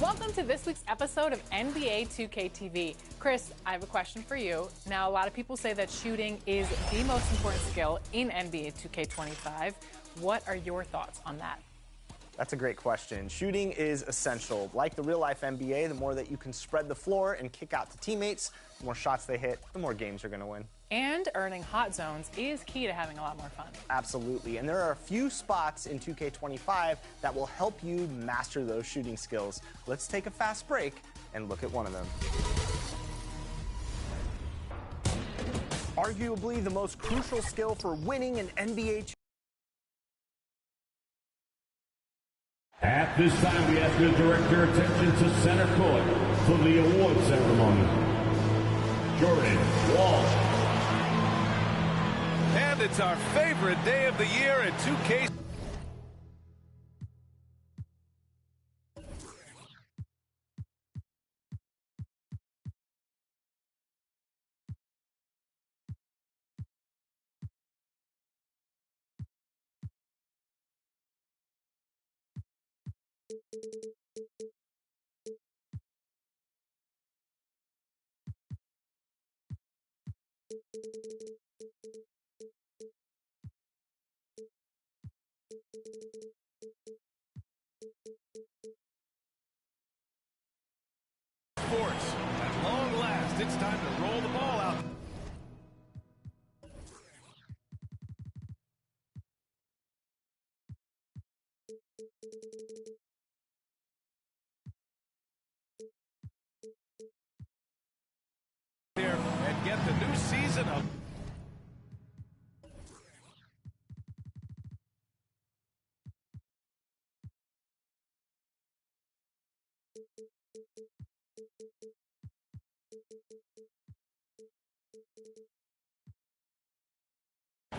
Welcome to this week's episode of NBA 2K TV. Chris, I have a question for you. Now, a lot of people say that shooting is the most important skill in NBA 2K25. What are your thoughts on that? That's a great question. Shooting is essential. Like the real-life NBA, the more that you can spread the floor and kick out to teammates, the more shots they hit, the more games you're going to win. And earning hot zones is key to having a lot more fun. Absolutely. And there are a few spots in 2K25 that will help you master those shooting skills. Let's take a fast break and look at one of them. Arguably the most crucial skill for winning an NBA. At this time, we ask you to direct your attention to center court for the award ceremony. Jordan Wall. And it's our favorite day of the year at 2K. Sports. At long last, it's time to roll the ball out. Here and get the new season of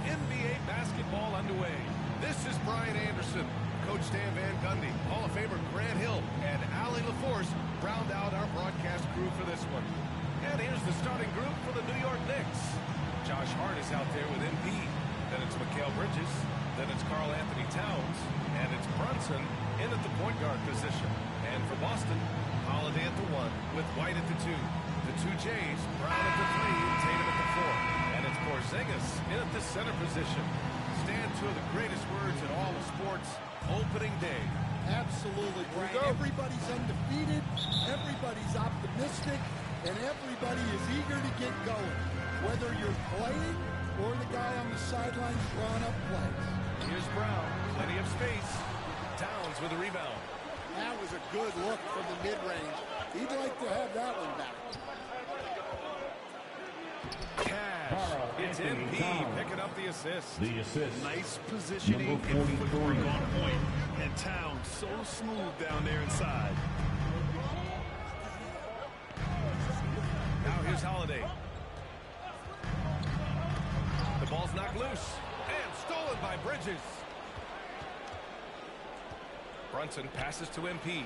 NBA basketball underway. This is Brian Anderson, Coach Stan Van Gundy, Hall of Famer Grant Hill, and Allie LaForce round out our broadcast crew for this one. And here's the starting group for the New York Knicks. Josh Hart is out there with MP. Then it's Mikal Bridges. Then it's Karl Anthony Towns. And it's Brunson in at the point guard position. And for Boston, Holiday at the 1 with White at the 2. The 2 Jays, Brown at the 3, and Tatum at the 4. And it's Porzingis in at the center position. Stand two of the greatest words in all of sports, opening day. Absolutely, Brian. Everybody's undefeated, everybody's optimistic, and everybody is eager to get going, whether you're playing or the guy on the sidelines drawing up plays. Here's Brown, plenty of space. Towns with a rebound. That was a good look from the mid-range. He'd like to have that one back. Cash. It's MP picking up the assist. The assist. Nice positioning and footwork on point. And Towns so smooth down there inside. Now here's Holiday. The ball's knocked loose. And stolen by Bridges. Brunson passes to MP.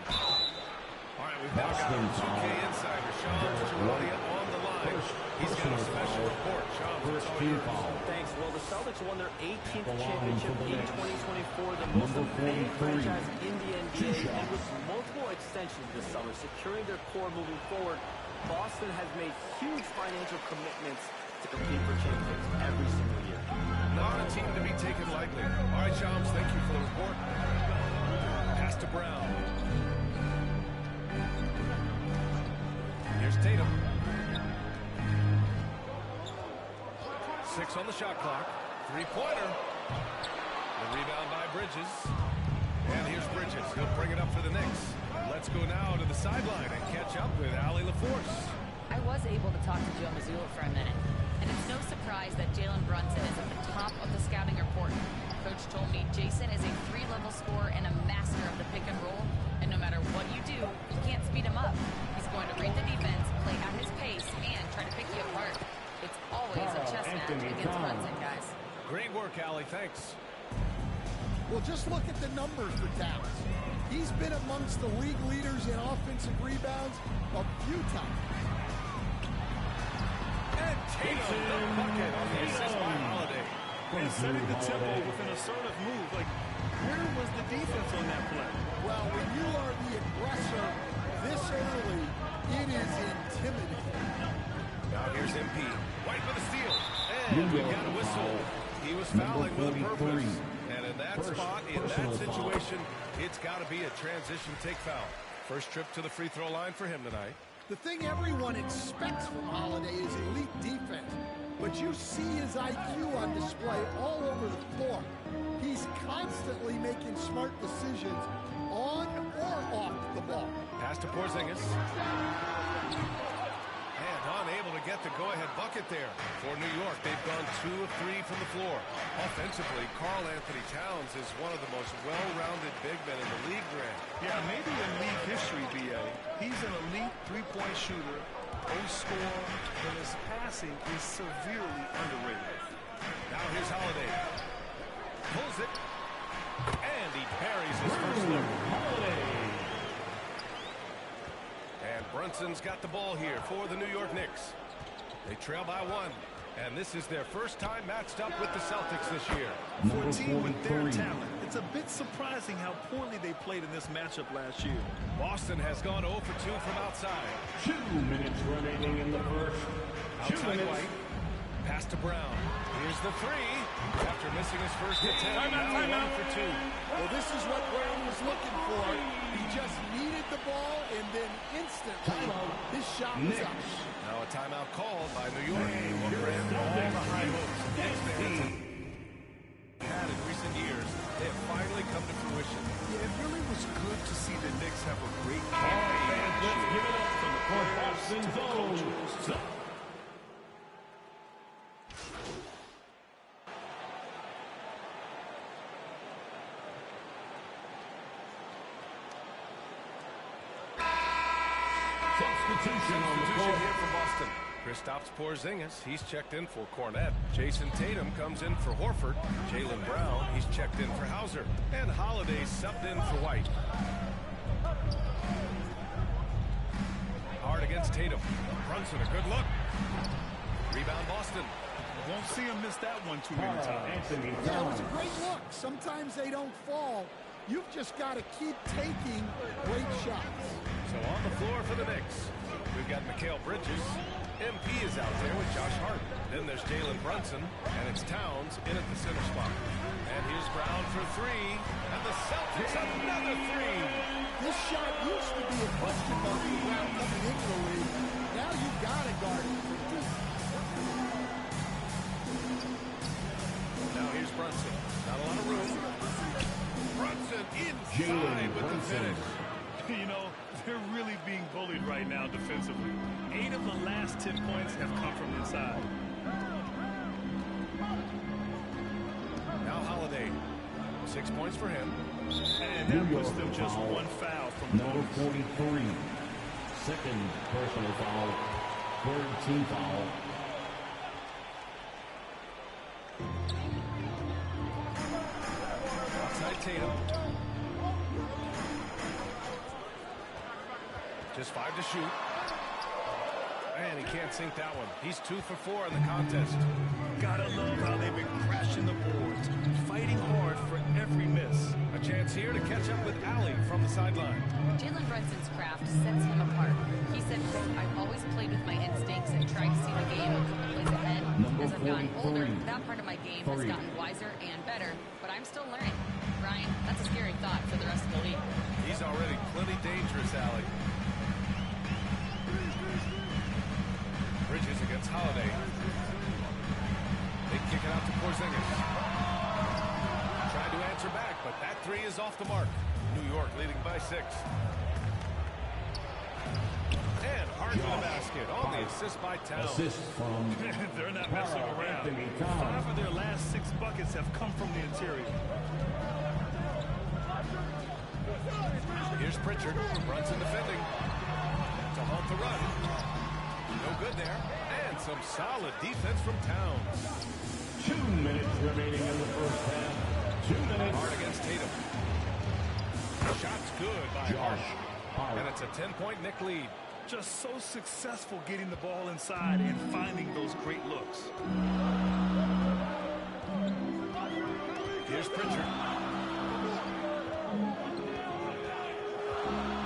All right, we've now got our 2K insider, Shams Charania, on the line. He's got a special report. Shams, it's all yours. Thanks. Well, the Celtics won their 18th championship in 2024, the most defending franchise in the NBA, and with multiple extensions this summer, securing their core moving forward. Boston has made huge financial commitments to compete for championships every single year. Not a team to be taken lightly. All right, Shams, thank you for the report. Pass to Brown. Here's Tatum. 6 on the shot clock. Three-pointer. The rebound by Bridges. And here's Bridges. He'll bring it up for the Knicks. Let's go now to the sideline and catch up with Allie LaForce. I was able to talk to Joe Mazzulla for a minute, and it's no surprise that Jalen Brunson is at the top of the scouting report. Coach told me Jason is a 3-level scorer and a master of the pick and roll, and no matter what you do, you can't speed him up. He's going to read the defense, play at his pace, and try to pick you apart. It's always a chess match against Brunson, guys. Great work, Allie. Thanks. Well, just look at the numbers for Towns. He's been amongst the league leaders in offensive rebounds a few times. And Tatum, the bucket on the assist by Holiday. And setting the tempo with an assertive move. Like, where was the defense on that play? Well, when you are the aggressor And we've got a whistle. He was fouling with a purpose. And in that spot, in that situation, it's got to be a transition take foul. First trip to the free throw line for him tonight. The thing everyone expects from Holiday is elite defense. But you see his IQ on display all over the floor. He's constantly making smart decisions on or off the ball. Pass to Porzingis. And unable to get the go-ahead bucket there. For New York, they've gone 2 of 3 from the floor. Offensively, Karl Anthony Towns is one of the most well-rounded big men in the league, Grant. Yeah, maybe in league history, B.A. He's an elite three-point shooter, score, but his passing is severely underrated. Now here's Holiday. Pulls it. And he parries his first look. And Brunson's got the ball here for the New York Knicks. They trail by 1. And this is their first time matched up with the Celtics this year. For a team with their talent, it's a bit surprising how poorly they played in this matchup last year. Boston has gone 0 for 2 from outside. 2 minutes remaining in the first. Outside White. Pass to Brown. Here's the 3. After missing his first attempt, now 1 for 2. Well, this is what Brown was looking for. He just needed the ball, and then instantly his shot was up. Now a timeout called by New York. Well, Grant, all the high hopes Knicks fans had in recent years, they have finally come to fruition. Yeah, it really was good to see the Knicks have a great Let's give it up from the Boston zone. Substitution here for Boston. Kristaps Porzingis, he's checked in for Cornette. Jason Tatum comes in for Horford. Jaylen Brown, he's checked in for Hauser. And Holiday subbed in for White. Hard against Tatum. Brunson, a good look. Rebound Boston. Won't see him miss that one too many times. Yeah, it was a great look. Sometimes they don't fall. You've just got to keep taking great shots. So on the floor for the Knicks, we've got Mikal Bridges. MP is out there with Josh Hart. Then there's Jalen Brunson, and it's Towns in at the center spot. And here's Brown for 3, and the Celtics another 3. This shot used to be a question mark for Brown coming into the league. Now you've got to guard it for deep. Now here's Brunson. Not a lot of room. Brunson inside with the finish. You know, they're really being bullied right now defensively. 8 of the last 10 points have come from inside. Now Holiday. 6 points for him. And that puts them just 1 foul from number 43. Second personal foul. Third team foul. Outside Tatum. Just 5 to shoot. And he can't sink that one. He's 2 for 4 in the contest. Gotta love how they've been crashing the boards, fighting hard for every miss. A chance here to catch up with Allie from the sideline. Jalen Brunson's craft sets him apart. He said, quote, "I've always played with my instincts and tried to see the game a couple plays ahead. As I've gotten older, that part of my game has gotten wiser and better, but I'm still learning." Brian, that's a scary thought for the rest of the league. He's already plenty dangerous, Allie. Bridges against Holiday. They kick it out to Porzingis. Trying to answer back, but that 3 is off the mark. New York leading by 6. And hard to the basket on the assist by Towns. Assist from They're not messing around. 5 of their last 6 buckets have come from the interior. Here's Pritchard. Brunson defending. To haunt the run. No good there. And some solid defense from Towns. 2 minutes remaining in the first half. 2 minutes. Hard against Tatum. Shot's good by Hart. And it's a 10-point Knick lead. Just so successful getting the ball inside and finding those great looks. Here's Pritchard.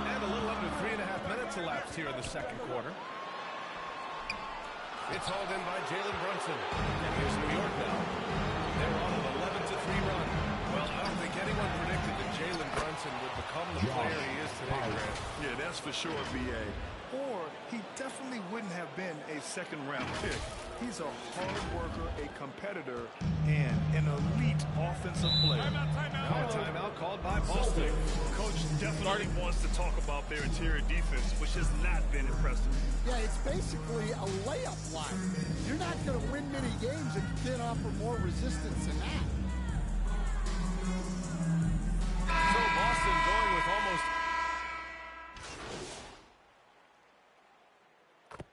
And a little under 3.5 minutes elapsed here in the second quarter. It's hauled in by Jalen Brunson. And here's New York now. They're on an 11-3 run. Well, I don't think anyone predicted that Jalen Brunson would become the player he is today, Grant. Yeah, that's for sure, B.A. Or he definitely wouldn't have been a second-round pick. He's a hard worker, a competitor, and an elite offensive player. Now a timeout called by Boston. Coach definitely wants to talk about their interior defense, which has not been impressive. Yeah, it's basically a layup line. You're not going to win many games if you can't offer more resistance than that. So Boston going with almost...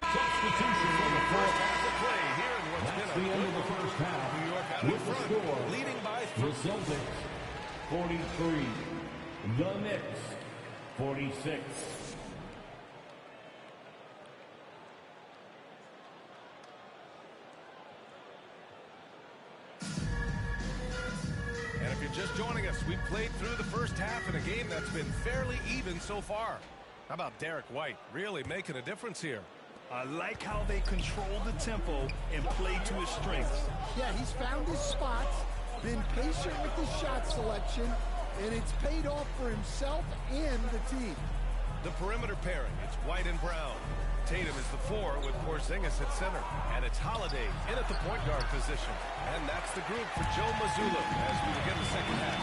Substitution on the First first. half of play here in what's That's been the a end good of the one. first half. New York out in With the front, score, leading by the Celtics 43, the Knicks 46. And if you're just joining us, we played through the first half in a game that's been fairly even so far. How about Derek White really making a difference here? I like how they control the tempo and play to his strengths. Yeah, he's found his spots, been patient with his shot selection, and it's paid off for himself and the team. The perimeter pairing, it's White and Brown. Tatum is the 4 with Porzingis at center. And it's Holiday in at the point guard position. And that's the group for Joe Mazzulla as we begin the second half.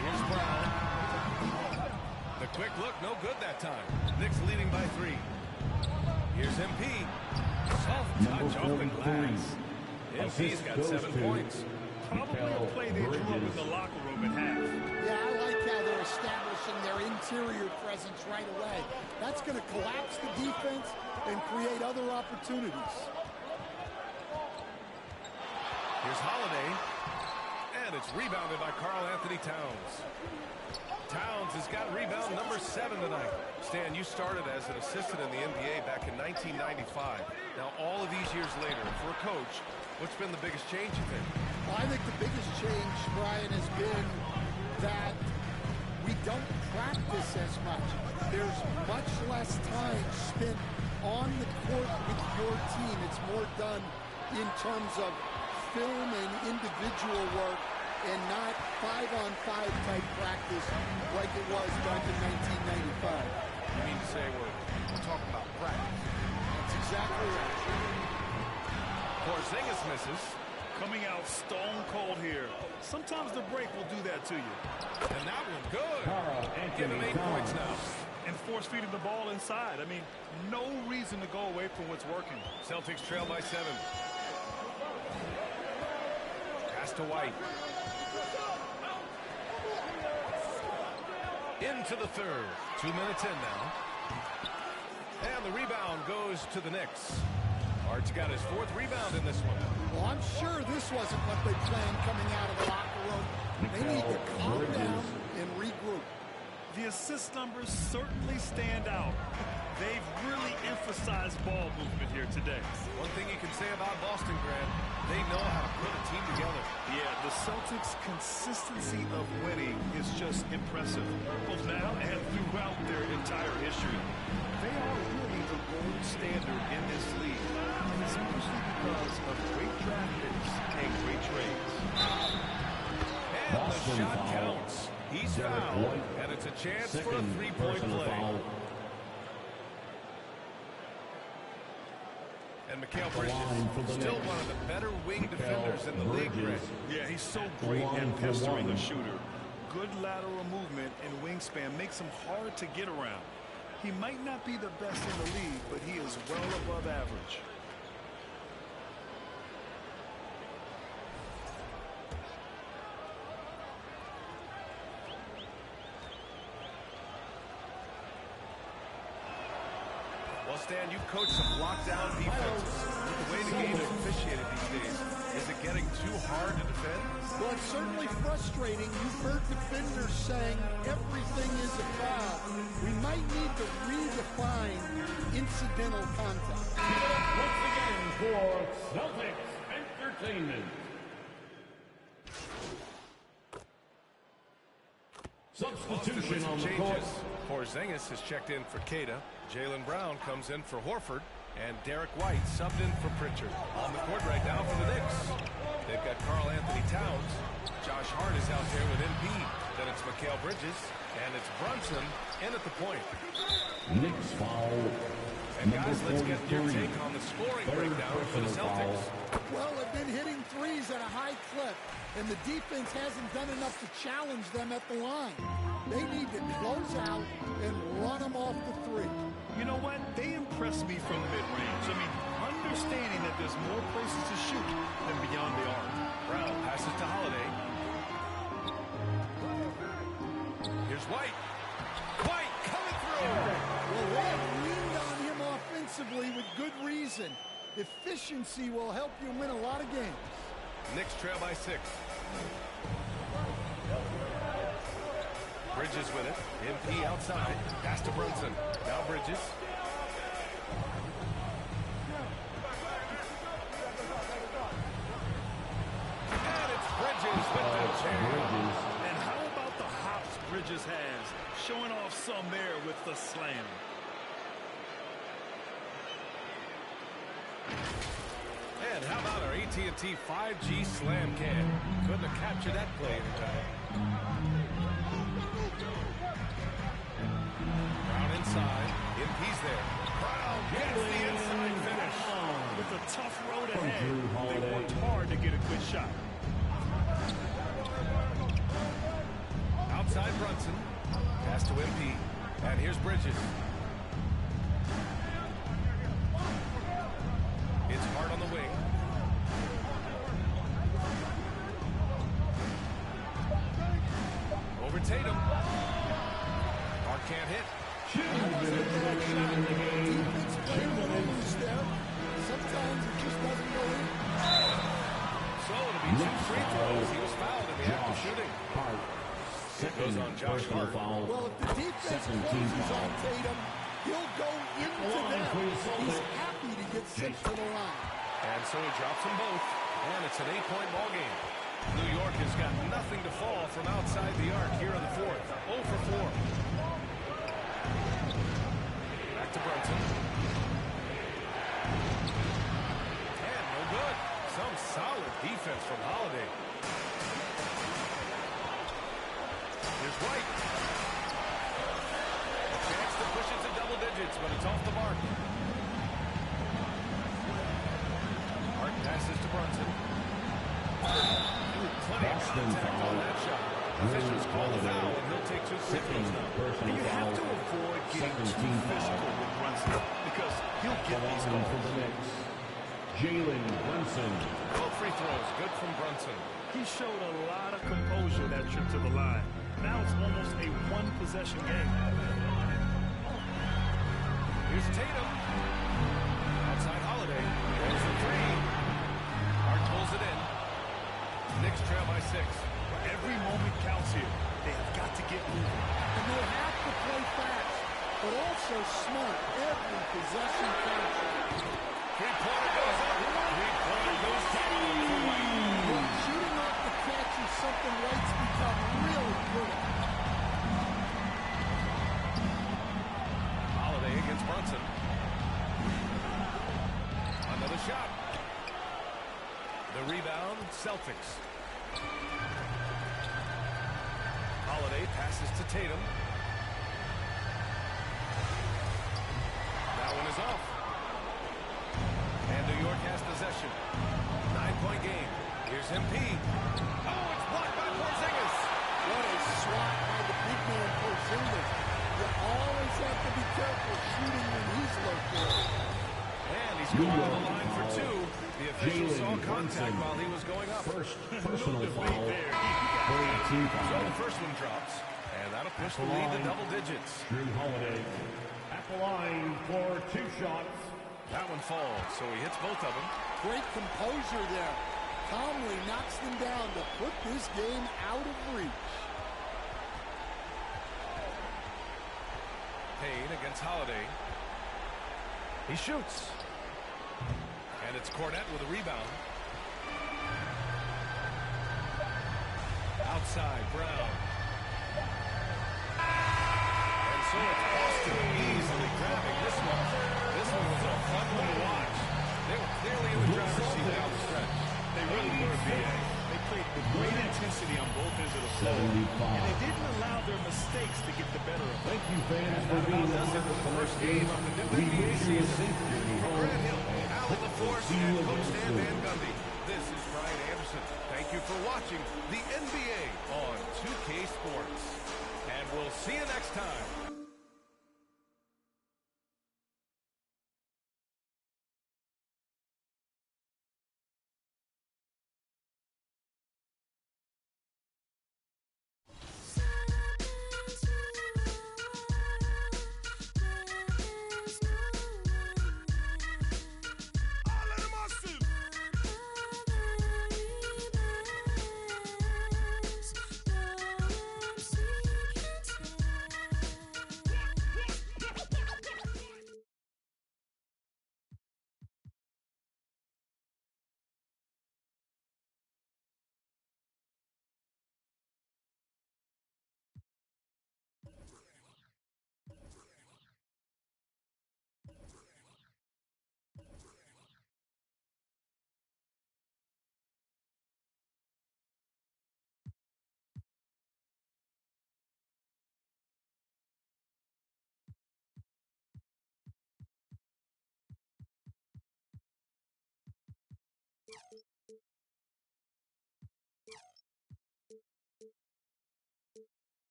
Here's Brown. The quick look, no good that time. Knicks leading by 3. Here's MP. Soft touch off the glass. MP's got 7 points. Probably a play they drew up in the locker room at half. Yeah, I like how they're establishing their interior presence right away. That's going to collapse the defense and create other opportunities. Here's Holiday. And it's rebounded by Karl Anthony Towns. Towns has got rebound number 7 tonight. Stan, you started as an assistant in the NBA back in 1995. Now, all of these years later, for a coach, what's been the biggest change, you think? Well, I think the biggest change, Brian, has been that we don't practice as much. There's much less time spent on the court with your team. It's more done in terms of film and individual work and not 5-on-5 type practice like it was back in 1995. You mean to say we're talking about practice? That's exactly right. Porzingis misses. Coming out stone cold here. Sometimes the break will do that to you. And that one good. Karl Give him Anthony 8 points Towns. now. And force feeding the ball inside. I mean, no reason to go away from what's working. Celtics trail by 7. Pass to White. Into the third. 2 minutes in now. And the rebound goes to the Knicks. Hart's got his 4th rebound in this one. Well, I'm sure this wasn't what they planned coming out of the locker room. They need to calm down and regroup. The assist numbers certainly stand out. They've really emphasized ball movement here today. One thing you can say about Boston, Grant, they know how to put a team together. Yeah, the Celtics' consistency of winning is just impressive, both now and throughout their entire history. They are really the gold standard in this league, and it's mostly because of great draft picks and great trades. And Boston the shot foul. counts. He's Derek fouled, White. and it's a chance for a Second 3-point personal play. foul. And Mikal The line for Bridges, the still Knicks. one of the better wing Mikal defenders in the league, Grant. Bridges. Yeah, he's so The great line at for pestering a one. shooter. Good lateral movement and wingspan makes him hard to get around. He might not be the best in the league, but he is well above average. Well, Stan, you've coached some lockdown defenses. With the way the game is officiated these days, is it getting too hard to defend? Well, it's certainly frustrating. You've heard defenders saying everything is a foul. We might need to redefine incidental contact. Once again for Celtics Entertainment. Substitution With some on the court. changes. Porzingis has checked in for Queta. Jalen Brown comes in for Horford. And Derek White subbed in for Pritchard. On the court right now for the Knicks. They've got Karl Anthony Towns. Josh Hart is out there with MP. Then it's Mikal Bridges. And it's Brunson in at the point. Knicks foul. And guys, let's get your take on the scoring breakdown for the Celtics. Well, they've been hitting threes at a high clip, and the defense hasn't done enough to challenge them at the line. They need to close out and run them off the three. You know what? They impress me from mid-range. I mean, understanding that there's more places to shoot than beyond the arc. Brown passes to Holiday. Here's White. White coming through. Well, they have leaned on him offensively with good reason. Efficiency will help you win a lot of games. Knicks trail by 6. Bridges with it. MP outside. Pass to Brunson. Now Bridges. And it's Bridges with the jam. And how about the hops Bridges has? Showing off some there with the slam. And how about our AT&T 5G slam cam? Couldn't have captured that play in time. Brown inside. MP's there. Brown gets the inside finish. With a tough road ahead, they worked hard to get a good shot. Outside Brunson. Pass to MP. And here's Bridges. It's Hart on the wing. Over Tatum. Hart can't hit. Defense playing a little loose there. Sometimes it just doesn't go in. So it'll be 2 free throws. He was fouled in the act of shooting. It goes on Josh Hart. Well, if the defense closes on Tatum, he'll go into them. He's happy to get 6 to the line. And so he drops them both. And it's an 8-point ball game. New York has got nothing to fall from outside the arc here in the 4th. 0 for 4. Back to Brunson. And no good. Some solid defense from Holiday. Here's White. A chance to push it to double digits, but it's off the mark. Hart passes to Brunson. Plenty of contact on that shot. Officials call the foul, and he'll take 2 free throws now. You have to avoid getting too physical with Brunson because he'll get these calls. Jalen Brunson. Both free throws, good from Brunson. He showed a lot of composure that trip to the line. Now it's almost a one-possession game. Here's Tatum. Outside Holiday. There's the 3. Hart pulls it in. Knicks trail by 6. Every moment counts here. They have got to get moving. And they have to play fast, but also smart. Every possession counts. Three-pointer goes up. Three-pointer goes down for White. Shooting off the catch is something White's become really good at. Holiday against Brunson. Another shot. The rebound, Celtics. Holiday passes to Tatum. That one is off. And New York has possession. 9-point game. Here's MP. Oh, it's blocked by Porzingis. What a swat by the big man Porzingis. You always have to be careful shooting when he's located. And he's going to the line for 2. The official saw contact while he was going up. First personal foul. So the first one drops. And that'll push the lead to double digits. Drew Holiday at the line for 2 shots. That one falls, so he hits both of them. Great composure there. Calmly knocks them down to put this game out of reach. Payne against Holiday. He shoots. And it's Cornette with a rebound. Outside, Brown. And so it's Boston easily grabbing this one. This one was a fun one to mistakes to get the better of them. Thank you, fans, for being with us at the first game of the new NBA season. For Grant Hill, Allen LaForce, and Coach Stan Van Gundy, this is Brian Anderson. Thank you for watching the NBA on 2K Sports. And we'll see you next time.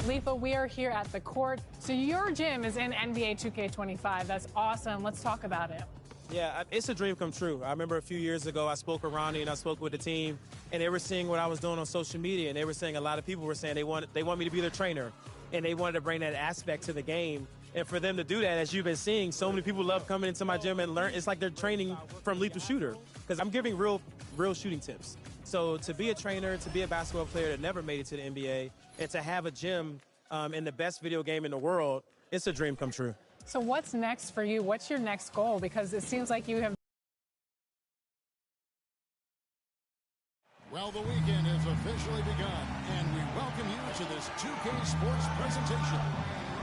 Lifa, we are here at the court. So your gym is in NBA 2K25. That's awesome. Let's talk about it. Yeah, it's a dream come true. I remember a few years ago, I spoke with Ronnie and I spoke with the team, and they were seeing what I was doing on social media, and they were saying a lot of people were saying they want me to be their trainer, and they wanted to bring that aspect to the game. And for them to do that, as you've been seeing, so many people love coming into my gym and learn. It's like they're training from Lethal Shooter, because I'm giving real shooting tips. So to be a trainer, to be a basketball player that never made it to the NBA, and to have a gym in the best video game in the world, it's a dream come true. So what's next for you? What's your next goal? Because it seems like you have Well, the weekend has officially begun, and we welcome you to this 2K Sports presentation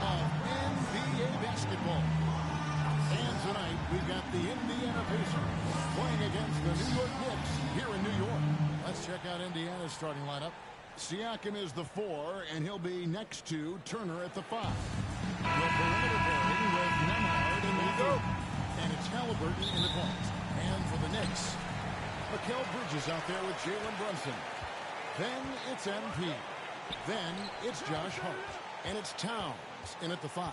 of NBA basketball. And tonight, we've got the Indiana Pacers playing against the New York Knicks here in New York. Let's check out Indiana's starting lineup. Siakam is the 4, and he'll be next to Turner at the 5. The perimeter pairing with Nemhard in the 3. And it's Halliburton in the point. And for the Knicks, Mikal Bridges out there with Jalen Brunson. Then it's MP. Then it's Josh Hart. And it's Towns in at the 5.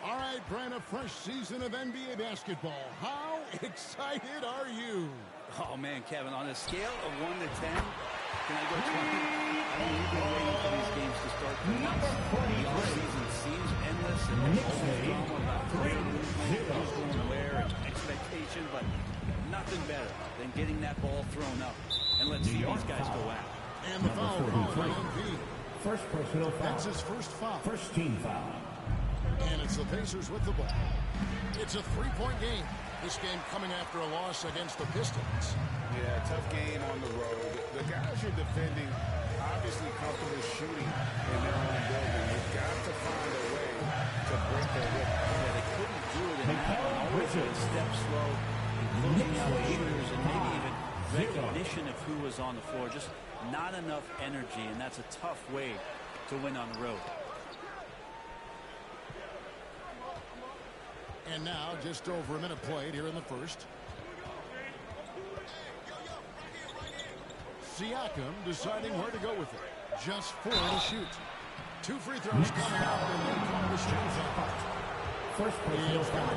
All right, Brian, a fresh season of NBA basketball. How excited are you? Oh, man, Kevin, on a scale of 1 to 10, can I go 20? I mean, we've been waiting for these games to start for months. The offseason seems endless, and there's always drama about trade movement, who's going where, and expectation, but nothing better than getting that ball thrown up. And let's see these guys go out. And the foul called on MP. First personal foul. That's his first foul. First team foul. And it's the Pacers with the ball. It's a 3-point game. This game coming after a loss against the Pistons. Yeah, tough game on the road. The guys you're defending obviously comfortable shooting in their own building. You've got to find a way to break their rhythm. Yeah, they couldn't do it in that one. Always a step slow, closing out shooters, and maybe even recognition of who was on the floor. Just not enough energy, and that's a tough way to win on the road. And now, just over a minute played here in the first. Siakam deciding where to go with it. Just 4 to shoot. 2 free throws coming out, and they call the shooting foul. First personal foul.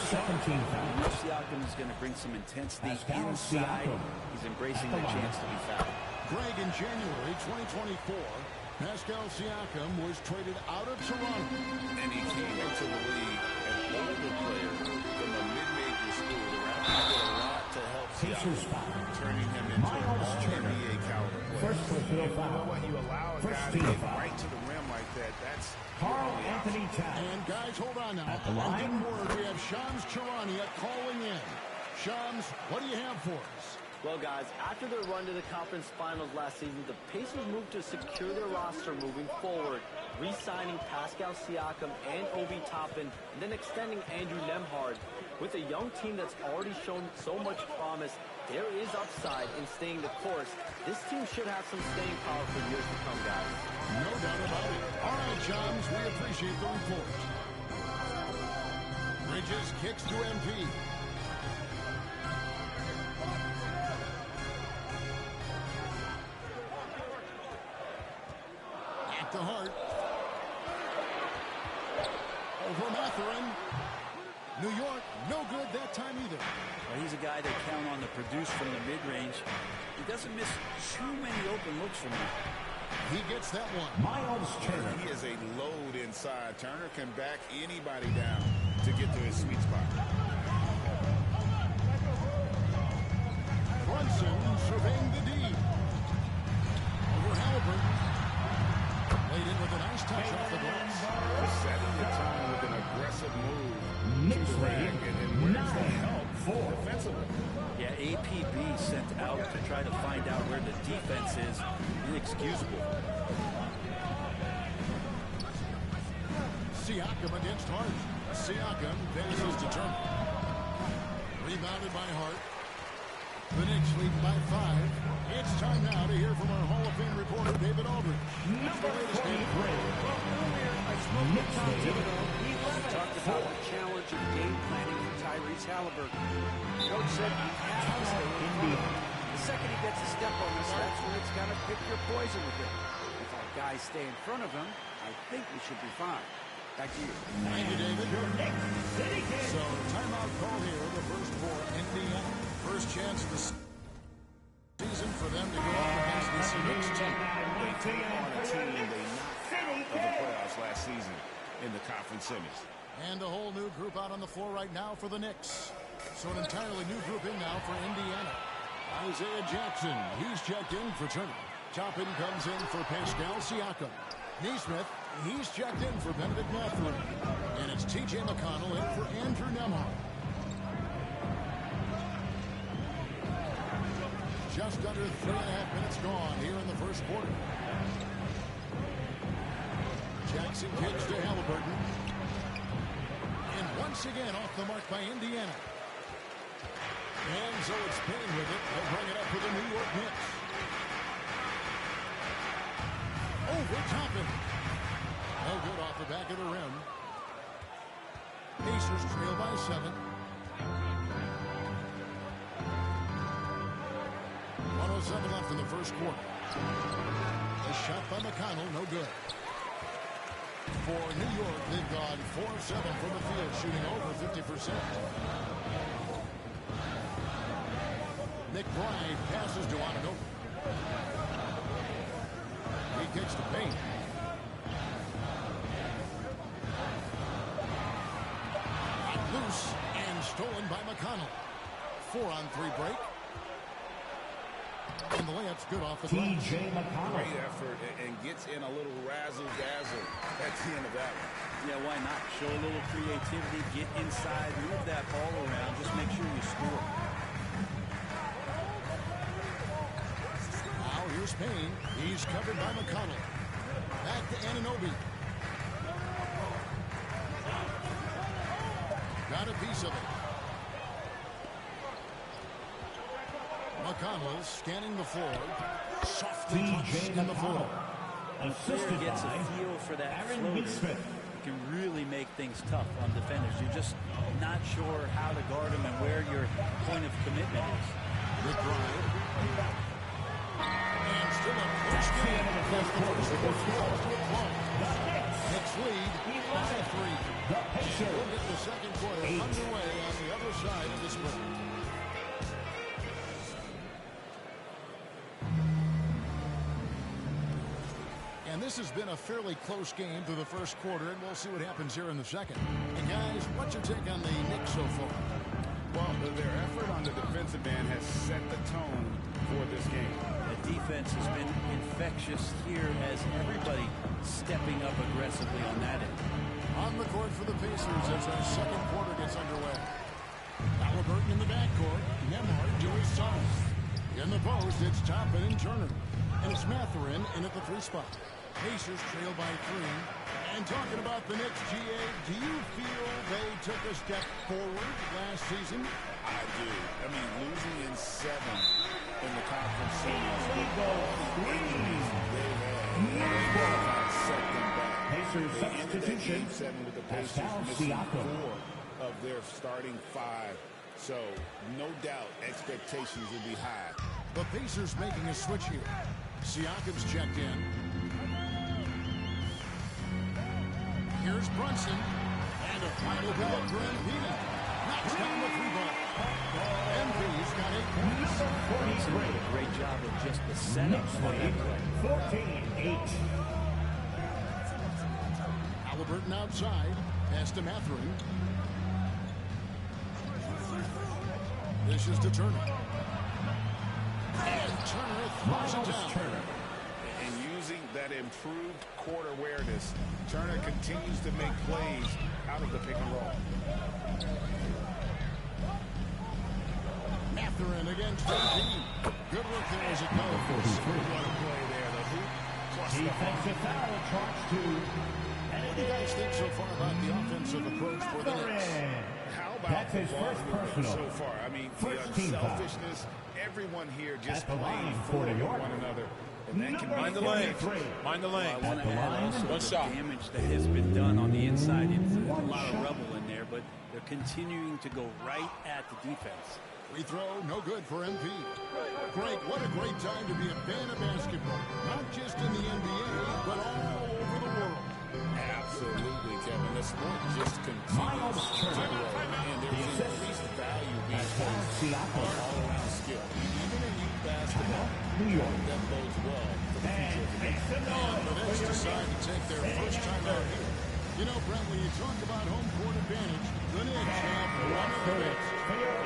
Second team foul. Siakam is going to bring some intensity inside. He's embracing the chance to be fouled. Greg, in January 2024, Pascal Siakam was traded out of Toronto. And he came into the league an older player from a mid-major school. The Raptors did a lot to help Siakam, turning him into an all-NBA caliber player. First personal foul. You know what? You allow a guy to get right to the rim like that. That's Carl Anthony Towns. And guys, hold on now. At the line. On word, we have Shams Charania calling in. Shams, what do you have for us? Well, guys, after their run to the conference finals last season, the Pacers moved to secure their roster moving forward, re-signing Pascal Siakam and Obi Toppin, and then extending Andrew Nemhard. With a young team that's already shown so much promise, there is upside in staying the course. This team should have some staying power for years to come, guys. No doubt about it. All right, Shams, we appreciate the report. Bridges kicks to MP. To Hart. Over Mathurin. New York, no good that time either. Well, he's a guy they count on to produce from the mid-range. He doesn't miss too many open looks from him. He gets that one. Miles Turner. He is a load inside. Turner can back anybody down to get to his sweet spot. Brunson surveying the D. Over Halliburton. Laid in with a nice touch off the glass. Setting the tone with an aggressive move to the rack, and then where's the help for defensively? Yeah, APB sent out to try to find out where the defense is. Inexcusable. Siakam against Hart. Siakam passes to Turner. Rebounded by Hart. The Knicks lead by 5. It's time now to hear from our Hall of Fame reporter, David Aldridge. Number 43. Talked about the challenge of game planning for Tyrese Halliburton. Coach said you have to stay in front of him. The second he gets a step on this, that's when it's got to pick your poison with him. If our guys stay in front of him, I think we should be fine. Back to you. Thank you, David. So, timeout call here, the first for Indiana. First chance of the season for them to go up against this Knicks team. They take on a team they knocked out of the playoffs last season in the conference semis. And a whole new group out on the floor right now for the Knicks. So an entirely new group in now for Indiana. Isaiah Jackson, he's checked in for Turner. Toppin comes in for Pascal Siakam. Neesmith, he's checked in for Benedict Mathurin. And it's T.J. McConnell in for Andrew Nemhard. just under 3.5 minutes gone here in the first quarter. Jackson kicks to Halliburton. And once again off the mark by Indiana. And so it's Payne with it. They'll bring it up for the New York Knicks. Over Toppin. No good off the back of the rim. Pacers trail by 7. 1:07 left in the first quarter. A shot by McConnell, no good. For New York, they've gone 4 of 7 from the field, shooting over 50%. McBride passes to Anunoby. He kicks to Payne. Loose and stolen by McConnell. 4-on-3 break. And the layup's good off the glass. Great effort and gets in a little razzle-dazzle at the end of that one. Yeah, why not? Show a little creativity, get inside, move that ball around, just make sure you score. Now here's Payne. He's covered by McConnell. Back to Anunoby. Got a piece of it. McConnell scanning the floor. Softly touched in the floor. A player gets a feel for that floater. Can really make things tough on defenders. You're just not sure how to guard them and where your point of commitment is. McBride. And still a close game. Knicks lead 5-3. We'll get the second quarter underway on the other side of this break. And this has been a fairly close game through the first quarter, and we'll see what happens here in the second. And guys, what's your take on the Knicks so far? Well, their effort on the defensive end has set the tone for this game. The defense has been infectious here as everybody stepping up aggressively on that end. On the court for the Pacers as our second quarter gets underway. Halliburton in the backcourt. Nembhard to his son. In the post, it's Toppin and Turner. And it's Mathurin in at the 3 spot. Pacers trail by 3. And talking about the Knicks, GA, do you feel they took a step forward last season? I do. I mean, losing in 7 in the conference series. Set them back. Pacers substitution. Game 7 with the Pacers missing 4 of their starting 5. So, no doubt, expectations will be high. The Pacers making a switch here. Siakam's checked in. Here's Brunson. And a final ball for MP. Knocks down the 3-ball. MP's got 8 points. Did a great job of just the setup for that play. 14-8. Halliburton outside. Pass to Mathurin. Dishes to Turner. And Turner throws it down. And using that improved court awareness, Turner continues to make plays out of the pick and roll. Mathurin against JP. Good work there as it goes. What a play there. The hoop plus the Defensive foul charge to. What do you guys think so far about the offensive approach for the Knicks? How about That's his first personal. So far, I mean, First the team foul. unselfishness, everyone here just At the playing line for for New York. one another. And that can Mind be the lane. Three. Mind the lane. I want to add also One the shot. damage that has been done on the inside. It's a lot of rubble in there, but they're continuing to go right at the defense. Free throw, no good for MP. Greg, what a great time to be a fan of basketball. Not just in the NBA, but all over the world. Absolutely, Kevin. The sport just continues to grow, and there's increased value being placed on all-around skill. Even in youth basketball, New York. that bodes well for the future of the game. And the Knicks decide to take their first time out here. You know, Brent, when you talk about home court advantage, the Knicks have one of the best.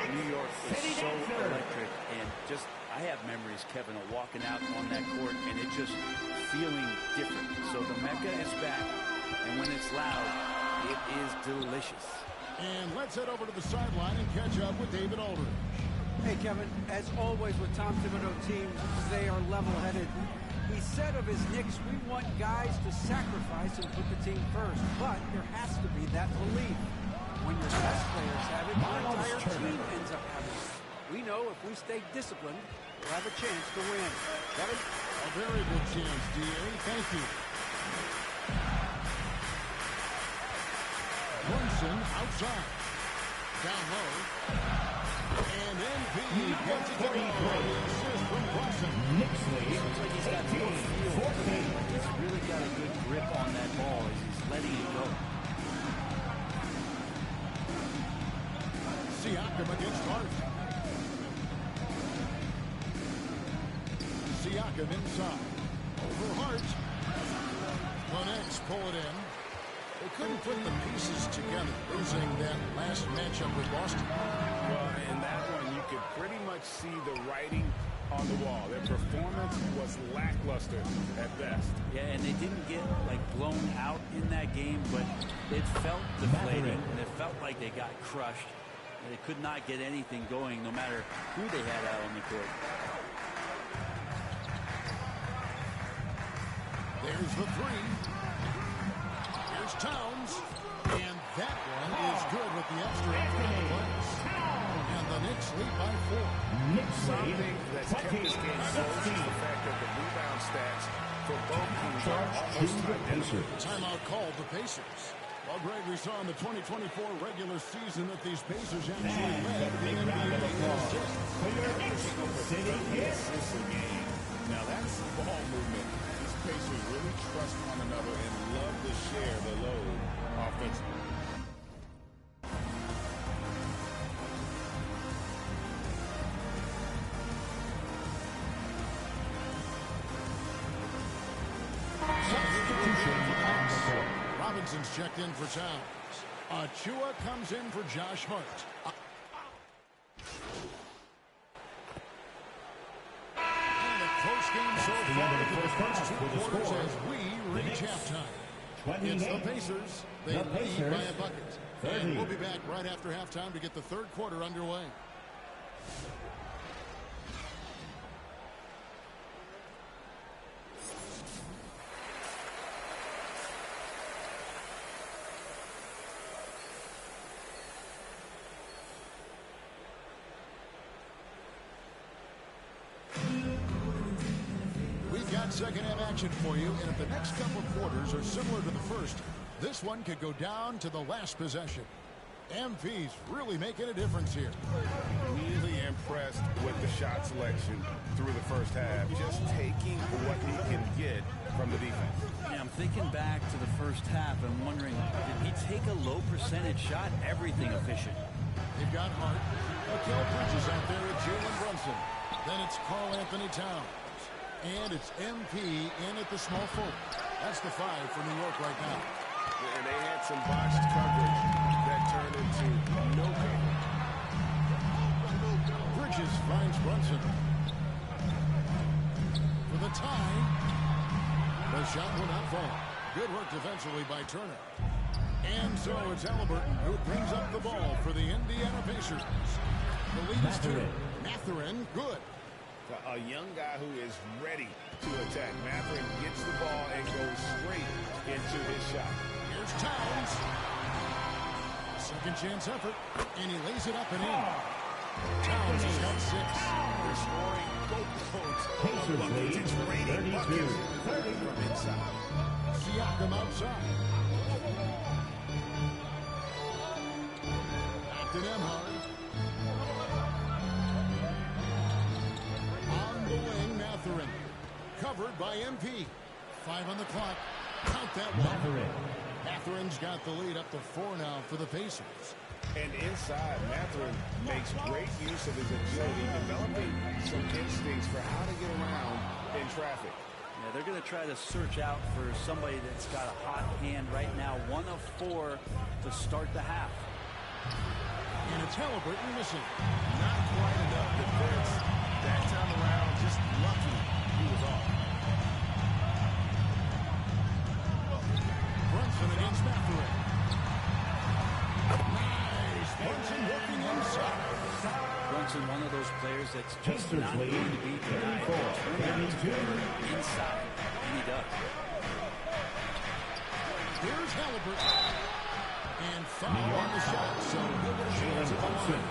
New York is so electric, and just I have memories, Kevin, of walking out on that court and it just feeling different. So the Mecca is back, and when it's loud, it is delicious. And let's head over to the sideline and catch up with David Aldridge. Hey, Kevin, as always with Tom Thibodeau teams, they are level-headed. He said of his Knicks, we want guys to sacrifice and put the team first. But there has to be that belief. When your best players have it, your entire team ends up having it. We know if we stay disciplined, we'll have a chance to win. Kevin? A very good chance, D.A. Thank you. Brunson outside. Down low. And MP gets it to go. Assist from Brunson. Looks like he's got more feel. He's really got a good grip on that ball as he's letting it go. Siakam against Hart. Siakam inside. Over Hart. The Knicks pull it in. They couldn't put the pieces together, losing that last matchup with Boston. Well, in that one, you could pretty much see the writing on the wall. Their performance was lackluster at best. Yeah, and they didn't get, like, blown out in that game, but it felt deflating, and it felt like they got crushed. They could not get anything going, no matter who they had out on the court. There's the three. Here's Towns. And that one is good with the extra points. And the Knicks lead by 4. Something that's kept this game close is the fact that the rebound stats for both teams are almost identical. Timeout called the Pacers. Well, Greg, we saw in the 2024 regular season that these Pacers actually led the NBA in assists. Now that's ball movement. These Pacers really trust one another and love to share the load offensively. Robinson's checked in for Towns. Achua comes in for Josh Hart. And a close game so far for the first 2 quarters as we reach halftime. It's the Pacers. They lead by a bucket. And we'll be back right after halftime to get the third quarter underway. Second half action for you, and if the next couple quarters are similar to the first, this one could go down to the last possession. MP's really making a difference here. Really impressed with the shot selection through the first half, just taking what he can get from the defense. Yeah, I'm thinking back to the first half and wondering, did he take a low percentage shot? Everything efficient. They've got Hart. Mikal Bridges out there with Jalen Brunson. Then it's Karl Anthony Towns. And it's MP in at the small forward. That's the 5 for New York right now. And they had some botched coverage that turned into no coverage. Bridges finds Brunson. For the tie. The shot will not fall. Good work defensively by Turner. And so it's Halliburton who brings up the ball for the Indiana Pacers. The lead is 2. Mathurin, good. A young guy who is ready to attack. Mathurin gets the ball and goes straight into his shot. Here's Towns. Second chance effort. And he lays it up and in. Towns has got 6. They're scoring boatloads of buckets. It's raining buckets from inside. Siakam outside. Back to Nemhard. Covered by MP. 5 on the clock. Count that one. Mathurin's got the lead up to 4 now for the Pacers. And inside, Mathurin makes great use of his agility, developing some instincts for how to get around in traffic. Yeah, they're going to try to search out for somebody that's got a hot hand right now. 1 of 4 to start the half. And it's Halliburton missing. Not quite enough defense. That time around, just lucky he was off. Brunson against Mathurin. Nice. Brunson working inside. Brunson, one of those players that's just not going to be denied. Inside, and he does. Here's Halliburton. And foul on the shot, so he'll get a chance at the line.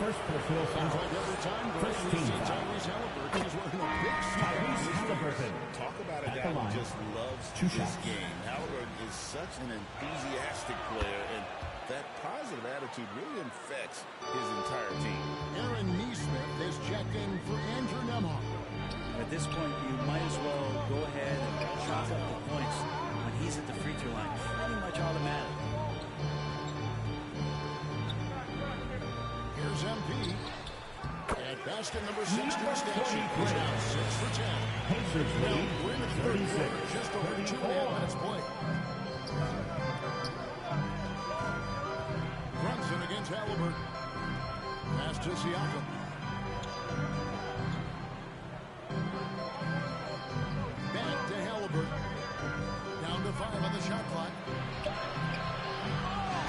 First personal foul. Like every time, First team foul. Tyrese Halliburton is working a big Tyrese Halliburton. Talk about a guy who just loves this game. Halliburton is such an enthusiastic player, and that positive attitude really infects his entire team. Aaron Neesmith is checked in for Andrew Nemhart. At this point, you might as well go ahead and chalk up the points when he's at the free throw line. Pretty much automatic. Here's MP. At basket number 6 to the statue. He's now 6 for 10. Pacers lead We're in the third quarter. Just over 2.5 minutes played. Brunson against Halliburton. Pass to Siakam. Back to Halliburton. Down to 5 on the shot clock.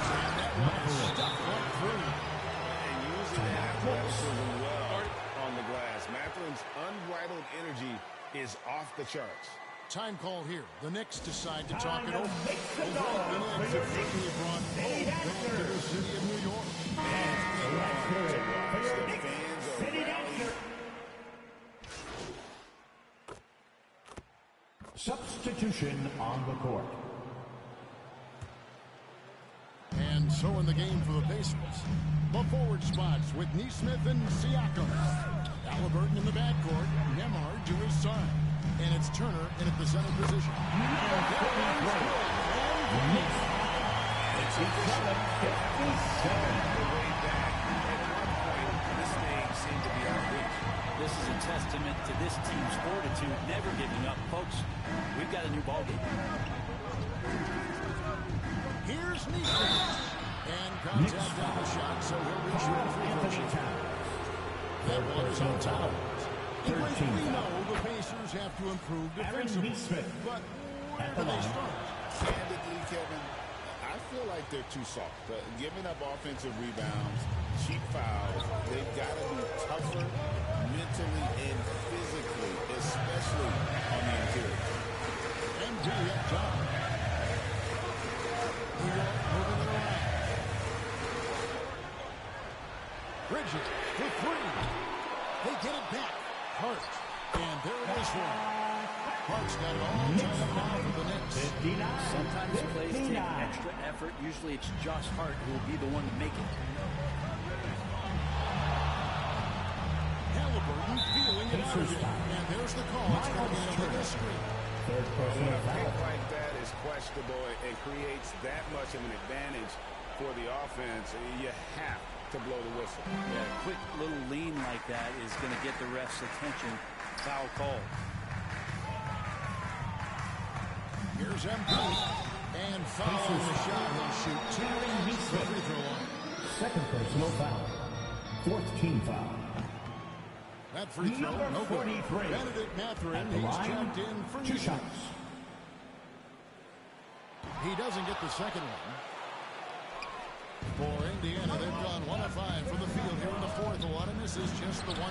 And that one is stuck right through. And using that athleticism well on the glass. Mathurin's unbridled energy is off the charts. Time call here. The Knicks decide to talk it over. Overall, the Knicks have certainly brought home back to the city of New York. Substitution on the court. And so in the game for the Pacers, the forward spots with Neesmith and Siakam. Halliburton in the backcourt, Nemhard to his side. And it's Turner in at the center position. This is a testament to this team's fortitude, never giving up. Folks, we've got a new ballgame. Here's Neesmith. And contact on the shot, so he'll reach for the free throw shot. That one is on top. We know the Pacers have to improve defensively, but where do they start? Candidly, Kevin, I feel like they're too soft. Giving up offensive rebounds, cheap fouls, they've got to be tougher mentally and physically, especially on the interior. MD up top. New York moving it around. Bridges for 3. They get it back. Hart. And there it is for him. Hart's got it all time now for the Knicks. Sometimes plays take extra effort. Usually it's Josh Hart who will be the one to make it. Halliburton feeling it out again. And there's the call. It's going to be another screen. A pick like that is questionable. It creates that much of an advantage for the offense. You have to blow the whistle. Yeah, a quick little lean like that is going to get the ref's attention. Foul call. Here's MP. And foul on the shot. He'll shoot 2 from the free throw line. Second personal foul. Fourth team foul. That free throw, no good. Benedict Mathurin, he's checked in for 2 shots. He doesn't get the second one. For Indiana, they've gone 1 of 5 from the field here in the fourth one, and this is just the 1-8.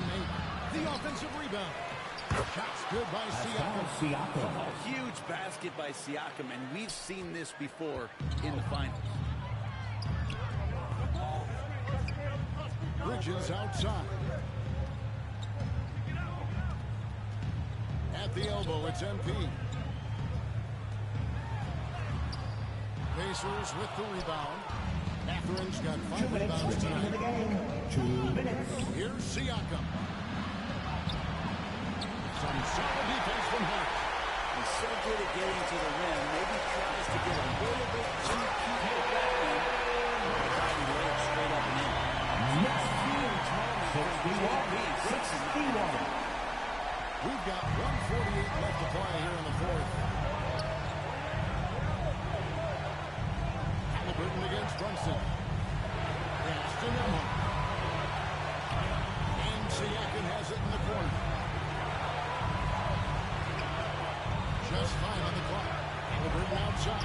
The offensive rebound. Shots good by Siakam. A huge basket by Siakam, and we've seen this before in the finals. Bridges outside. At the elbow, it's MP. Pacers with the rebound. Mathurin's got 5 rebounds tonight. 2 minutes. Here's Siakam. Some solid defense from Hart. He's so good at getting to the rim. Maybe tries to get a little bit too cute with that one. He let it straight up and in. Next team, 61. We've got 1:48 left to play here in the fourth. Halliburton against Brunson. Pass to Nemhard. And Siakam has it in the corner. Just 5 on the clock. Halliburton outside.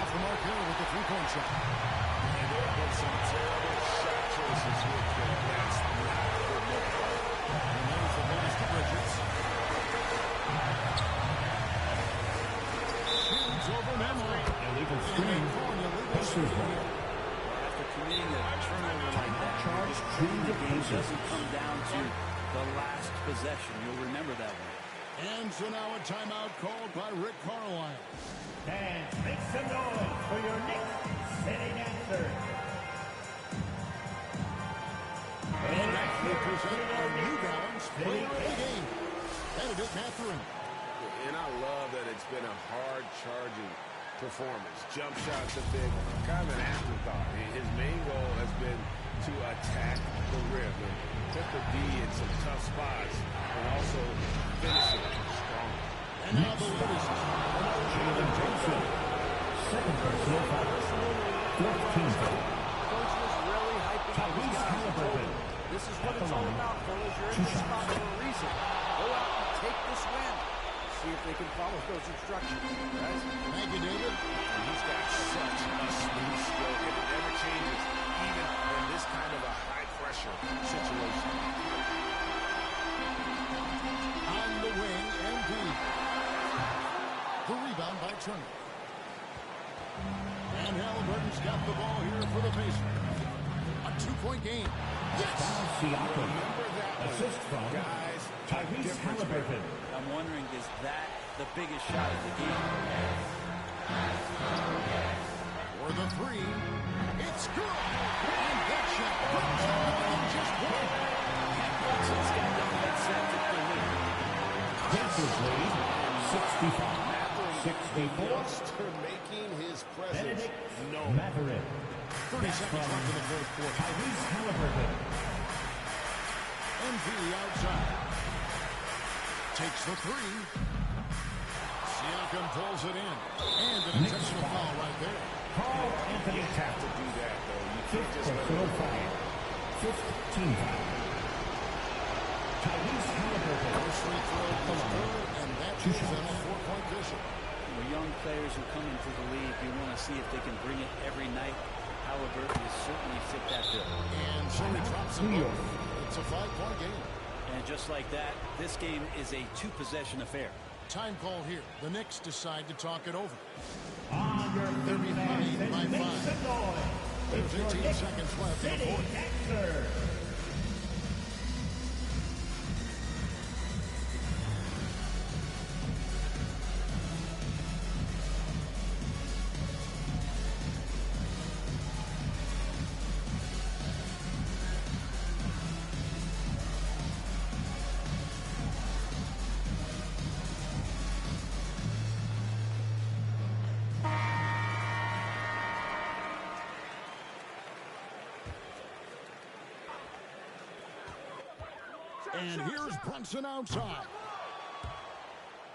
Off the mark here with the three-point shot. And there have been some terrible shots choices here, Ken. That's not a good look. And there's the bonus to Bridges. Shoots over Memhard. Illegal screen. Pacers ball. After committing a turnover like that, the game doesn't come down to the last possession. You'll remember that one. And so now a timeout called by Rick Carlisle. And make some noise for your next sitting answer. And we present our New Balance player of the game. Benedict Mathurin. And I love that it's been a hard-charging performance. Jump shots have been kind of an afterthought. His main goal has been to attack the rim and put the D in some tough spots and also finish it strong. And now the latest. Jalen Johnson. Second personal foul. 14th foul. Coach was really hyping up his guys. This is what it's all about, fellas. You're in this spot for a reason. Go out and take this win. See if they can follow those instructions. Guys. Thank you, David. He's got such a smooth stroke, and it never changes, even in this kind of a high-pressure situation. On the wing, MP. The rebound by Turner. And Halliburton's got the ball here for the Pacers. A two-point game. Yes! Siakam. Assist from Guys, Tyrese Halliburton. I'm wondering, is that the biggest shot of the game? For the three, it's good. And that shot brings it more than just one. Brunson's got the headset to the lead. Pacers lead 65-64. Youngster making his presence known. Mathurin. 30 seconds left in the fourth quarter. Tyrese Halliburton. MP outside. Takes the three. Siakam pulls it in. And an intentional foul right there. Carl Anthony Towns. To do that, though, you can't Fifth just let personal it foul. 15 foul. Tyrese Halliburton. First free throw is good, and that gives them a 4-point cushion. Well, young players who come into the league, you want to see if they can bring it every night. Halliburton is certainly fit that bill. And so he drops them both. It's a 5-point game. And just like that, this game is a two-possession affair. Time call here. The Knicks decide to talk it over. On your They're behind by make 5. some noise. There's 18 seconds left in the City fourth. answer. And here's Brunson outside.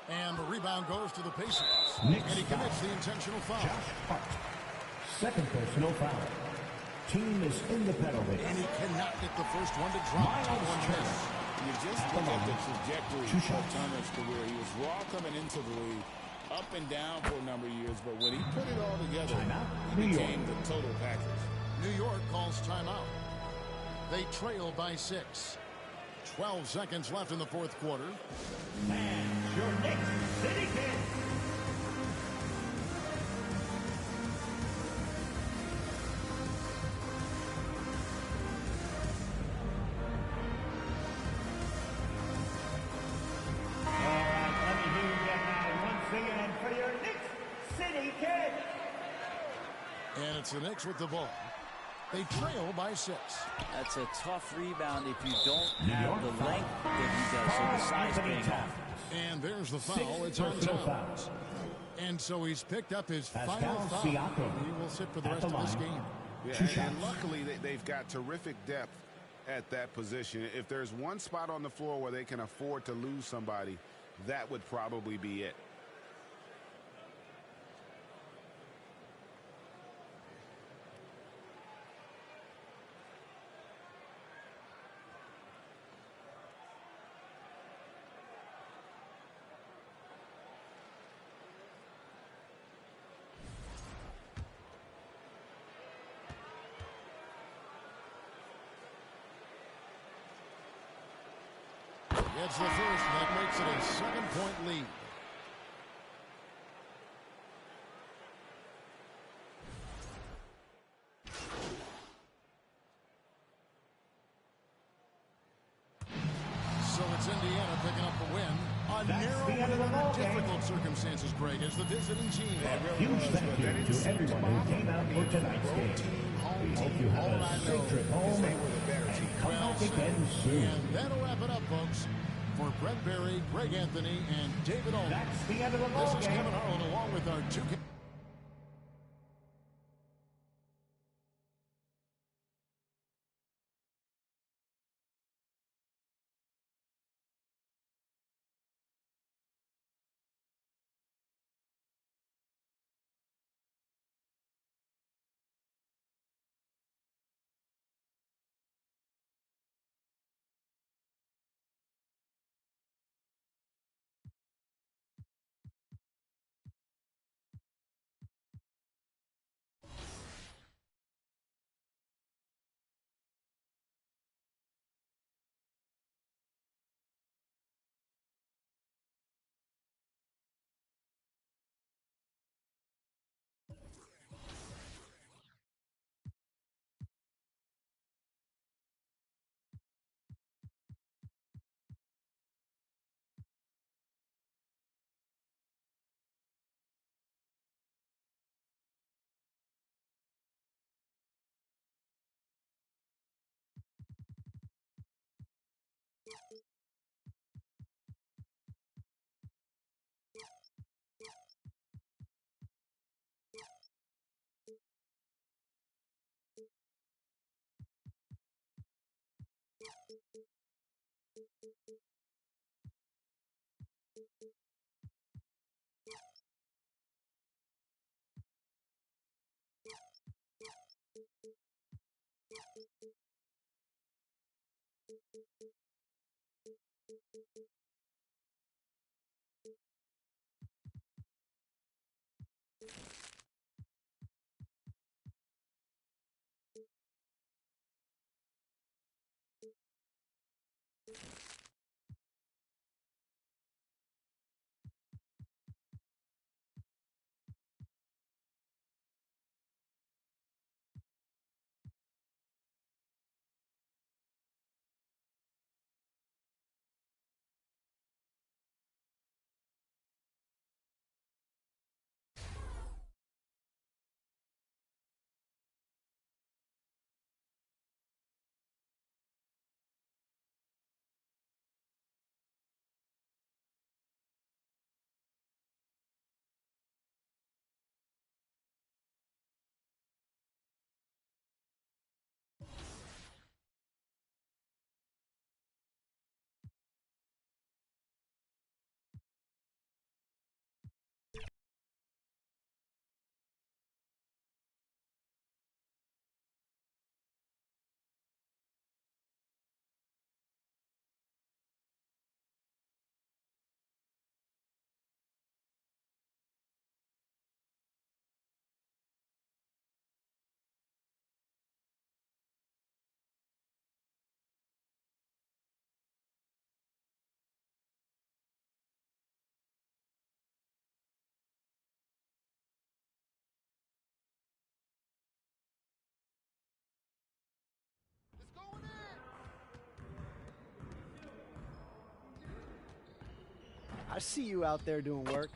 And the rebound goes to the Pacers. Knicks And he foul. commits the intentional foul. Josh Hart. Second personal foul. Team is in the penalty. And he cannot get the first one to drop. Miles One Turner. miss. You just look at the trajectory Two of shots. Turner's career. He was raw coming into the league, up and down for a number of years, but when he put it all together, Timeout. he New became York. the total package. New York calls timeout. They trail by 6. 12 seconds left in the fourth quarter. And your next City Kid. All right, let me hear you now once again for your next City Kid. And it's the Knicks with the ball. They trail by 6. That's a tough rebound if you don't have the length that he does, so the size paying off. And there's the foul. It's on Towns. And so he's picked up his final foul. Siakam He will sit for the at rest the of this line. game. Yeah, and luckily they've got terrific depth at that position. If there's one spot on the floor where they can afford to lose somebody, that would probably be it. Gets the first, and that makes it a 7-point lead. So it's Indiana picking up the win. A narrow win under difficult circumstances, Greg, as the visiting team. Huge thank you to everyone who came out for tonight's game. We hope you have a safe trip home and come back again soon. And that'll wrap it up, folks. For Brent Berry, Greg Anthony, and David Olin. That's the end of the ball This is game. Kevin Harlan along with our two... I see you out there doing work.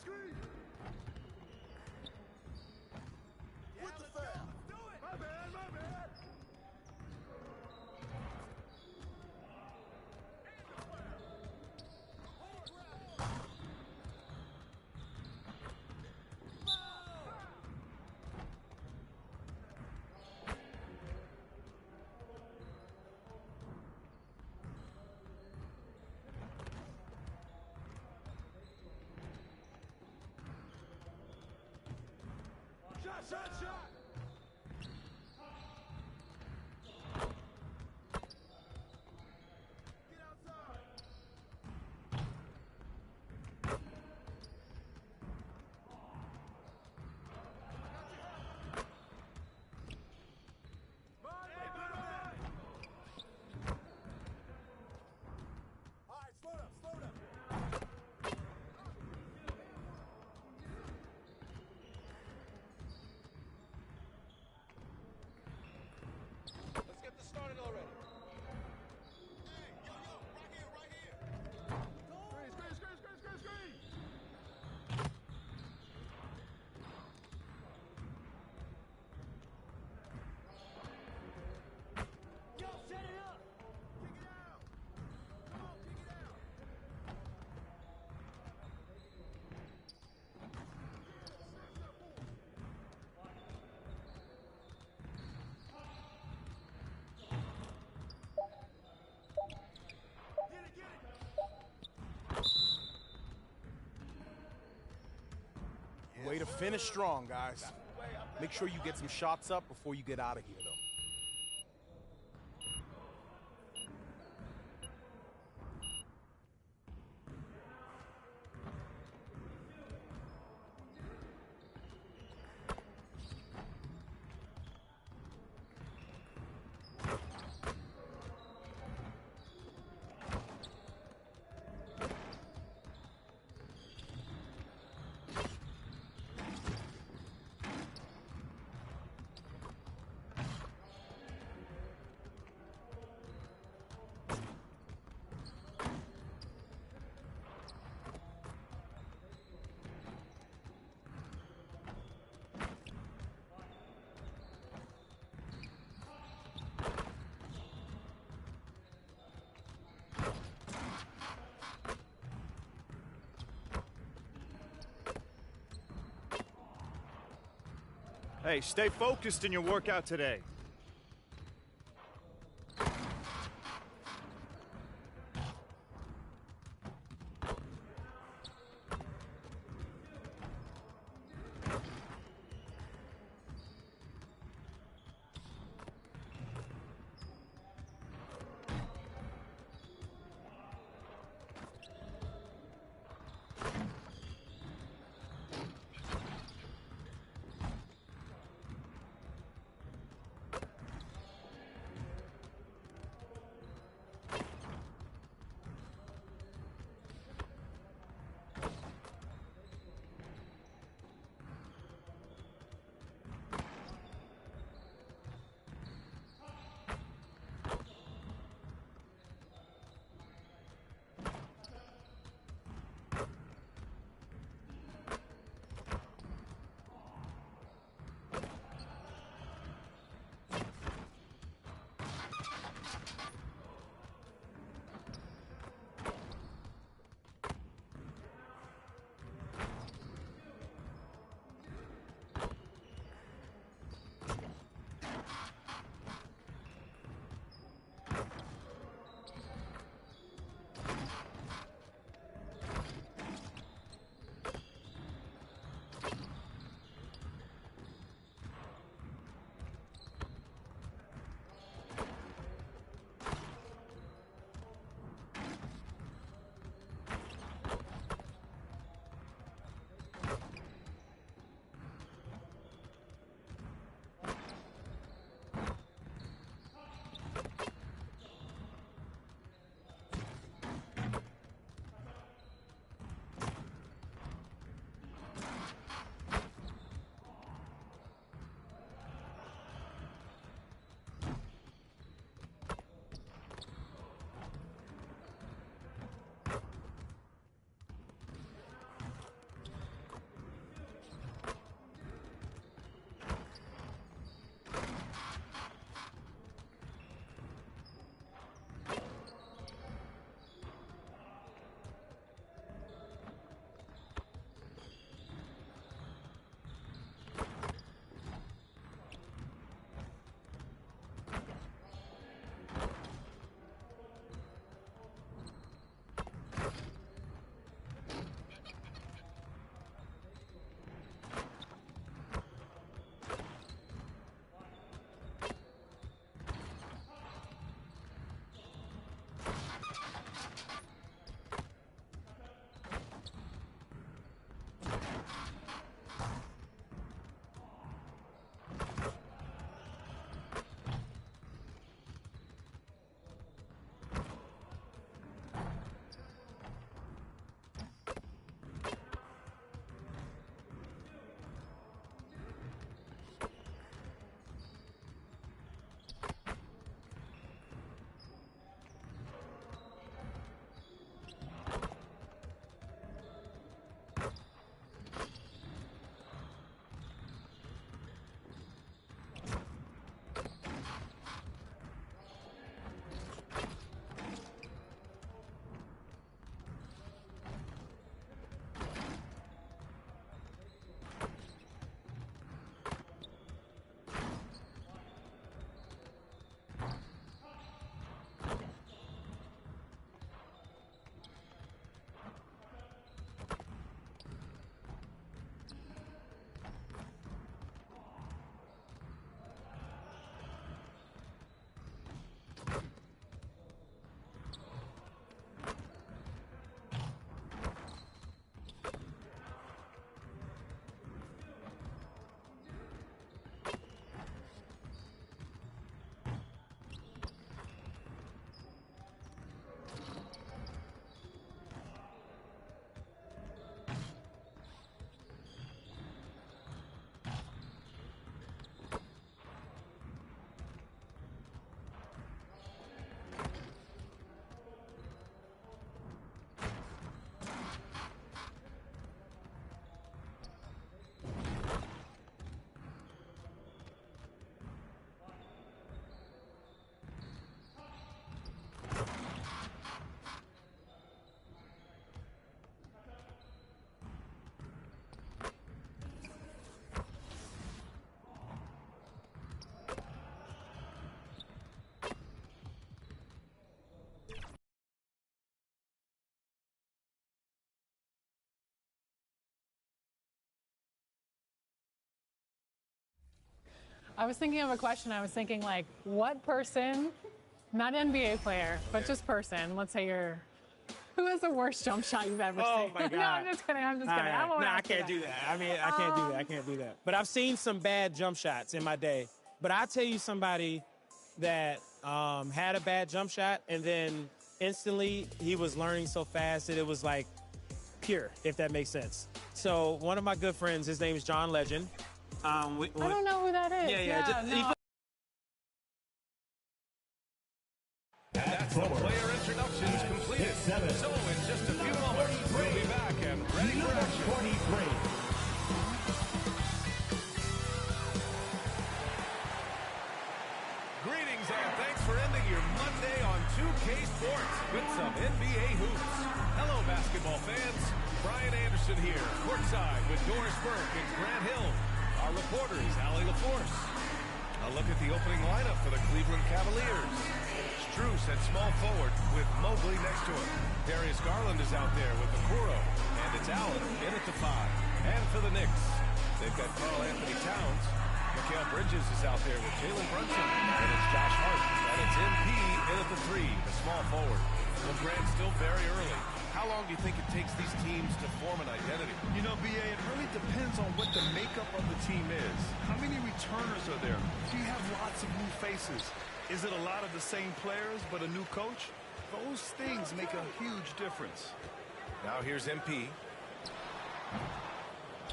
screen. With the foul. Let's do it. My bad, my bad. Shot! Get outside! All right, slow down. Let's get this started already. Hey, yo, right here. Screen. Yo, set it up. Kick it out. Come on, kick it out. Get it. Way to finish strong, guys. Make sure you get some shots up before you get out of here, though. Hey, stay focused in your workout today. I was thinking of a question. I was thinking, like, what person, not NBA player, but just person, let's say who has the worst jump shot you've ever seen? Oh, my God. No, I'm just kidding. I'm just kidding. Right. I won't No, I ask you can't do that. I mean, I can't do that. I can't do that. But I've seen some bad jump shots in my day. But I'll tell you somebody that had a bad jump shot, and then instantly he was learning so fast that it was like pure, if that makes sense. So one of my good friends, his name is John Legend. I don't know who that is. Yeah. That's the player introductions completed. So in just a few moments, we'll be back and ready for action. Greetings and thanks for ending your Monday on 2K Sports with some NBA hoops. Hello, basketball fans. Brian Anderson here, courtside with Doris Burke and Grant Hill. Our reporter is Allie LaForce. A look at the opening lineup for the Cleveland Cavaliers. Strus at small forward with Mobley next to him. Darius Garland is out there with Okoro. And it's Allen in at the 5. And for the Knicks, they've got Karl Anthony Towns. Mikal Bridges is out there with Jalen Brunson. And it's Josh Hart. And it's MP in at the 3, the small forward. Well, Grant, still very early. How long do you think it takes these teams to form an identity? You know, B.A., it really depends on what the makeup of the team is. How many returners are there? Do you have lots of new faces? Is it a lot of the same players but a new coach? Those things make a huge difference. Now here's MP.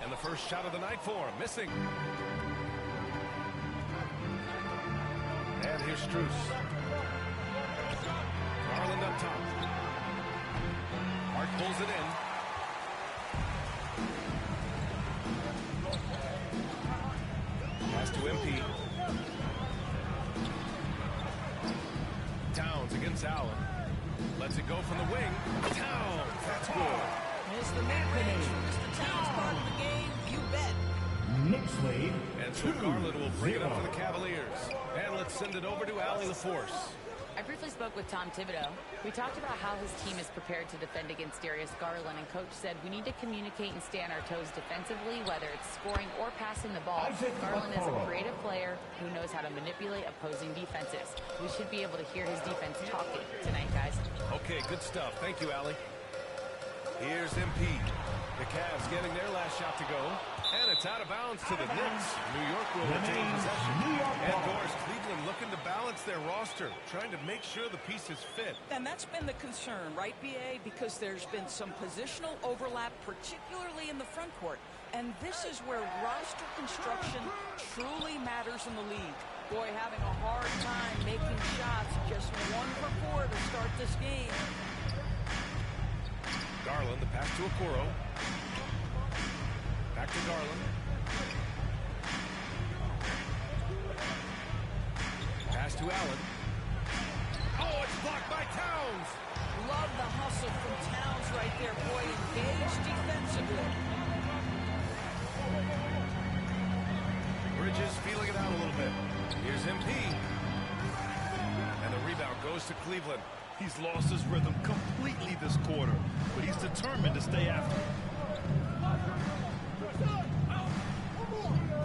And the first shot of the night for him, missing. And here's Strus. Garland up top. Hart pulls it in. Pass to MP. Towns against Allen. Lets it go from the wing. Towns, that's good. Missed the mid-range from Mr. Towns part of the game. You bet. Knicks lead. And so Garland will bring it up for the Cavaliers. And let's send it over to Allie LaForce. I briefly spoke with Tom Thibodeau. We talked about how his team is prepared to defend against Darius Garland, and Coach said we need to communicate and stay on our toes defensively, whether it's scoring or passing the ball. Garland is a creative player who knows how to manipulate opposing defenses. We should be able to hear his defense talking tonight, guys. Okay, good stuff. Thank you, Allie. Here's MP. The Cavs getting their last shot to go. And it's out of bounds to the Knicks. New York will retain possession. And Doris, Cleveland looking to balance their roster, trying to make sure the pieces fit. And that's been the concern, right, B.A.? Because there's been some positional overlap, particularly in the front court. And this is where roster construction truly matters in the league. Boy, having a hard time making shots. Just 1 for 4 to start this game. Garland, the pass to Okoro. Back to Garland. Pass to Allen. Oh, it's blocked by Towns. Love the hustle from Towns right there. Boy, engaged defensively. Bridges feeling it out a little bit. Here's MP. And the rebound goes to Cleveland. He's lost his rhythm completely this quarter, but he's determined to stay after it.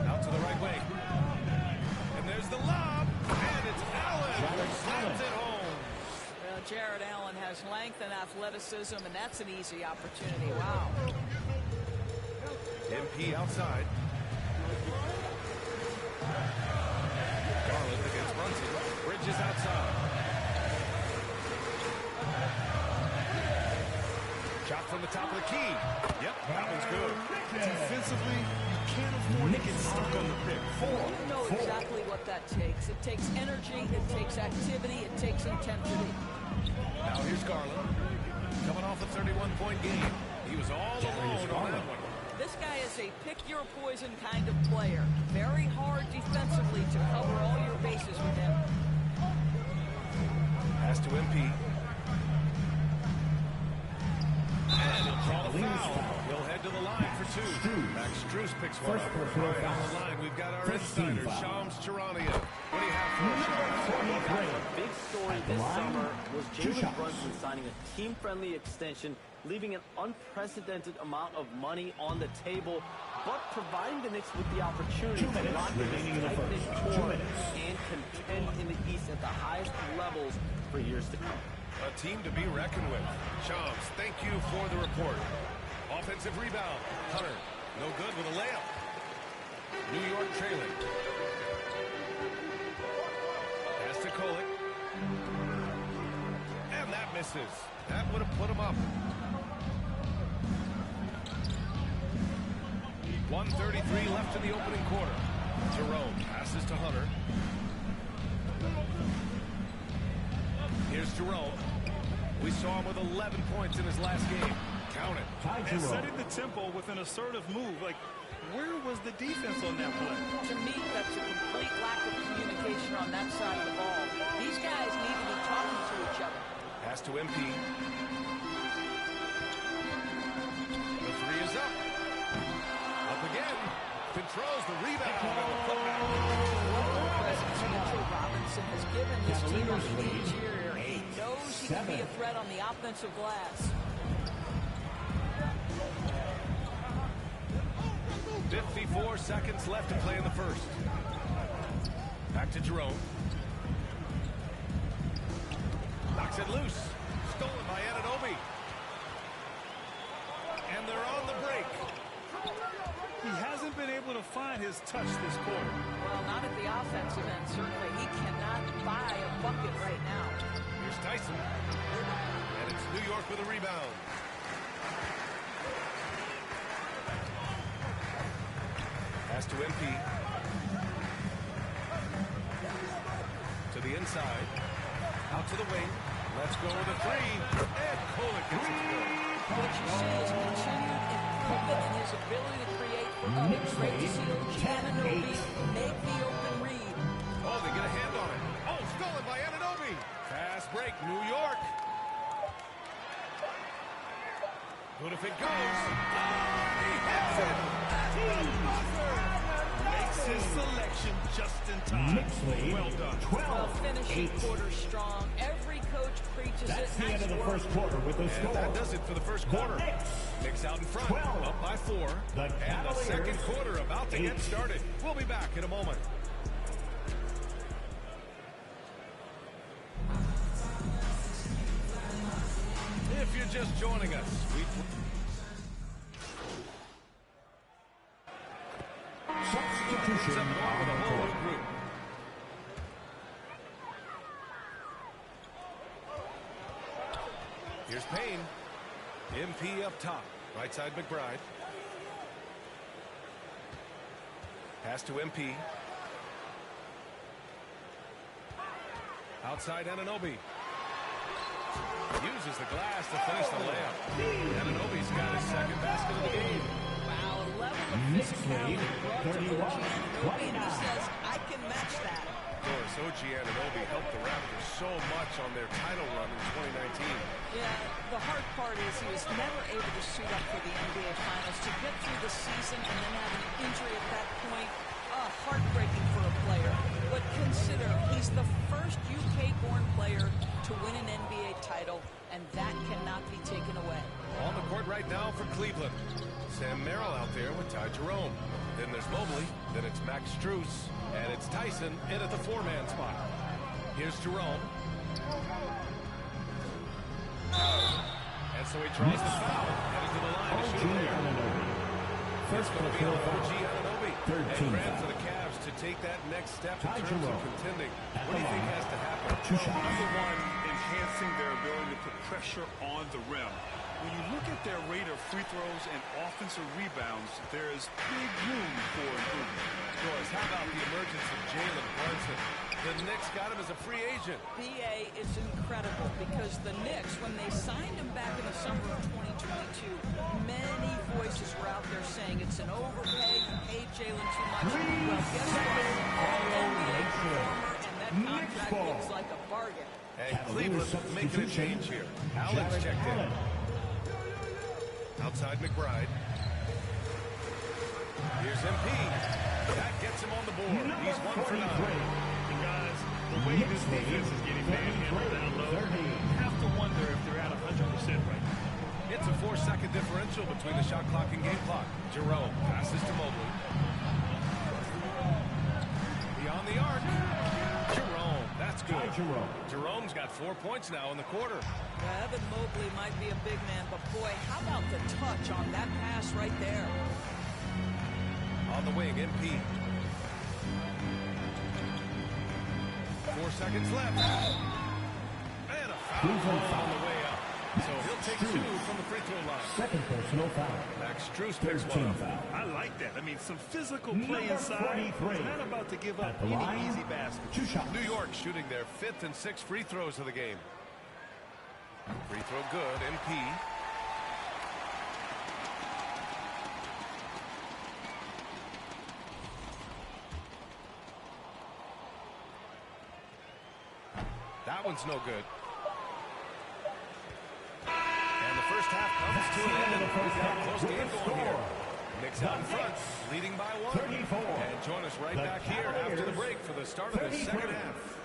Out to the right wing. And there's the lob. And it's Allen who slams it home. Well, Jared Allen has length and athleticism, and that's an easy opportunity. Wow. MP outside. Garland against Brunson. Bridges outside. Shot from the top of the key. Yep, that one's good. Defensively, you can't afford to get stuck on the pick. You know exactly what that takes. It takes energy, it takes activity, it takes intensity. Now here's Garland. Coming off a 31-point game. He was all alone on that one. This guy is a pick-your-poison kind of player. Very hard defensively to cover all your bases with him. Pass to MP. And he'll call a foul. He'll head to the line for 2. Max Strus picks one up. Right on the line, we've got our insider, Shams Charania. What do you have for us? The big story this summer was Jalen Brunson signing a team-friendly extension leaving an unprecedented amount of money on the table, but providing the Knicks with the opportunity to lock in this tight-knit core and contend in the East at the highest levels for years to come. A team to be reckoned with. Shams, thank you for the report. Offensive rebound. Hunter, no good with a layup. New York trailing. Pass to Kolek. And that misses. That would have put him up. 1:33 left in the opening quarter. Jerome passes to Hunter. Here's Jerome. We saw him with 11 points in his last game. Count it. And setting the tempo with an assertive move. Like, where was the defense on that play? To me, that's a complete lack of communication on that side of the ball. These guys need to be talking to each other. Pass to MP. The three is up. Up again. Controls the rebound and the putback. What the presence Mitchell Robinson has given this team on the interior. He knows he can be a threat on the offensive glass. 54 seconds left to play in the first. Back to Jerome. Knocks it loose. Stolen by Anunoby. And they're on the break. He hasn't been able to find his touch this quarter. Well, not at the offensive end, certainly. He cannot buy a bucket right now. Here's Tyson. And it's New York with a rebound. Pass to MP. To the inside. Out to the wing. Let's go with a three. And Kolek gets it to go. What you see is continued improvement in his ability to create for others. Great to see Anunoby make the open read. Oh, they get a hand on it. Oh, stolen by Anunoby. Fast break, New York. Good if it goes. Oh, he hits it. At the buzzer. Makes his selection just in time. Well done. Well, finishing quarter strong. Every coach preaches That's it. the end of the first quarter with the score. And that does it for the first quarter. Knicks out in front, 12. up by 4. And the second quarter about to get started. We'll be back in a moment. If you're just joining us, Substitution with a whole new group. Here's Payne. MP up top. Right side McBride. Pass to MP. Outside Anunoby. Uses the glass to finish the layup. Anunoby's got his second basket of the game. Wow, a level of physicality brought to OG Anunoby, and he says, I can match that. Of course, OG Anunoby helped the Raptors so much on their title run in 2019. Yeah, the hard part is he was never able to suit up for the NBA Finals. To get through the season and then have an injury at that point, heartbreaking for a player. But consider, he's the first UK-born player to win an NBA title, and that cannot be taken away. On the court right now for Cleveland. Sam Merrill out there with Ty Jerome. Then there's Mobley. Then it's Max Strus. And it's Tyson in at the 4-man spot. Here's Jerome. And so he draws the foul. Headed to the line to shoot there. It's going to be on OG Anunoby. And grand for the Cavs to take that next step in terms of contending. What do you think has to happen? Number one, enhancing their ability to put pressure on the rim. When you look at their rate of free throws and offensive rebounds, there is big room for improvement. Doris, how about the emergence of Jalen Brunson? The Knicks got him as a free agent. BA is incredible because the Knicks, when they signed him back in the summer of 2022, many voices were out there saying it's an overpay, you paid Jalen too much. Well, guess what? All-NBA performer, and that contract looks like a bargain. And Cleveland making a change here. Alex checked in. Outside McBride. Here's MP. That gets him on the board. He's 1 for 9. And guys, the way this defense is getting manhandled down low, you have to wonder if they're at 100% right now. It's a 4-second differential between the shot clock and game clock. Jerome passes to Mobley. Beyond the arc. Jerome, that's good. Jerome's got 4 points now in the quarter. Yeah, Evan Mobley might be a big man, but boy, how about the touch on that pass right there? On the wing, MP. 4 seconds left. And a foul on the way up. So he'll take 2 from the free throw line. Second personal foul. Max Strus picks one up. I like that. I mean, some physical play inside. He's not about to give up any easy baskets. New York shooting their 5th and 6th free throws of the game. Free throw good, MP. That one's no good. And the first half comes to an end. We've got a close game going here. Knicks out in front, leading by 1. And join us right back here after the break for the start of the second half.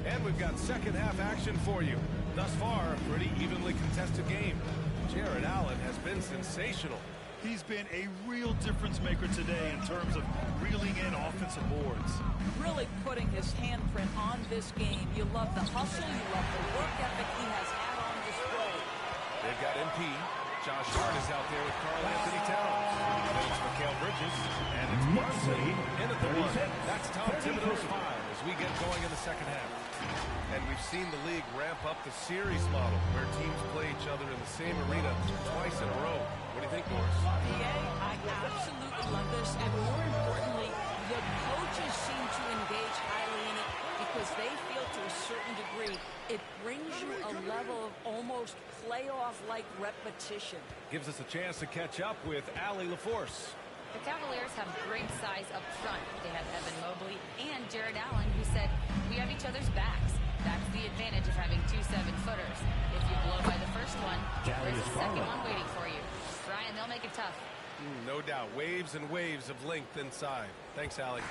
And we've got second half action for you. Thus far, a pretty evenly contested game. Jared Allen has been sensational. He's been a real difference maker today in terms of reeling in offensive boards. Really putting his handprint on this game. You love the hustle, you love the work ethic he has had on display. They've got MP. Josh Hart is out there with Karl Anthony Towns. Then it's Mikal Bridges. And it's Brunson in at the 1. That's Tom Thibodeau's 5 as we get going in the second half. And we've seen the league ramp up the series model where teams play each other in the same arena twice in a row. What do you think, Doris? I absolutely love this. And more importantly, the coaches seem to engage highly in it because they feel to a certain degree it brings you a level of almost playoff-like repetition. Gives us a chance to catch up with Allie LaForce. The Cavaliers have great size up front. They have Evan Mobley and Jared Allen, who said, we have each other's backs. That's the advantage of having 2 7-footers. If you blow by the first one, there's a second one waiting for you. Brian, they'll make it tough. No doubt. Waves and waves of length inside. Thanks, Allie.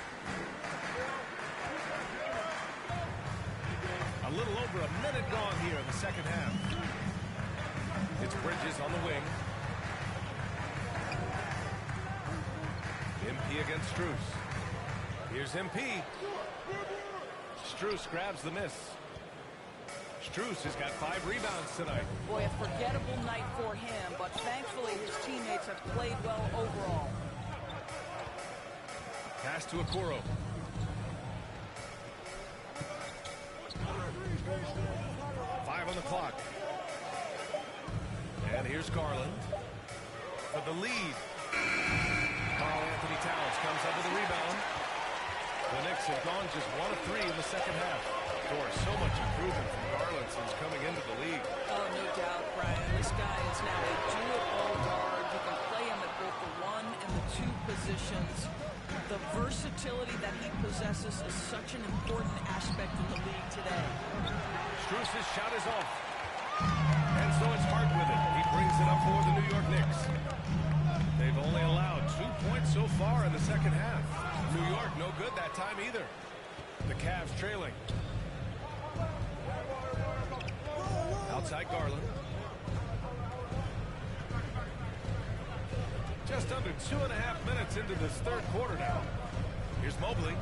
A little over a minute gone here in the second half. It's Bridges on the wing. MP against Strus. Here's MP. Strus grabs the miss. Strus has got 5 rebounds tonight. Boy, a forgettable night for him, but thankfully his teammates have played well overall. Pass to Okoro. Five on the clock. And here's Garland for the lead. Karl Anthony Towns comes up with a rebound. The Knicks have gone just 1 of 3 in the second half. Doris, so much improvement from Garland since coming into the league. Oh, no doubt, Brian. This guy is now a do-it-all guard. You can play him at both the 1 and the 2 positions. The versatility that he possesses is such an important aspect in the league today. Strus's shot is off. And so it's Hart with it. He brings it up for the New York Knicks. They've only allowed 2 points so far in the second half. New York no good that time either. The Cavs trailing. Outside Garland. Just under 2.5 minutes into this third quarter now. Here's Mobley.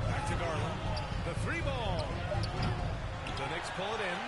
Back to Garland. The 3 ball. The Knicks pull it in.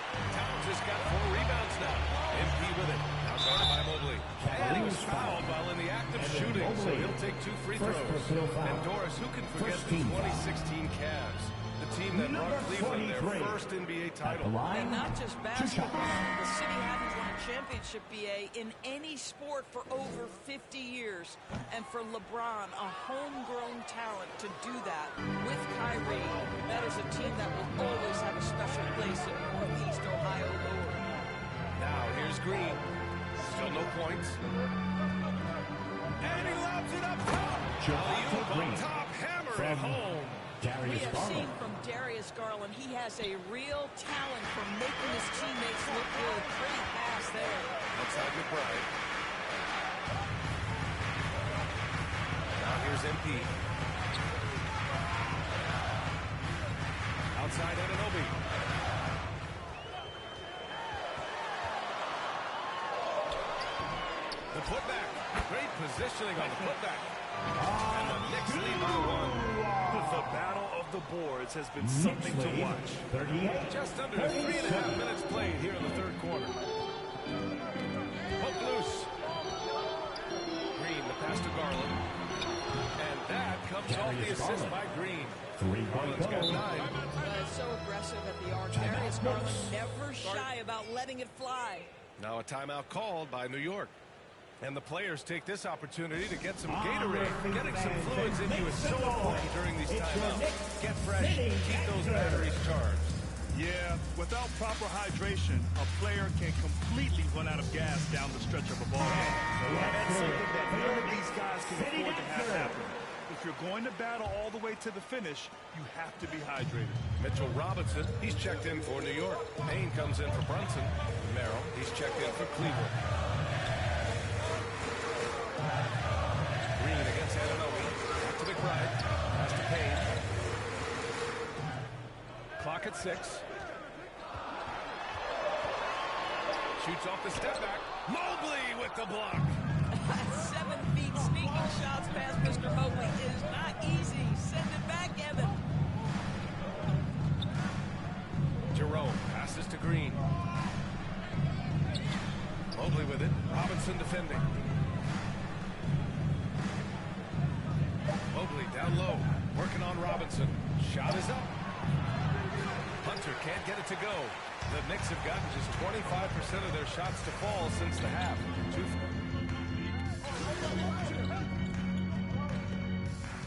Towns has got 4 rebounds now. MP with it. Now guarded by Mobley. And he was fouled while in the act of shooting, so he'll take 2 free throws. And Doris, who can forget the 2016 Cavs? The team that brought Cleveland their first NBA title. And not just basketball. The city hadn't won a championship, BA, in any sport for over 50 years. And for LeBron, a homegrown talent, to do that with Kyrie, that is a team that will always have a special place in Northeast Ohio lore. Now here's Green. Still no points. And he lobs it up top. Alley-oop on top, hammer at home. We have seen from Darius Garland, he has a real talent for making his teammates look good. Pretty pass there. Outside McBride. Now here's MP. Outside Anunoby. The putback. Great positioning on the putback. And the Knicks lead by 1. The battle of the boards has been something to watch. 38. Just under 3.5 minutes played here in the third quarter. Poke loose. Green, the pass to Garland. And that comes off the assist by Green. Garland's got 9. So aggressive at the arc. Darius Garland never shy about letting it fly. Now a timeout called by New York. And the players take this opportunity to get some Gatorade. Getting some fluids in you is so important during these timeouts. Get fresh, keep those batteries charged. Yeah, without proper hydration, a player can completely run out of gas down the stretch of a ball game. That's something that none of these guys can afford to have happen. If you're going to battle all the way to the finish, you have to be hydrated. Mitchell Robinson, he's checked in for New York. Payne comes in for Brunson. Merrill, he's checked in for Cleveland. Green against Anunoby. Back to McBride. Pass to Payne. Clock at 6. Shoots off the step back. Mobley with the block. 7 feet sneaking shots past Mr. Mobley. It is not easy. Send it back, Evan. Jerome passes to Green. Mobley with it. Robinson defending. Mobley down low. Working on Robinson. Shot is up. Hunter can't get it to go. The Knicks have gotten just 25% of their shots to fall since the half.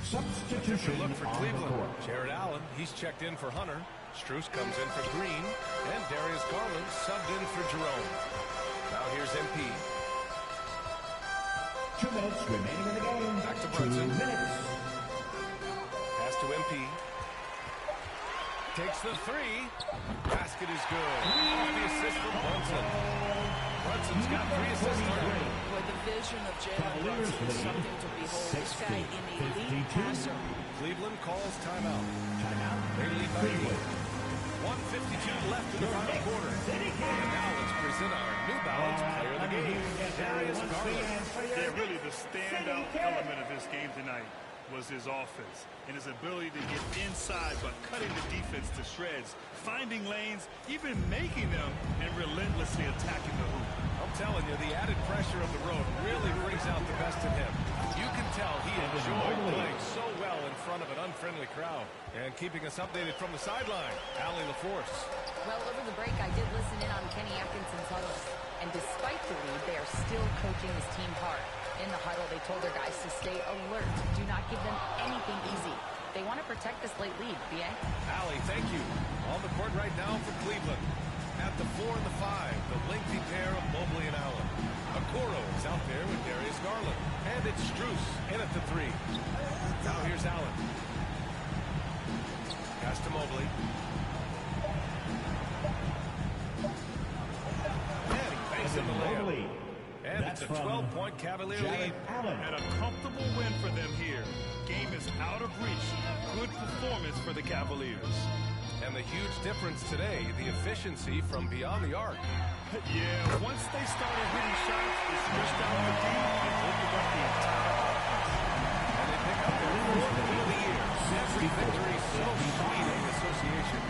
Substitution look for Cleveland. Jared Allen, he's checked in for Hunter. Strus comes in for Green. And Darius Garland subbed in for Jerome. Now here's MP. 2 minutes remaining in the game. Back to Brunson. 2 minutes. Pass to MP. Takes the 3. Basket is good. The assist from Brunson. Brunson's got 3 assists already. Boy, the vision of Jalen Brunson is something to behold. This guy, an elite passer. Cleveland calls timeout. They lead by 8. 1:52 left in the final quarter. And now let's present our New Balance player of the game, Darius Garland. Yeah, really the standout element of this game tonight was his offense and his ability to get inside but cutting the defense to shreds, finding lanes, even making them, and relentlessly attacking the hoop. I'm telling you, the added pressure of the road really brings out the best in him. You can tell he enjoyed playing so well in front of an unfriendly crowd. And keeping us updated from the sideline, Allie LaForce. Well, over the break, I did listen in on Kenny Atkinson's huddle. And despite the lead, they are still coaching his team hard. In the huddle, they told their guys to stay alert. Do not give them anything easy. They want to protect this late lead, B.A. Allie, thank you. On the court right now for Cleveland. At the 4 and the 5, the lengthy pair of Mobley and Allen. Okoro is out there with Darius Garland. And it's Strus in at the 3. Now here's Allen. Pass to Mobley. And he banks in the layup. And it's a 12-point Cavalier lead. And a comfortable win for them here. Game is out of reach. Good performance for the Cavaliers. And the huge difference today, the efficiency from beyond the arc. Yeah, once they started hitting shots, they switched out the D and opened up the entire offense. And they pick up their 4th win of the year. Every victory so sweet in association.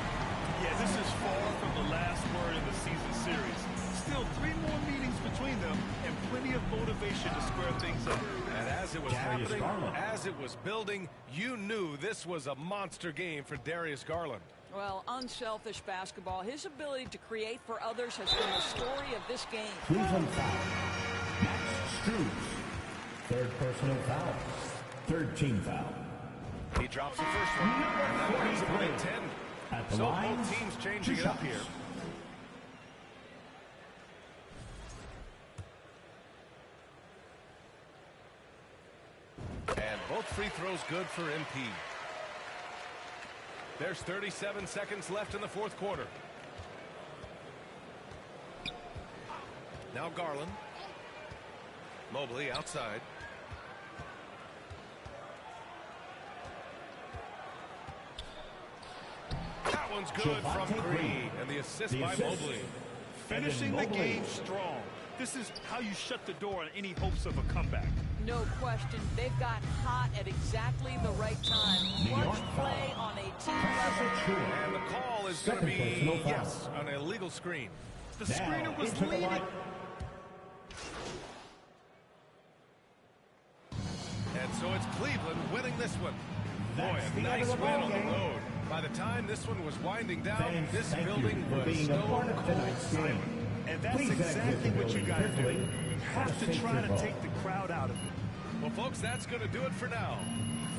Yeah, this is far from the last word in the season series. Still 3 more meetings between them and plenty of motivation to square things up. And as it was happening, as it was building, you knew this was a monster game for Darius Garland. Well, unselfish basketball. His ability to create for others has been the story of this game. Cleveland foul. Max Strus. 3rd personal foul. 3rd team foul. He drops the first one. And that brings him within 10. At the so line, both teams changing it up here. And both free throws good for MP. There's 37 seconds left in the fourth quarter. Now Garland. Mobley outside. That one's good from Green, and the assist by Mobley. Finishing the game strong. This is how you shut the door on any hopes of a comeback. No question. They've got hot at exactly the right time. Clutch play on a team level. And the call is going to be, yes, an illegal screen. The screener was leading. And so it's Cleveland winning this one. Boy, a nice win on the road. By the time this one was winding down, this building was stone cold silent. And that's exactly what you got to do. You have to try to take the crowd out of it. Well, folks, that's going to do it for now.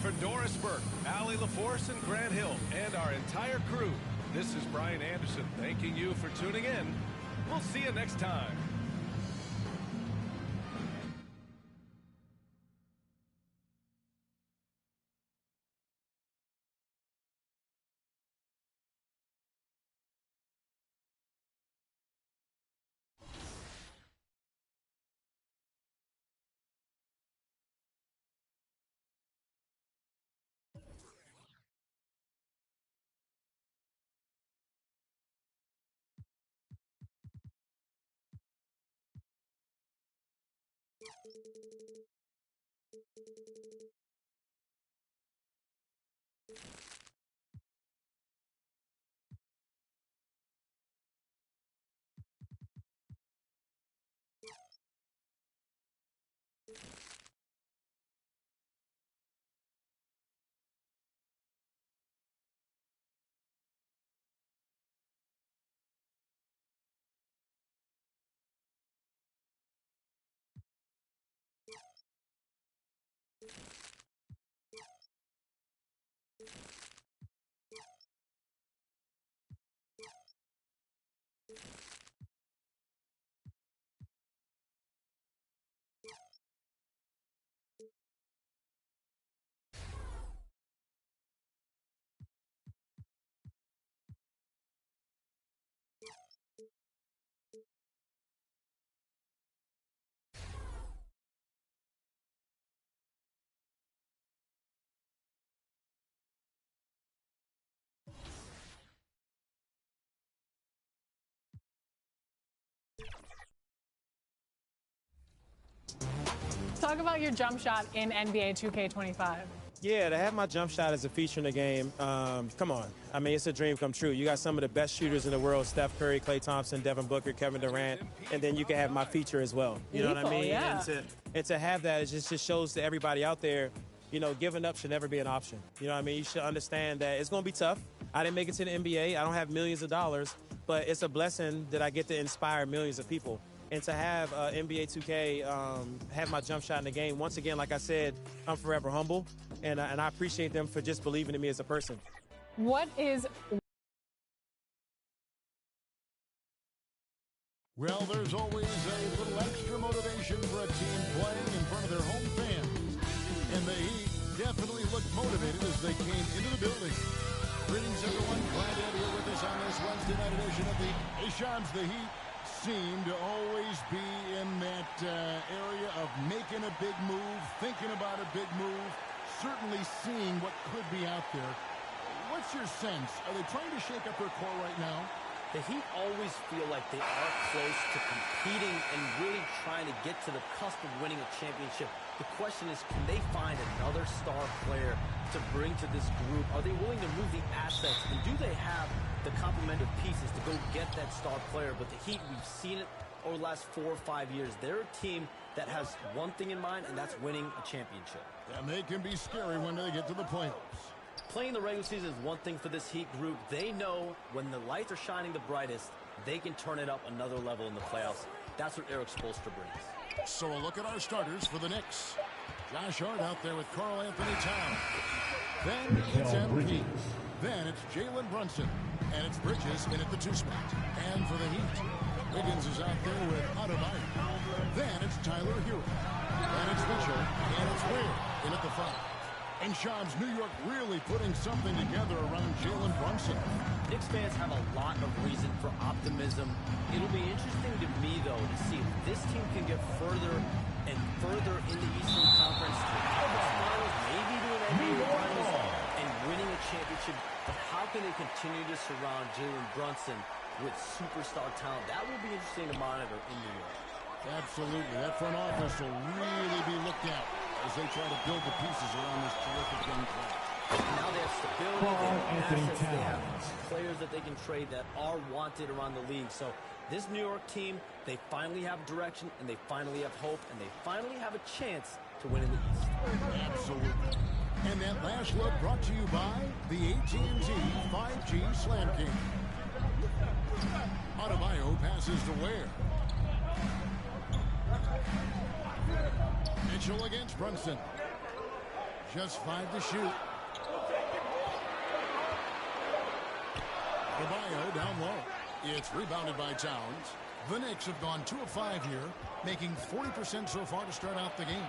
For Doris Burke, Allie LaForce, and Grant Hill, and our entire crew, this is Brian Anderson thanking you for tuning in. We'll see you next time. Talk about your jump shot in NBA 2K25. Yeah, to have my jump shot as a feature in the game, come on. I mean, it's a dream come true. You got some of the best shooters in the world, Steph Curry, Klay Thompson, Devin Booker, Kevin Durant, and then you can have my feature as well. You know what I mean? Yeah. And to have that, it just shows to everybody out there, you know, giving up should never be an option. You know what I mean? You should understand that it's going to be tough. I didn't make it to the NBA. I don't have millions of dollars, but it's a blessing that I get to inspire millions of people. And to have NBA 2K have my jump shot in the game, once again, like I said, I'm forever humble, and I appreciate them for just believing in me as a person. What is... Well, there's always a little extra motivation for a team playing in front of their home fans. And the Heat definitely looked motivated as they came into the building. Greetings, everyone. Glad to have you with us on this Wednesday night edition of the Ishams. The Heat seem to always be in that area of making a big move, thinking about a big move, certainly seeing what could be out there. What's your sense? Are they trying to shake up their core right now? The Heat always feel like they are close to competing and really trying to get to the cusp of winning a championship. The question is, can they find another star player to bring to this group? Are they willing to move the assets? And do they have the complement of pieces to go get that star player? But the Heat, we've seen it over the last 4 or 5 years. They're a team that has one thing in mind, and that's winning a championship. And they can be scary when they get to the playoffs. Playing the regular season is one thing for this Heat group. They know when the lights are shining the brightest, they can turn it up another level in the playoffs. That's what Eric Spoelstra brings. So a look at our starters for the Knicks. Josh Hart out there with Karl Anthony Towns. Then it's MP. Then it's Jalen Brunson. And it's Bridges in at the 2 spot. And for the Heat, Wiggins is out there with Adebayo. Then it's Tyler Hero. Then it's Mitchell. And it's Ware in at the 5. And Shams, New York really putting something together around Jalen Brunson. Knicks fans have a lot of reason for optimism. It'll be interesting to me, though, to see if this team can get further and further in the Eastern Conference, maybe to an NBA Finals and winning a championship. But how can they continue to surround Jalen Brunson with superstar talent? That will be interesting to monitor in New York. Absolutely. That front office will really be looked at as they try to build the pieces around this terrific young player. Now they have stability, they have assets, they have players that they can trade that are wanted around the league. So this New York team, they finally have direction, and they finally have hope, and they finally have a chance to win in the East. Absolutely. And that last look brought to you by the AT&T 5G Slam King. Adebayo passes to Ware. Mitchell against Brunson. Just 5 to shoot. Adebayo down low. It's rebounded by Towns. The Knicks have gone 2 of 5 here, making 40% so far to start out the game.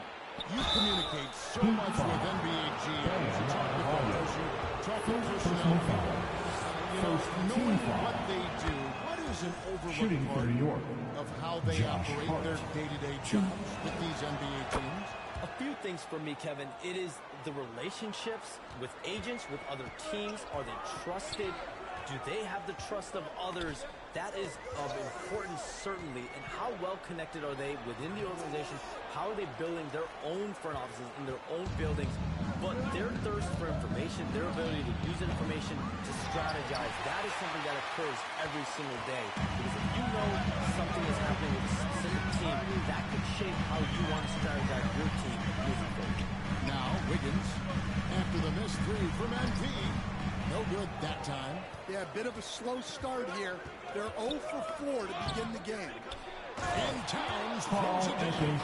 You communicate so much with NBA GMs. You talk with players, you talk with personnel. Knowing what they do, what is an overlooked part of how they operate their day-to-day jobs with these NBA teams? A few things for me, Kevin. It is the relationships with agents, with other teams. Are they trusted? Do they have the trust of others? That is of importance, certainly. And how well connected are they within the organization? How are they building their own front offices in their own buildings? But their thirst for information, their ability to use information to strategize, that is something that occurs every single day. Because if you know something is happening with a specific team, that could shape how you want to strategize your team moving forward. Now, Wiggins, after the missed 3 from MP, no good that time. Yeah, a bit of a slow start here. They're 0 for 4 to begin the game. And Towns throws it down.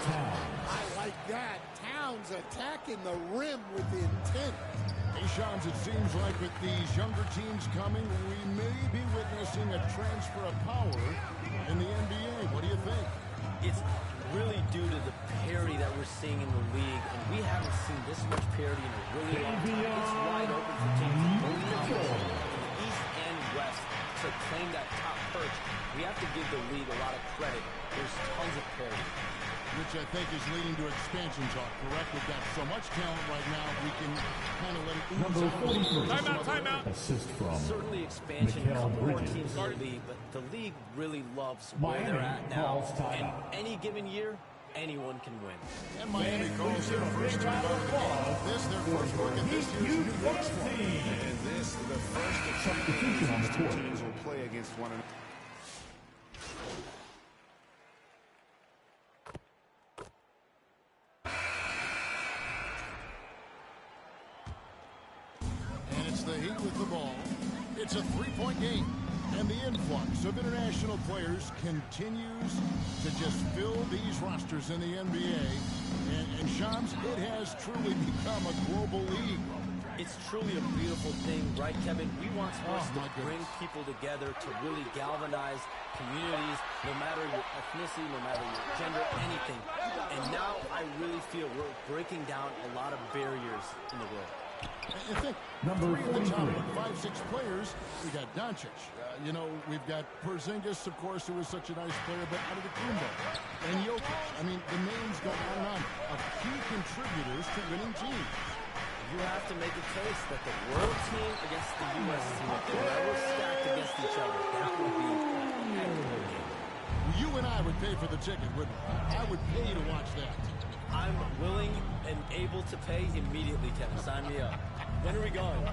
I like that. Towns attacking the rim with intent. Hey, Shams, it seems like with these younger teams coming, we may be witnessing a transfer of power in the NBA. What do you think? It's really due to the parity that we're seeing in the league, and we haven't seen this much parity in a really long time. It's wide open for teams in both conferences, East and West, to claim that top perch. We have to give the league a lot of credit. There's tons of parity. Which I think is leading to expansion talk, correct? We've got so much talent right now, we can kind of let it ooze out. Timeout. Assist from certainly expansion, a couple more teams in the league, but the league really loves where they're at now. And any given year, anyone can win. And Miami calls their first time out of the game. This, their first look at this year's New York squad. And this, the first of 2 games these 2 teams will play against one another. And it's the Heat with the ball. It's a 3-point game. And the influx of international players continues to just fill these rosters in the NBA. And Shams, it has truly become a global league. It's truly a beautiful thing, right, Kevin? We want sports to bring people together, to really galvanize communities, no matter your ethnicity, no matter your gender, anything. And now I really feel we're breaking down a lot of barriers in the world. I think 3 of the top 5-6 players, we got Doncic. We've got Porzingis, of course, who was such a nice player, but out of the Kumbo. And Jokic. I mean, the names go on and on of key contributors to winning teams. You have to make a case that the world team against the U.S. team, if they were stacked against each other, that would be a heck of a game. You and I would pay for the ticket, wouldn't we? I would pay to watch that. I'm willing and able to pay immediately, Kevin. Sign me up. When are we going?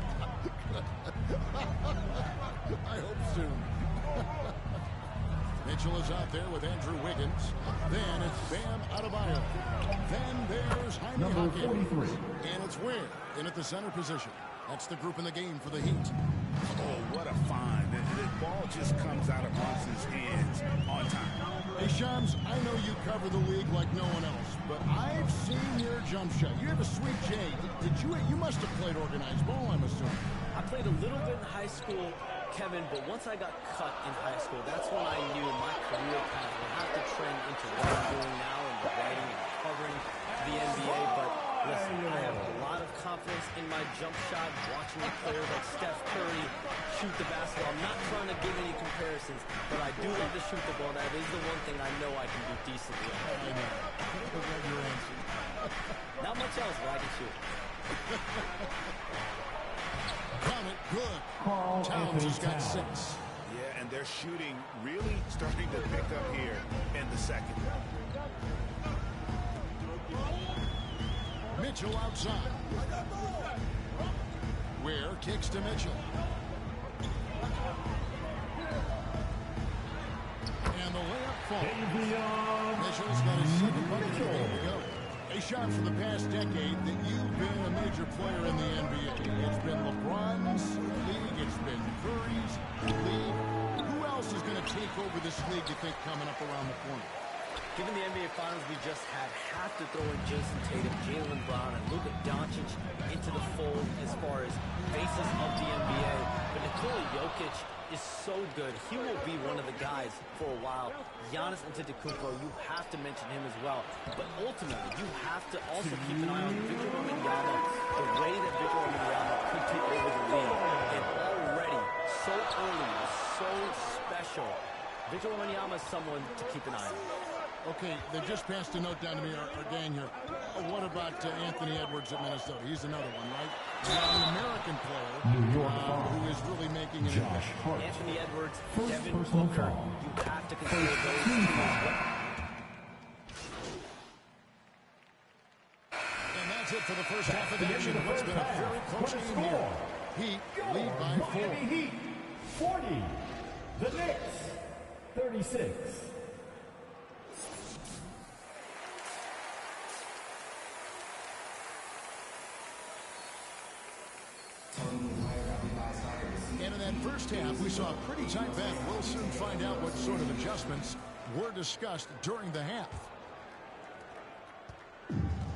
I hope soon. Mitchell is out there with Andrew Wiggins. Then it's Bam Adebayo. Then there's Jaime Jaquez. And it's Ware in at the center position. That's the group in the game for the Heat. Oh, what a find. The ball just comes out of Brunson's hands on time. Hey, Shams, I know you cover the league like no one else, but I've seen your jump shot. You have a sweet J. You must have played organized ball, I'm assuming. I played a little bit in high school, Kevin, but once I got cut in high school, that's when I knew my career path would have to trend into what I'm doing now and the writing and covering the NBA. But listen, I have a lot of confidence in my jump shot, watching players like Steph Curry shoot the basketball. I'm not trying to give any comparisons, but I do love to shoot the ball. That is the one thing I know I can do decently. I know. Your answer. Not much else, but I can shoot. Count it, good. Towns has got 6. Yeah, and their shooting really starting to pick up here in the second. Mitchell outside. Ware kicks to Mitchell. And the layup falls. Mitchell's got his second bucket of the game to go. A shot for the past decade that you've been a major player in the NBA. It's been LeBron's league. It's been Curry's league. Who else is going to take over this league, you think, coming up around the corner? Given the NBA Finals we just had, have to throw in Jason Tatum, Jaylen Brown, and Luka Doncic into the fold as far as faces of the NBA. But Nikola Jokic is so good. He will be one of the guys for a while. Giannis Antetokounmpo, you have to mention him as well. But ultimately, you have to also keep an eye on Victor Wembanyama, the way that Victor Wembanyama could take over the league. And already, so early, so special. Victor Wembanyama is someone to keep an eye on. Okay, they just passed a note down to me, our gang here. What about Anthony Edwards at Minnesota? He's another one, right? An American player who is really making an impact. Anthony Edwards, Devin Booker, you have to consider those two as well. And that's it for the first half of the action. What's been a very close game here. Heat lead by 4. Miami Heat, 40. The Knicks, 36. And in that first half, we saw a pretty tight battle. We'll soon find out what sort of adjustments were discussed during the half.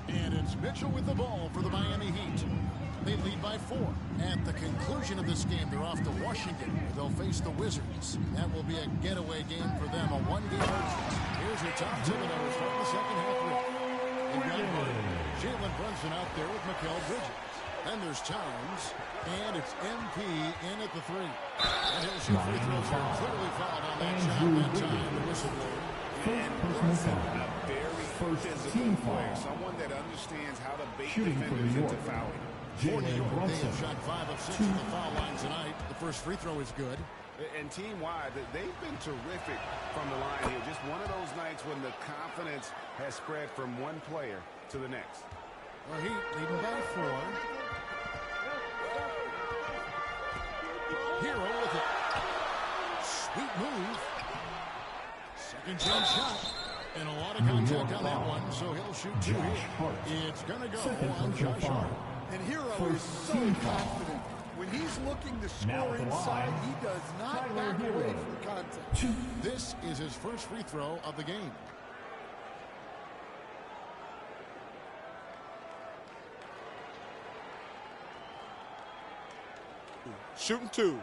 And it's Mitchell with the ball for the Miami Heat. They lead by 4. At the conclusion of this game, they're off to Washington. They'll face the Wizards. That will be a getaway game for them, a one-game host. Here's your Tom Thibodeau to start the second half with. They've got Jalen Brunson out there with Mikal Bridges. Then there's Towns, and it's MP in at the 3. And he'll shoot free throws here. Clearly fouled on that shot that time. The whistle blower. And Brunson, a very physical player, someone that understands how to bait defenders into fouling. For New York, they have shot 5 of 6 from the foul line tonight. The first free throw is good. And team-wide, they've been terrific from the line here. Just one of those nights when the confidence has spread from one player to the next. Well, Heat leading by 4. Hero with it. Sweet move. Second chance shot. And a lot of contact on that one, so he'll shoot 2 here. It's going to go on Josh Hart. And Hero is so confident. When he's looking to score inside, he does not back away from contact. This is his first free throw of the game. Shooting 2.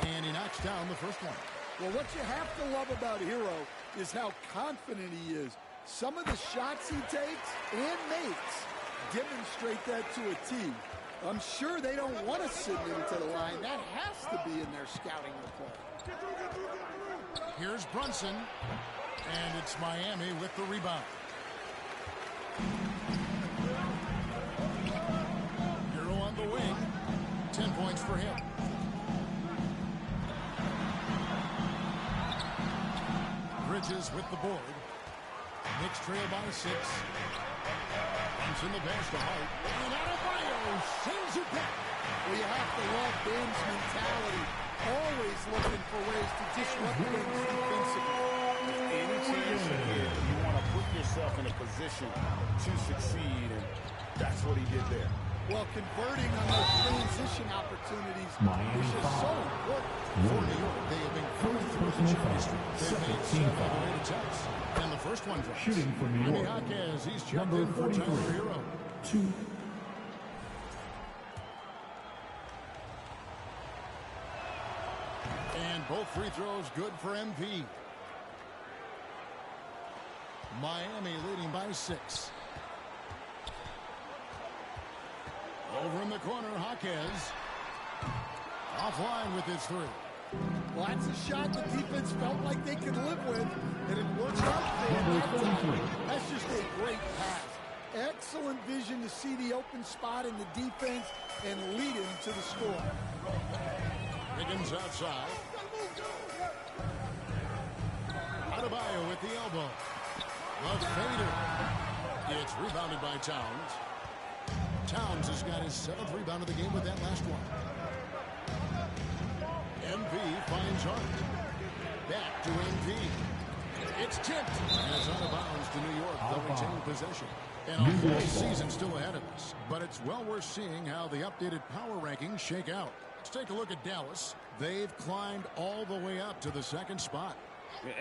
And he knocks down the first one. Well, what you have to love about Hero is how confident he is. Some of the shots he takes and makes demonstrate that to a T. I'm sure they don't want to send him to the line. That has to be in their scouting report. Here's Brunson, and it's Miami with the rebound. Hero on the wing, 10 points for him. Bridges with the board. Knicks trail by 6. Brunson the pass to Hart. And Adebayo sends it back. Well, you have to love Ben's mentality. Always looking for ways to disrupt things defensively. Any chance you get, you want to put yourself in a position to succeed, and that's what he did there. Well, converting on those transition opportunities is just so important. For New York, they have been first person in history. They've made 7 great attempts. And the first one drops. Shooting for New York. Jaquez, he's checked in for Tyler Hero. 2. And both free throws good for MP. Miami leading by 6. Over in the corner, Jaquez. Offline with his 3. Well, that's a shot the defense felt like they could live with, and it worked out for them. That's just a great pass. Excellent vision to see the open spot in the defense and lead him to the score. Wiggins outside. Adebayo with the elbow. A fader. It's rebounded by Towns. Towns has got his 7th rebound of the game with that last one. MP finds Hart. Back to MP. It's tipped. And it's out of bounds to New York. They'll retain possession. And a full season still ahead of us. But it's well worth seeing how the updated power rankings shake out. Let's take a look at Dallas. They've climbed all the way up to the 2nd spot.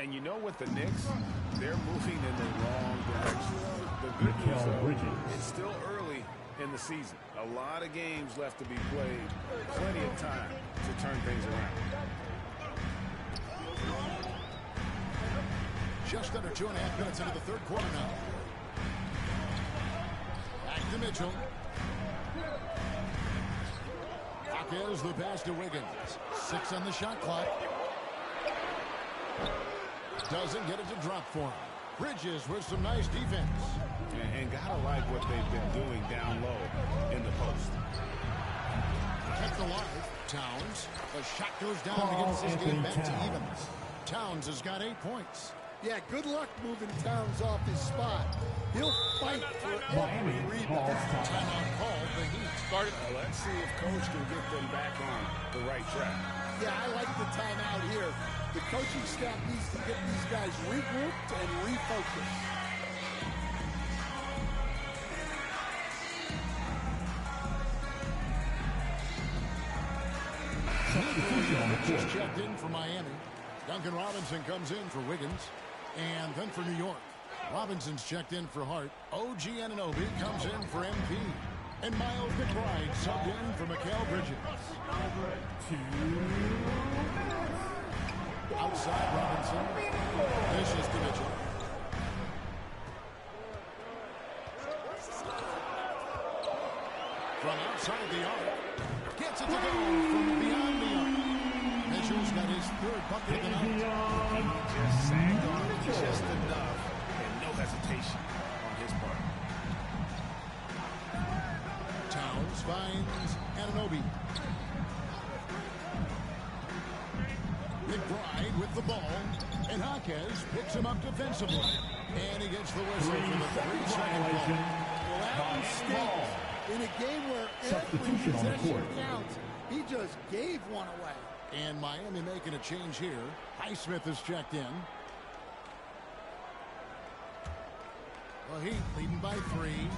And you know what, the Knicks, they're moving in the wrong direction. The good news, though, it's still early in the season. A lot of games left to be played. Plenty of time to turn things around. Just under 2.5 minutes into the 3rd quarter now. Back to Mitchell. Jaquez the pass to Wiggins. 6 on the shot clock. Doesn't get it to drop for him. Bridges with some nice defense. And gotta like what they've been doing down low in the post. Kept alive. Towns. The shot goes down and gets this game back to evens. Towns has got 8 points. Yeah, good luck moving Towns off his spot. He'll fight for every rebound. Timeout called. The Heat started. Let's see if Coach can get them back on the right track. Yeah, I like the timeout here. The coaching staff needs to get these guys regrouped and refocused. Just checked in for Miami. Duncan Robinson comes in for Wiggins. And then for New York, Robinson's checked in for Hart. OG Anunoby comes in for MP. And Miles McBride subbed in for Mikal Bridges. Outside Robinson. Dishes to Mitchell. From outside the arc. Gets it to go from beyond the arc. Mitchell's got his 3rd bucket of the night. He just sagged on him just enough and no hesitation on his part. Towns finds Anunoby. McBride with the ball. And Jaquez picks him up defensively. And he gets the whistle for the 3-second call. Well, that stinks. In a game where every possession counts, he just gave one away. And Miami making a change here. Highsmith is checked in. Well, Heat leading by 3.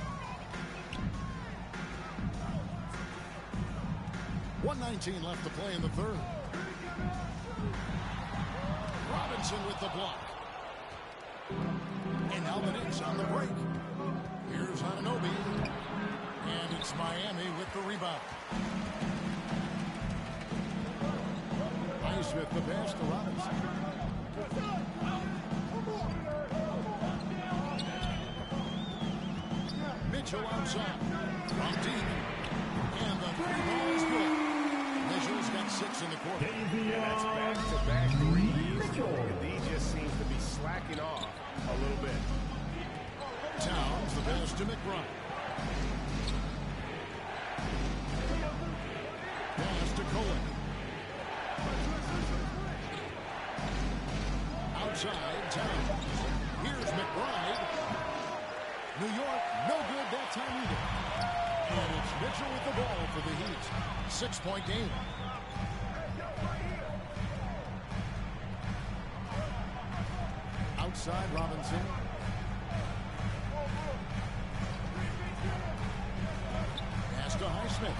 1:19 left to play in the 3rd. Robinson with the block. And now the Knicks on the break. Here's Anunoby. And it's Miami with the rebound. Highsmith the pass to Robinson. Mitchell outside. From deep. And the 3-ball is good. Mitchell's got 6 in the quarter. And that's back-to-back threes. And he just seems to be slacking off a little bit. Towns the pass to McBride. Pass to Cohen. Outside, Towns. Here's McBride. New York, no good that time either. And it's Mitchell with the ball for the Heat. 6-point game. Outside, Robinson. Pass to Highsmith.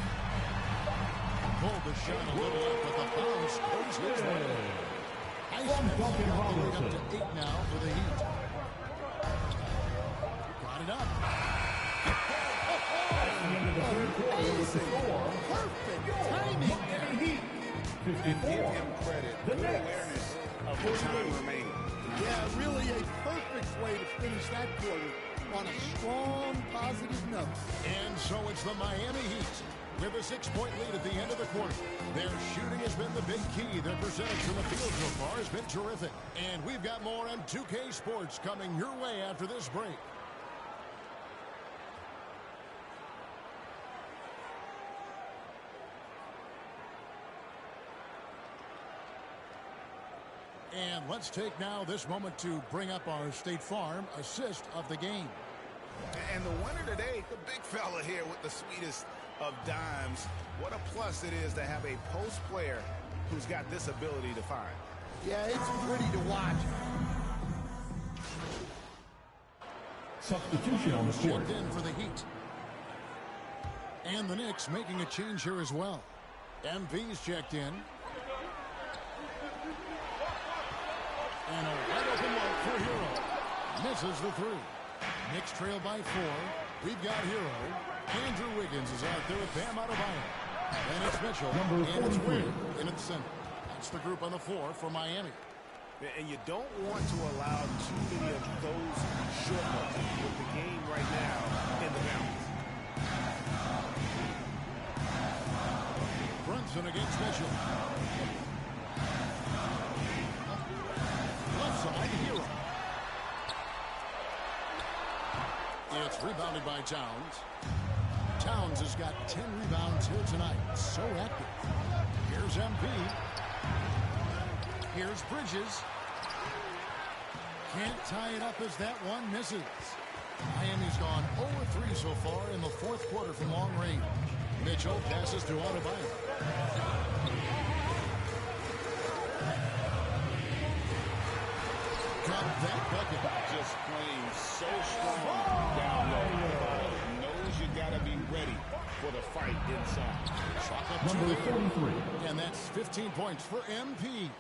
Pulled the shot a little up, but the bounce goes his way. Highsmith got the lead up to 8 now for the Heat. Got it up. Amazing. Perfect timing there. and give him credit. Good awareness of the time remaining. Yeah, really a perfect way to finish that quarter on a strong, positive note. And so it's the Miami Heat with a 6-point lead at the end of the quarter. Their shooting has been the big key. Their percentage from the field so far has been terrific. And we've got more on 2K Sports coming your way after this break. And let's take now this moment to bring up our State Farm assist of the game. And the winner today, the big fella here with the sweetest of dimes. What a plus it is to have a post player who's got this ability to find. Yeah, it's pretty to watch. Substitution on the court. Checked in for the Heat. And the Knicks making a change here as well. MV's checked in. And a wide open look for Hero. Misses the three. Knicks trail by 4. We've got Hero. Andrew Wiggins is out there with Bam Adebayo. And it's Mitchell. And it's Wade in at the center. That's the group on the floor for Miami. And you don't want to allow too many of those short ones with the game right now in the balance. Brunson against Mitchell. Left side, Hero. It's rebounded by Towns. Towns has got 10 rebounds here tonight. So active. Here's MP. Here's Bridges. Can't tie it up as that one misses. Miami's gone 0-3 so far in the fourth quarter from long range. Mitchell passes to Adebayo. Got that bucket. Just playing so strong down low. Knows you got to be ready for the fight inside. Shot up Number 43. And that's 15 points for MP.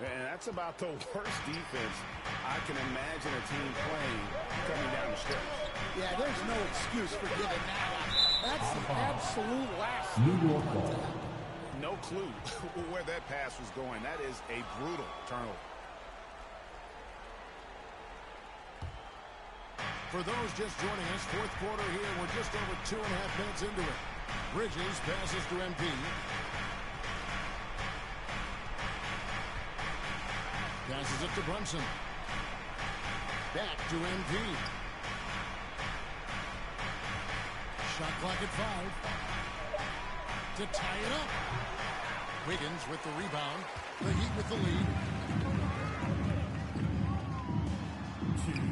And that's about the worst defense I can imagine a team playing coming down the stretch. Yeah, there's no excuse for giving that up. That's the absolute last. New York ball. No clue where that pass was going. That is a brutal turnover. For those just joining us, fourth quarter here. We're just over 2.5 minutes into it. Bridges passes to MP. Passes it to Brunson. Back to MP. Shot clock at 5. To tie it up. Wiggins with the rebound. The Heat with the lead.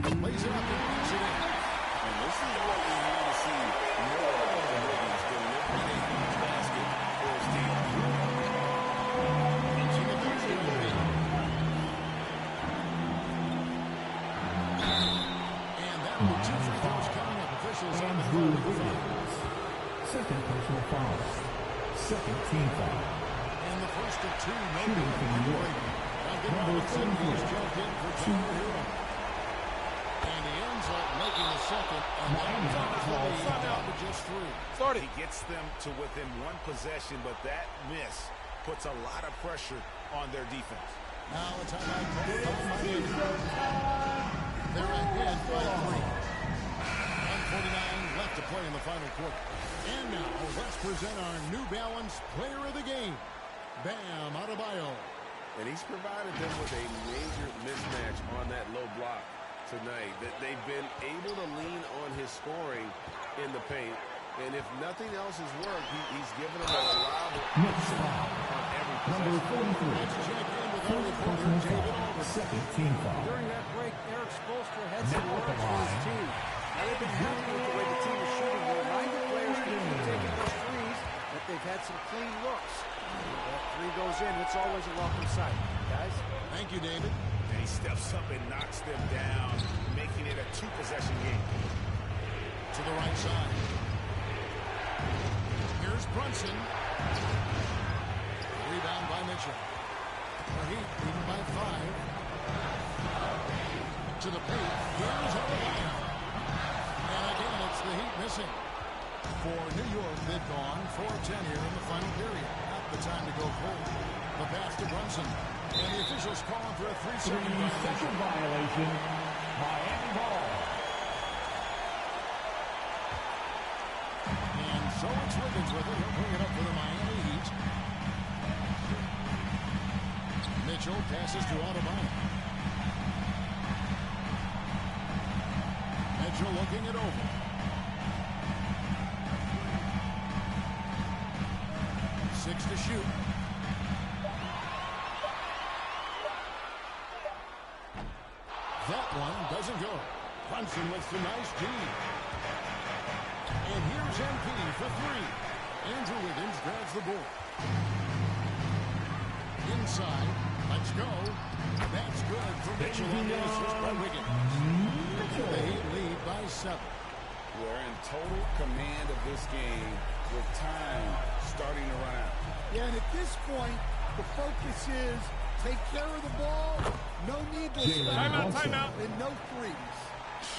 Lays it up and puts it in. And this is what we need to see more of the Wiggins delivering a huge basket for his team. Reaching the basket. And that will be 2 free throws coming up. Officials on the Andrew Wiggins. Second personal foul. Second team foul. And the first of 2. Shooting from New York. Number 23. And he ends up making the second. And that was just 3. Started. He gets them to within one possession, but that miss puts a lot of pressure on their defense. Now a timeout called by Miami. They're ahead by 3. 1:49 left to play in the final quarter. And now let's present our New Balance player of the game, Bam Adebayo. And he's provided them with a major mismatch on that low block tonight. That they've been able to lean on his scoring in the paint. And if nothing else has worked, he's given them a reliable on every Number 43. Let's check in with our First reporter, personal David foul. Aldridge. Second team foul. During that break, Eric Spoelstra had some Now words at the for his line. team. Now they've been happy with the way the team is shooting. He reminded players to keep taking those threes, that they've had some clean looks. That 3 goes in, it's always a welcome sight. Guys? Thank you, David. And he steps up and knocks them down, making it a 2-possession game. To the right side. Here's Brunson. Rebound by Mitchell. The Heat leading by 5. To the paint. Here's Adebayo. And again, it's the Heat missing. For New York, they've gone 4-10 here in the final period. Not the time to go cold. The pass to Brunson. And the officials calling for a 3-second violation. Miami ball. And so it's Wiggins with it. He'll bring it up for the Miami Heat. Mitchell passes to Adebayo. Mitchell looking it over. Six to shoot. That one doesn't go. Brunson with some nice D. And here's MP for three. Andrew Wiggins grabs the board. Inside. Let's go. That's good for Mitchell on the assist by Wiggins. The Heat lead by 7. We're in total command of this game with time starting to run out. Yeah, and at this point, the focus is take care of the ball, no needless fouls, and no threes.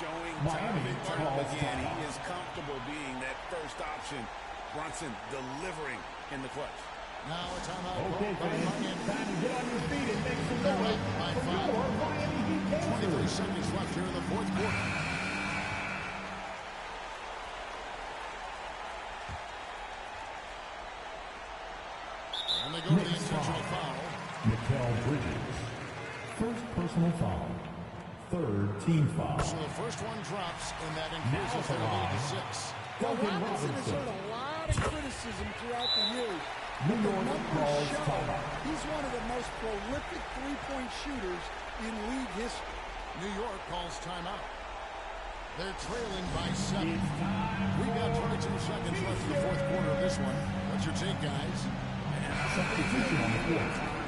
Showing time to turn again. He is comfortable being that first option. Brunson delivering in the clutch. Now a timeout. Okay, fans, time to get on your feet and make some noise for your Miami Heat Panthers. 23 seconds left here in the fourth quarter. And they go to the intentional foul. Mikal Bridges. First personal foul. Third team foul. So the first one drops, and that increases their lead to 6. Well, Robinson has heard a lot of criticism throughout the years. New York calls timeout. He's one of the most prolific three-point shooters in league history. New York calls timeout. They're trailing by 7. We've got 22 seconds left in the fourth quarter of this one. What's your take, guys? Substitution on the court.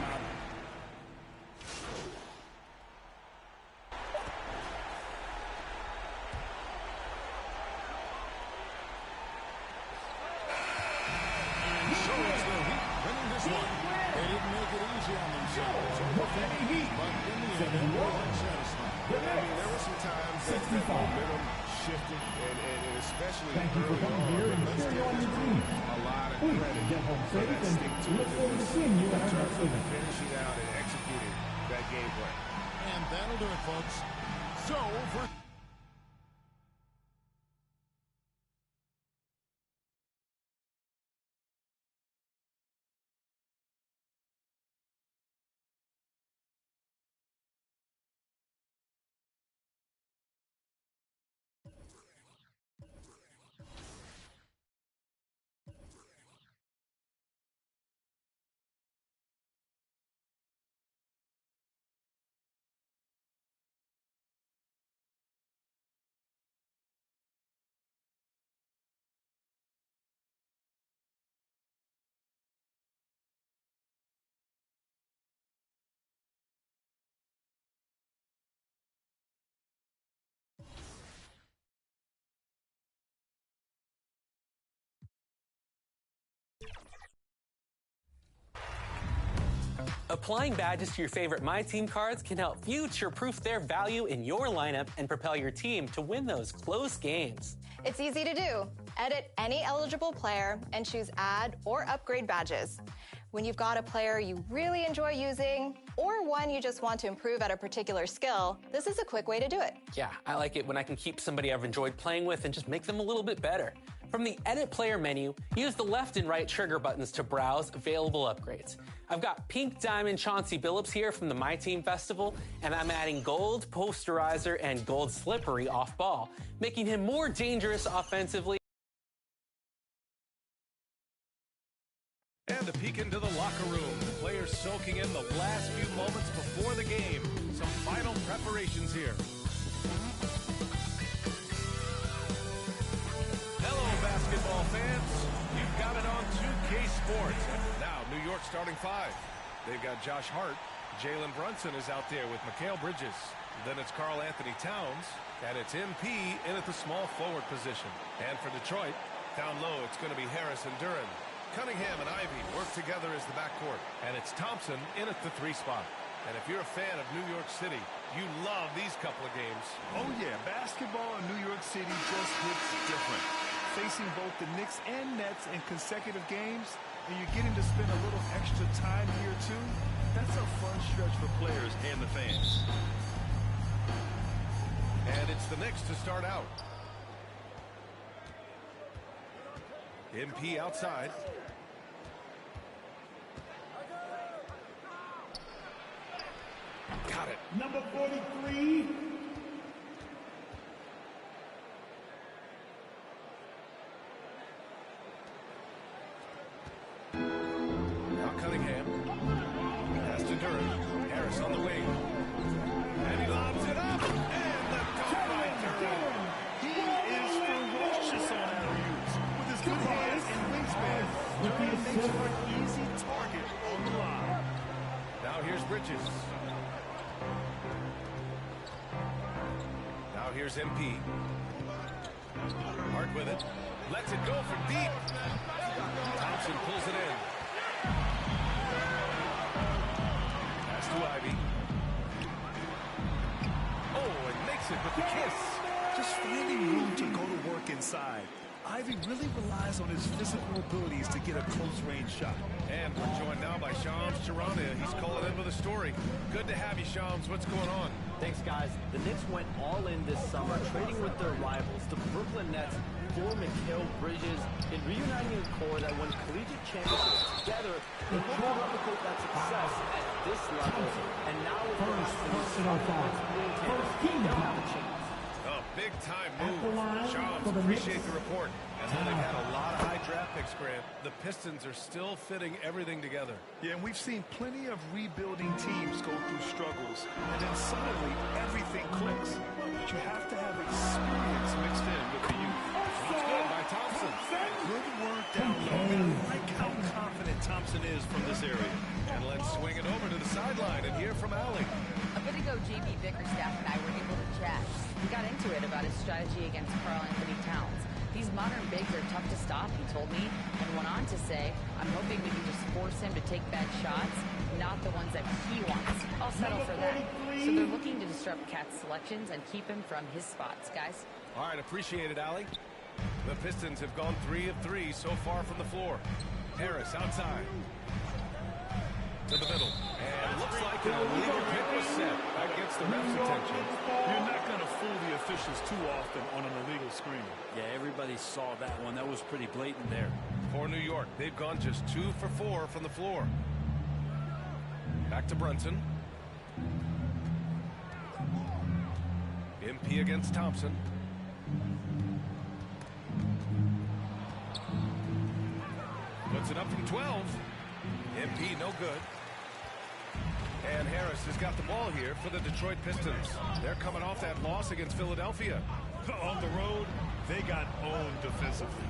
Thank you for coming here and cheering on your team. Please get home safe and look forward to seeing you at our next event. Finishing out and executing that game plan. And that'll do it, folks. So, for Applying badges to your favorite My Team cards can help future-proof their value in your lineup and propel your team to win those close games. It's easy to do. Edit any eligible player and choose add or upgrade badges. When you've got a player you really enjoy using or one you just want to improve at a particular skill, this is a quick way to do it. Yeah, I like it when I can keep somebody I've enjoyed playing with and just make them a little bit better. From the Edit Player menu, use the left and right trigger buttons to browse available upgrades. I've got Pink Diamond Chauncey Billups here from the My Team Festival, and I'm adding Gold Posterizer and Gold Slippery off ball, making him more dangerous offensively. And a peek into the locker room. The players soaking in the last few moments before the game. Some final preparations here. Hello, basketball fans. You've got it on 2K Sports. Now, New York starting 5. They've got Josh Hart. Jalen Brunson is out there with Mikal Bridges. Then it's Karl Anthony Towns. And it's MP in at the small forward position. And for Detroit, down low, it's going to be Harris and Duren. Cunningham and Ivy work together as the backcourt. And it's Thompson in at the 3 spot. And if you're a fan of New York City, you love these couple of games. Oh, yeah. Basketball in New York City just hits different. Facing both the Knicks and Nets in consecutive games, and you're getting to spend a little extra time here, too, that's a fun stretch for players and the fans. And it's the Knicks to start out. MP outside. Got it. Number 43. Now Cunningham. Pass to Durham. Harris on the wing. And he lobs it up. And the dunk by Durham. He is ferocious on alley-oops. With his good hands and wingspan, Durham makes for an easy target on the line. Now here's Bridges. Now here's MP. Hart with it. Lets it go from deep. Thompson pulls it in. Pass to Ivy. Oh, and makes it with the kiss. Just finding room to go to work inside. Ivy really relies on his physical abilities to get a close-range shot. And we're joined now by Shams Charania. He's calling in with a story. Good to have you, Shams. What's going on? Thanks, guys. The Knicks went all in this summer, trading with their rivals, the Brooklyn Nets, for Mikal Bridges, in reuniting a core that won collegiate championships together. They hope to replicate that success at this level. And now with the big-time move. Shams, appreciate the report. And though they've had a lot of high draft picks, Grant, the Pistons are still fitting everything together. Yeah, and we've seen plenty of rebuilding teams go through struggles, and then suddenly everything clicks. But you have to have experience mixed in with the youth. That's good by Thompson. Good work down low. I like how confident Thompson is from this area. And let's swing it over to the sideline and hear from Allie. A bit ago, JB Bickerstaff and I were able to chat. We got into it about his strategy against Karl Anthony Towns. These modern bigs are tough to stop, he told me, and went on to say, I'm hoping we can just force him to take bad shots, not the ones that he wants. I'll settle for that. So they're looking to disrupt Cat's selections and keep him from his spots, guys. All right, appreciate it, Allie. The Pistons have gone 3 of 3 so far from the floor. Harris outside. To the middle. And looks like an illegal pick was set. That gets the ref's attention. You're not going to fool the officials too often on an illegal screen. Yeah, everybody saw that one. That was pretty blatant there. For New York, they've gone just 2 for 4 from the floor. Back to Brunson. MP against Thompson. Puts it up from 12. MP no good. And Harris has got the ball here for the Detroit Pistons. They're coming off that loss against Philadelphia. On the road, they got owned defensively.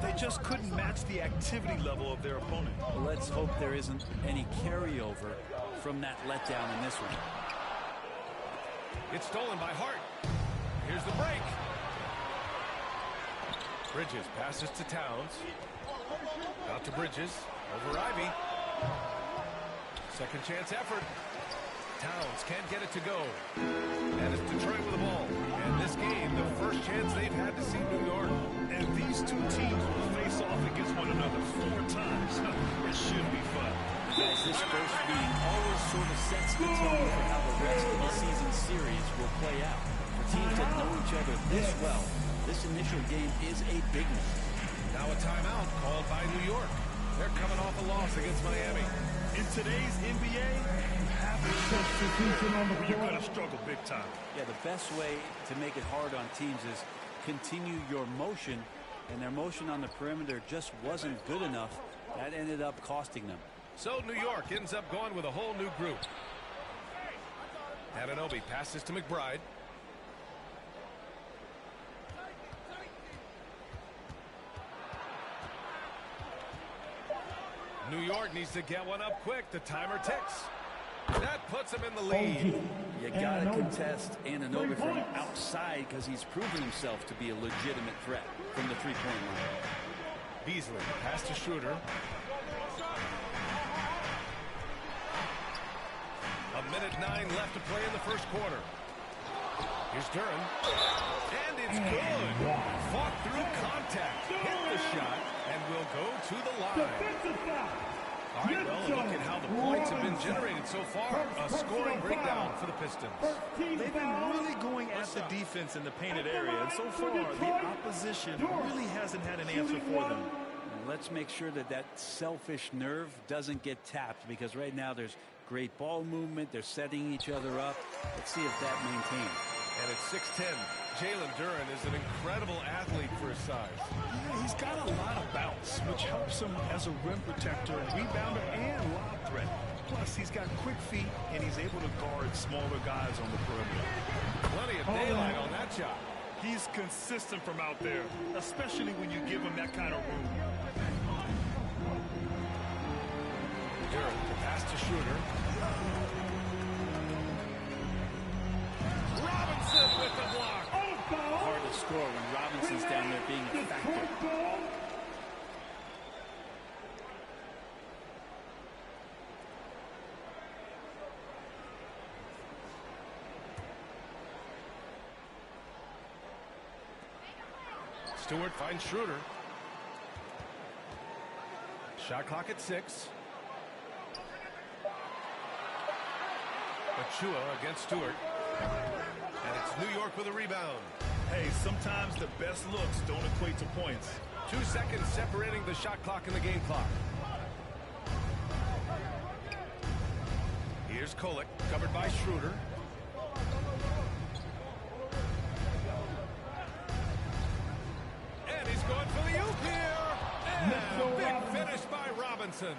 They just couldn't match the activity level of their opponent. Well, let's hope there isn't any carryover from that letdown in this one. It's stolen by Hart. Here's the break. Bridges passes to Towns. Out to Bridges. Over Ivy. Second chance effort. Towns can't get it to go. And it's Detroit with the ball. And this game, the first chance they've had to see New York. And these two teams will face off against one another 4 times. It should be fun. Guys, this first meeting always sort of sets the tone for how the rest of the season series will play out. For teams that know each other this well, this initial game is a big one. Now a timeout called by New York. They're coming off a loss against Miami. In today's NBA, you have to you're going to struggle big time. Yeah, the best way to make it hard on teams is continue your motion, and their motion on the perimeter just wasn't good enough. That ended up costing them. So New York ends up going with a whole new group. Anunoby passes to McBride. New York needs to get one up quick. The timer ticks. That puts him in the lead. You got to contest Anunoby from outside because he's proven himself to be a legitimate threat from the three-point line. Beasley pass to Schroeder. A minute 9 left to play in the first quarter. Here's Duran. And it's good. Fought through contact. Hit the shot. And will go to the line. All right, well, look at how the points have been generated so far. A scoring breakdown for the Pistons. They've been really going at the defense in the painted area, and so far, the opposition really hasn't had an answer for them. Let's make sure that that selfish nerve doesn't get tapped, because right now there's great ball movement. They're setting each other up. Let's see if that maintains. And at 6'10", Jalen Duran is an incredible athlete for his size. Yeah, he's got a lot of bounce, which helps him as a rim protector, rebounder, and lob threat. Plus, he's got quick feet, and he's able to guard smaller guys on the perimeter. Plenty of daylight on that shot. He's consistent from out there, especially when you give him that kind of room. Duran to pass to Schroeder. Robinson with the block. Hard to score when Robinson's down there being a factor. Stewart finds Schroeder. Shot clock at 6. Achua against Stewart. And it's New York with a rebound. Hey, sometimes the best looks don't equate to points. 2 seconds separating the shot clock and the game clock. Here's Kolek, covered by Schroeder. And he's going for the oop here. And a big finish by Robinson.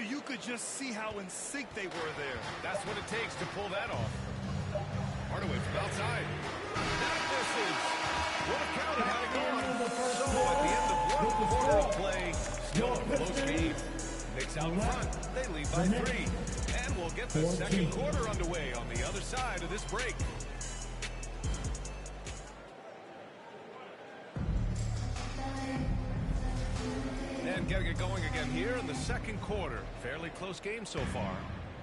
You could just see how in sync they were there. That's what it takes to pull that off. Hardaway from outside. That misses. What a counter had it gone. So at the end of one quarter of play, still a close game. Knicks out in front. They lead by 3. And we'll get the second quarter underway on the other side of this break. And getting it going again here in the second quarter. Fairly close game so far.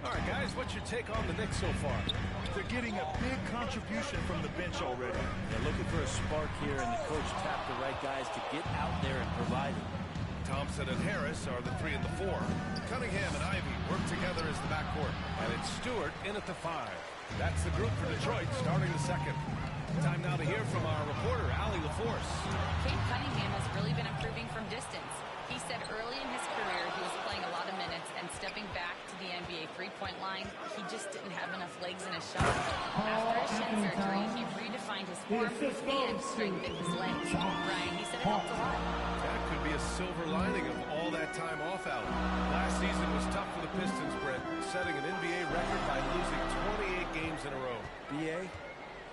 All right, guys, what's your take on the Knicks so far? They're getting a big contribution from the bench already. They're looking for a spark here, and the coach tapped the right guys to get out there and provide it. Thompson and Harris are the 3 and the 4. Cunningham and Ivy work together as the backcourt. And it's Stewart in at the 5. That's the group for Detroit starting the second. Time now to hear from our reporter, Allie LaForce. Cade Cunningham has really been improving from distance. He said early in his career he was playing a lot of minutes, and stepping back to the NBA three-point line, he just didn't have enough legs in his shot. After his shin surgery, he redefined his form and strengthened his legs. Brian, he said it helped a lot. That could be a silver lining of all that time off, Allie. Last season was tough for the Pistons, Brett, setting an NBA record by losing 28 games in a row. BA,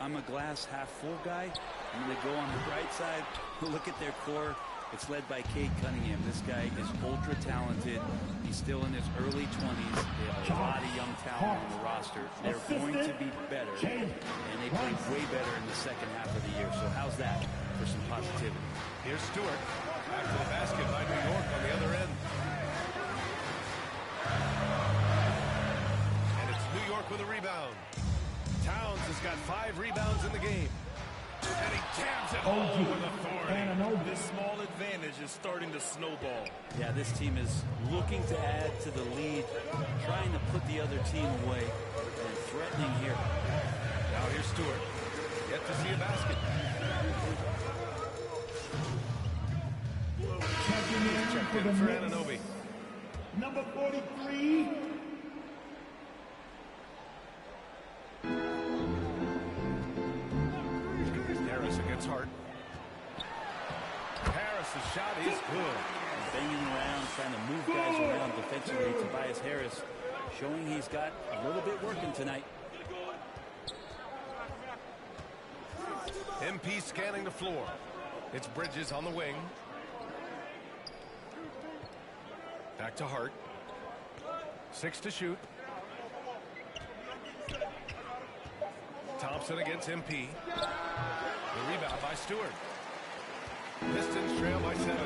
I'm a glass half full guy. I'm going to go on the bright side. Look at their core. It's led by Cade Cunningham. This guy is ultra talented. He's still in his early 20s. They have a lot of young talent on the roster. They're going to be better, and they played way better in the second half of the year. So how's that for some positivity? Here's Stewart. Back to the basket by New York on the other end. And it's New York with a rebound. Towns has got 5 rebounds in the game. And he jams it home with authority. This small advantage is starting to snowball. Yeah, this team is looking to add to the lead, trying to put the other team away, and threatening here. Now here's Stewart. Yet to see a basket. Check in for Anunoby. Number 43. Harris against Hart. Harris's shot is good. Banging around, trying to move guys around defensively. Tobias Harris showing he's got a little bit working tonight. MP scanning the floor. It's Bridges on the wing. Back to Hart. 6 to shoot. Thompson against MP. The rebound by Stewart. Pistons trail by 7.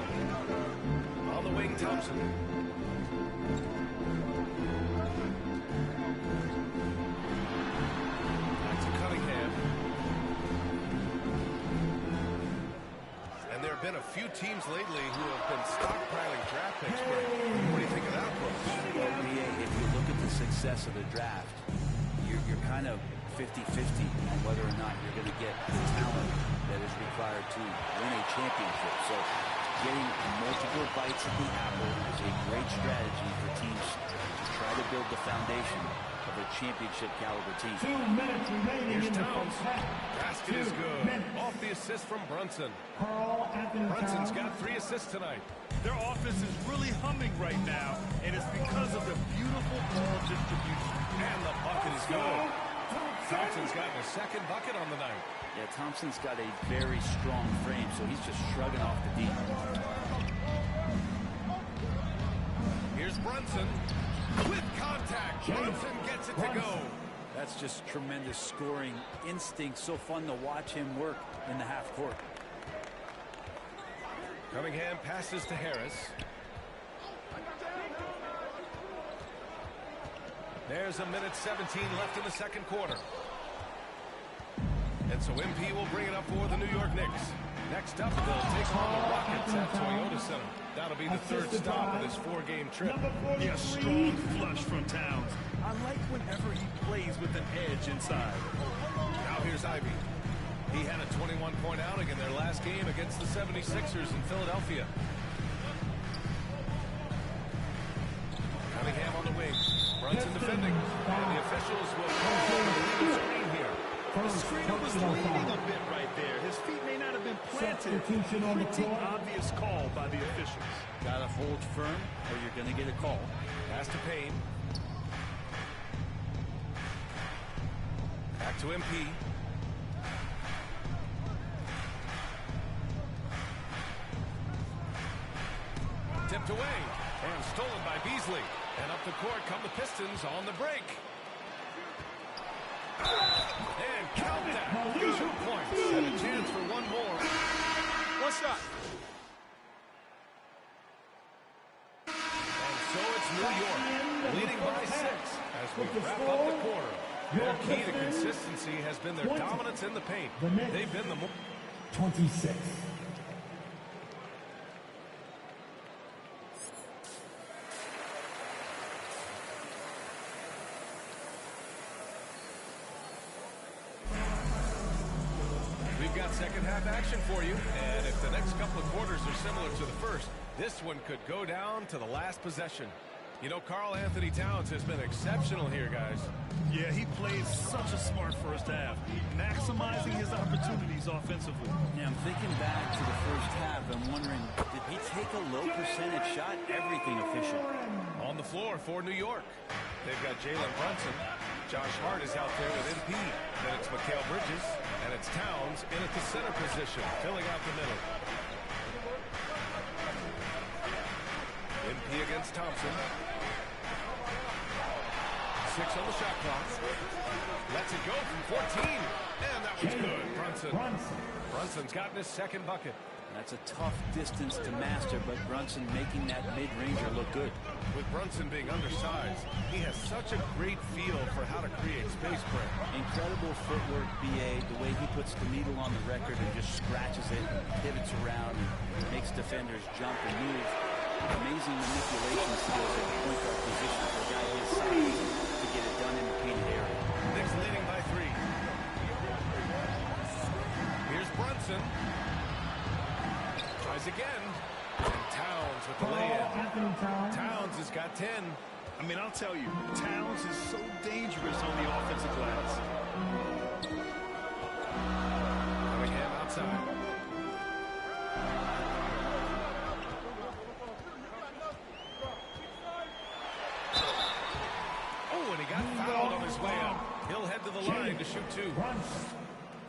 On the wing, Thompson. Back to Cunningham. a few teams lately who have been stockpiling draft picks. What do you think of that approach? Well, if you look at the success of the draft, you're kind of 50-50 on whether or not you're going to get the talent that is required to win a championship. So getting multiple bites at the apple is a great strategy for teams to try to build the foundation of a championship caliber team. 2 minutes remaining in the Towns. first half. Basket is good. Off the assist from Brunson. Brunson's got 3 assists tonight. Their offense is really humming right now, and it's because of the beautiful ball distribution. And the bucket is good. Thompson's gotten a second bucket on the night. Yeah, Thompson's got a very strong frame, so he's just shrugging off the deep. Here's Brunson with contact. Brunson gets it to go. That's just tremendous scoring instinct. So fun to watch him work in the half court. Cunningham passes to Harris. There's a minute 17 left in the second quarter. And so MP will bring it up for the New York Knicks. Next up, they'll take on the Rockets at Toyota Center. That'll be the third stop of this 4-game trip. Yeah, strong flush from Towns. I like whenever he plays with an edge inside. Now here's Ivy. He had a 21-point outing in their last game against the 76ers in Philadelphia. Cunningham on the wing. Brunson defending. And the officials will come for the leading screen here. The screener was leaning a bit right there. His feet may not have been planted. Pretty obvious call by the officials. Got to hold firm or you're going to get a call. Pass to Payne. Back to MP. Tipped away and stolen by Beasley. And up the court come the Pistons on the break. And count that. 2 points. And a chance for one more. One shot. And so it's New York leading by 6 as we wrap up the quarter. Their key to consistency has been their dominance in the paint. They've been the 26. We've got second half action for you, and if the next couple of quarters are similar to the first, this one could go down to the last possession. You know, Karl Anthony Towns has been exceptional here, guys. Yeah, he played such a smart first half, maximizing his opportunities offensively. Yeah, I'm thinking back to the first half. I'm wondering, did he take a low percentage shot? Everything efficient. On the floor for New York, they've got Jalen Brunson. Josh Hart is out there with MP. Then it's Mikal Bridges, and it's Towns in at the center position, filling out the middle. MP against Thompson. 6 on the shot clock. Lets it go from 14. And that was good. Brunson's gotten his second bucket. That's a tough distance to master, but Brunson making that mid-ranger look good. With Brunson being undersized, he has such a great feel for how to create space for him. Incredible footwork, BA, the way he puts the needle on the record and just scratches it and pivots around and makes defenders jump and move. Amazing manipulation skills at the point guard position for a guy his size to get it done in the painted area. Knicks leading by 3. Here's Brunson. Tries again. And Towns with the lay-in. Towns has got 10. I mean, I'll tell you, Towns is so dangerous on the offensive glass. Cunningham outside. Oh, and he got fouled on his way up. He'll head to the line to shoot 2.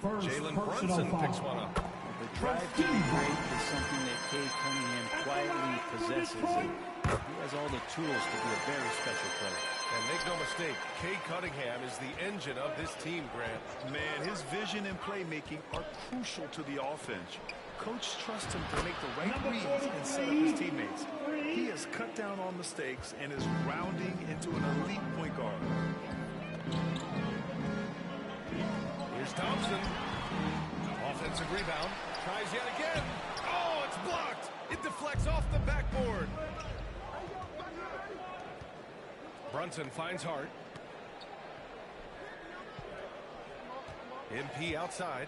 Jalen Brunson picks one up. The drive to be great is something that Cade Cunningham quietly possesses, and he has all the tools to be a very special player. And make no mistake, Cade Cunningham is the engine of this team, Grant. Man, his vision and playmaking are crucial to the offense. Coach trusts him to make the right reads and set up his teammates. He has cut down on mistakes and is rounding into an elite point guard. Here's Thompson. Offensive rebound. Tries yet again. Oh, it's blocked. It deflects off the backboard. Brunson finds Hart. MP outside.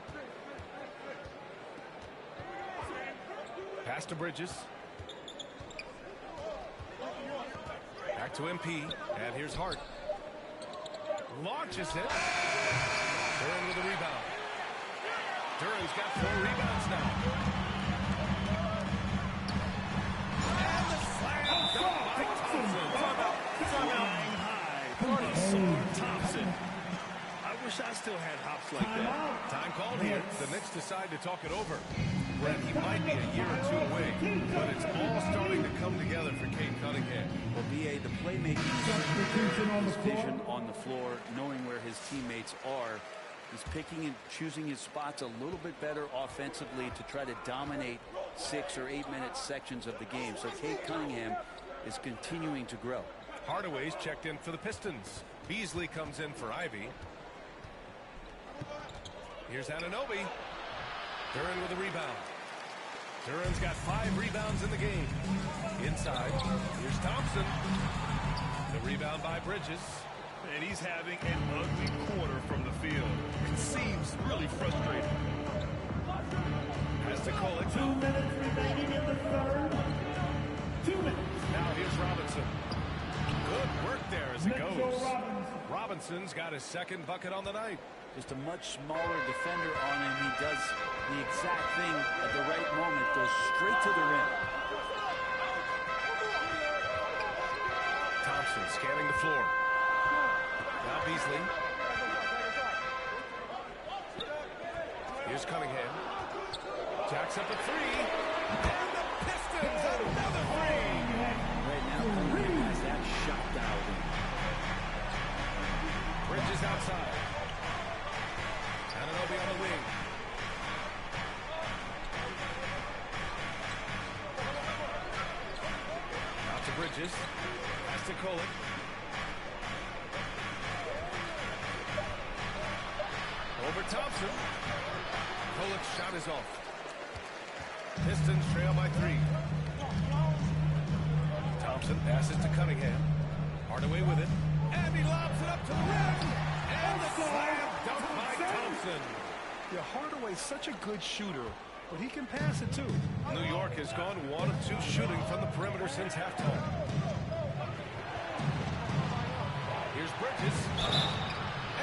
Pass to Bridges. Back to MP. And here's Hart. Launches it. Duran with a rebound. Duran's got 4 rebounds now. And the slam dunk by Thompson. Flying high. Party Thompson. I wish I still had hops like that. Time called here. The Knicks decide to talk it over. Brett, he might be a year or 2 away, but it's all starting to come together for Cade Cunningham. Well, B.A., the playmaking, his vision on the floor, knowing where his teammates are. He's picking and choosing his spots a little bit better offensively to try to dominate 6 or 8 minute sections of the game. So Cade Cunningham is continuing to grow. Hardaway's checked in for the Pistons. Beasley comes in for Ivy. Here's Anunoby. Duran with a rebound. Duran's got 5 rebounds in the game. Inside, here's Thompson. The rebound by Bridges. And he's having an ugly quarter from the field. It seems really frustrating. Pass to Kolek. 2 minutes remaining in the third. 2 minutes. Now here's Robinson. Good work there as it goes. Robinson's got his 2nd bucket on the night. Just a much smaller defender on him. He does the exact thing at the right moment. Goes straight to the rim. Thompson scanning the floor. Now Beasley. Here's Cunningham. Jacks up a 3. And the Pistons another 3. Right now, Cunningham has that shot dialed in. Bridges outside. Anunoby on the wing. Out to Bridges. Pass to Kolek. Over Thompson. Kolek's shot is off. Pistons trail by 3. Thompson passes to Cunningham. Hardaway with it. And he lobs it up to the rim. And the slam dunk by Thompson. Yeah, Hardaway's such a good shooter, but he can pass it too. New York has gone 1 of 2 shooting from the perimeter since halftime. Here's Bridges.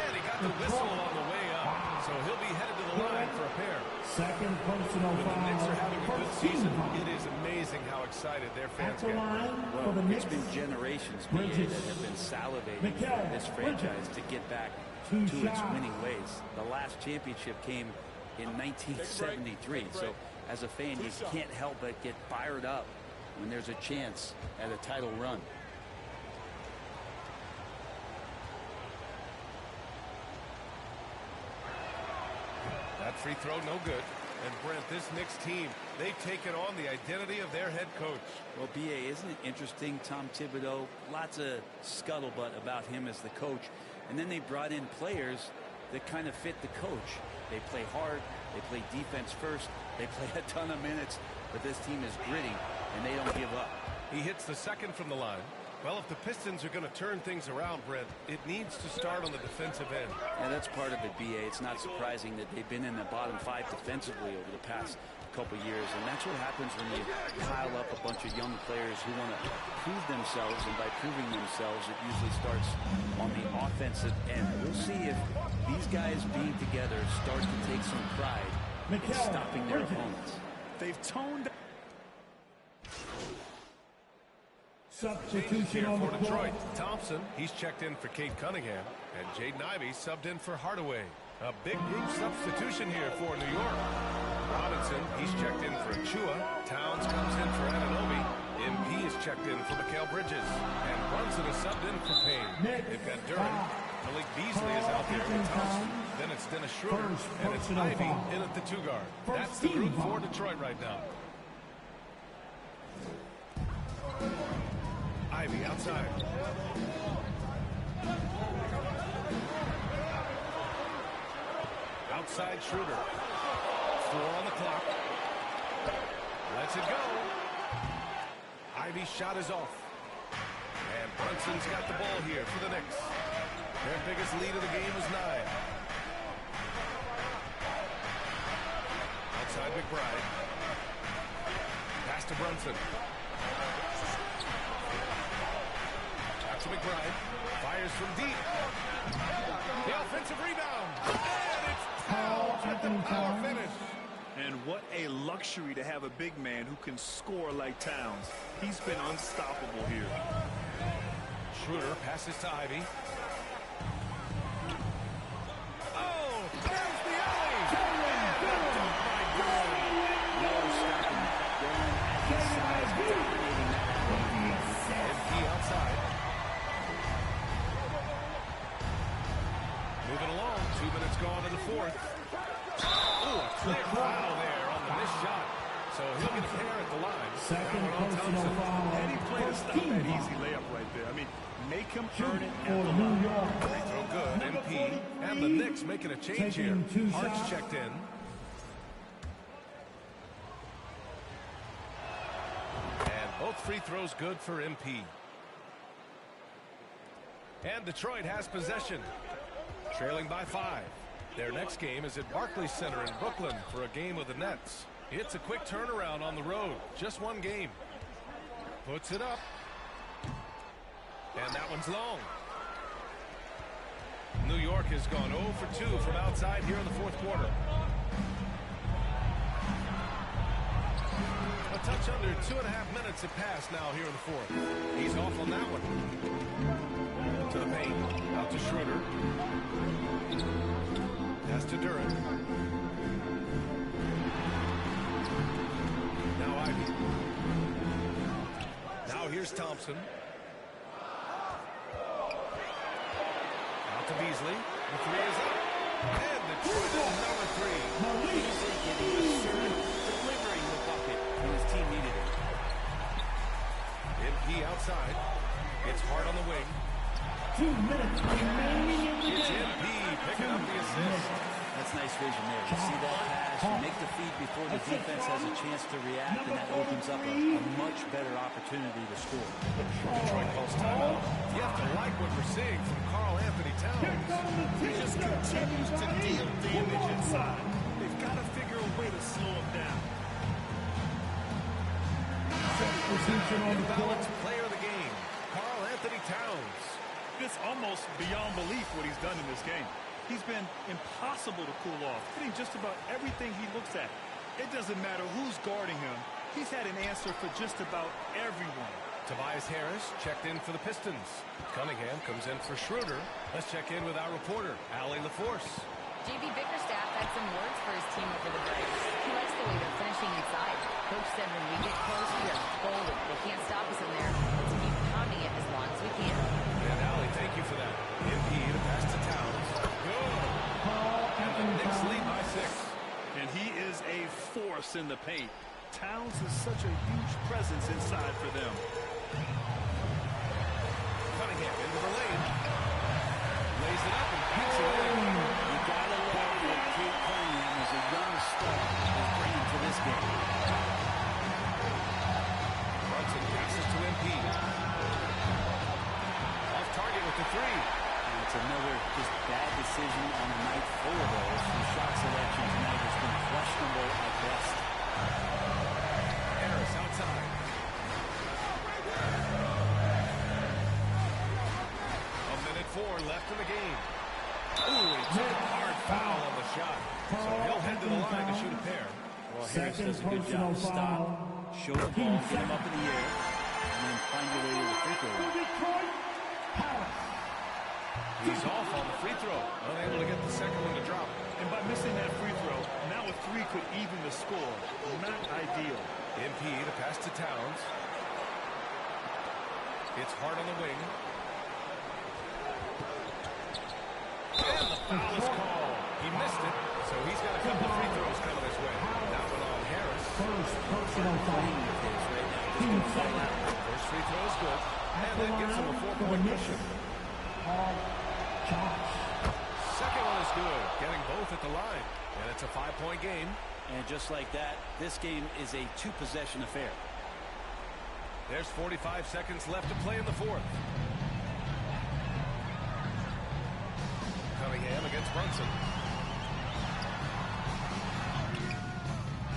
And he got the whistle on the way up. So he'll be headed to the line for a pair. Second personal When the foul. Knicks are having a good season, it is amazing how excited their fans get. Well, it's been generations, BA, that have been salivating for this franchise to get back to its winning ways. The last championship came in 1973. So as a fan, you can't help but get fired up when there's a chance at a title run. That free throw no good. And Brent, this Knicks team, they've taken on the identity of their head coach. Well, BA, isn't it interesting? Tom Thibodeau, lots of scuttlebutt about him as the coach. And then they brought in players that kind of fit the coach. They play hard. They play defense first. They play a ton of minutes. But this team is gritty, and they don't give up. He hits the 2nd from the line. Well, if the Pistons are going to turn things around, Brent, it needs to start on the defensive end. Yeah, that's part of it, BA. It's not surprising that they've been in the bottom 5 defensively over the past couple years, and that's what happens when you pile up a bunch of young players who want to prove themselves, and by proving themselves, it usually starts on the offensive end. We'll see if these guys being together start to take some pride in stopping their opponents. They've toned Substitution on the for Detroit. Thompson, he's checked in for Cade Cunningham. And Jaden Ivey subbed in for Hardaway. A big group substitution here for New York. Robinson, he's checked in for Achua. Towns comes in for Anunoby. MP is checked in for Mikal Bridges. And Brunson is subbed in for Payne. They've got Duran. Malik Beasley is out there with Thompson. Then it's Dennis Schroeder. And it's Ivy in at the 2 guard. That's the group for Detroit right now. Ivy outside. Outside Schroeder. 4 on the clock. Lets it go. Ivy's shot is off. And Brunson's got the ball here for the Knicks. Their biggest lead of the game was 9. Outside McBride. Pass to Brunson. Back to McBride. Fires from deep. The offensive rebound. And it's Towns with the power finish. And what a luxury to have a big man who can score like Towns. He's been unstoppable here. Schroeder passes to Ivy. Oh, there's the alley. And the dunk by Gordon. No stopping Gordon at his size, dominating that alley. MP outside. Moving along. 2 minutes gone in the fourth. Oh, a clear foul there on the missed shot. So he'll get a pair at the line. Second personal foul. And he played to stop that easy layup right there. I mean, make him earn it at the For line. New York. Free throw good. MP. And the Knicks making a change here. Taking 2 Hart's shots. checked in. And both free throws good for MP. And Detroit has possession. Trailing by 5. Their next game is at Barclays Center in Brooklyn for a game with the Nets. It's a quick turnaround on the road. Just one game. Puts it up. And that one's long. New York has gone 0 for 2 from outside here in the fourth quarter. A touch under 2.5 minutes have passed now here in the fourth. He's off on that one. To the paint. Out to Schroeder. Pass to Durant. Now Ivy. Now here's Thompson. Out to Beasley. The 3 is up. And Detroit is number 3. Beasley getting assertive, delivering the bucket when his team needed it. MP outside. It's Hart on the wing. 2 minutes remaining in the It's game. MP picking up the assist. That's nice vision there. You see that pass, you make the feed before the defense has a chance to react, and that opens up a much better opportunity to score. Detroit calls timeout. You have to like what we're seeing from Karl Anthony Towns. He just continues to deal damage inside. They've got to figure a way to slow him down. Position on the court. Balanced player of the game, Karl Anthony Towns. It's almost beyond belief what he's done in this game. He's been impossible to cool off, hitting just about everything he looks at. It doesn't matter who's guarding him. He's had an answer for just about everyone. Tobias Harris checked in for the Pistons. Cunningham comes in for Schroeder. Let's check in with our reporter, Allie LaForce. JB Bickerstaff had some words for his team over the break. He likes the way they're finishing inside. Coach said when we get close, we are golden. They can't stop us in there. Let's keep pounding it as long as we can. And Allie, thank you for that. MP to pass to Towns. Good. And the Knicks lead by 6. And he is a force in the paint. Towns is such a huge presence inside for them. Cunningham into the lane. Lays it up and puts it in. You gotta love what Kate Cunningham as a young star is bringing to this game. Brunson passes to MP. Off target with the 3. And it's another just bad decision on the night full of those. The shot selection tonight has been questionable at best. Harris outside. A minute 4 left in the game. Ooh, he took a hard foul on the shot. So he'll head to the line to shoot a pair. Well, Harris does a good job. Stop, show the ball, get him up in the air, and then find your way to the free throw line. He's off on the free throw. Unable to get the second one to drop. And by missing that free throw, now a 3 could even the score. Not ideal. MP to pass to Towns. It's Hart on the wing. And the foul is called. He missed it, so he's got a couple of free throws coming his way. That one on Harris. First personal foul. First free throw is good. And that gives him a 4-point cushion. Second one is good. Getting both at the line. And it's a 5-point game. And just like that, this game is a two-possession affair. There's 45 seconds left to play in the fourth. Cunningham against Brunson.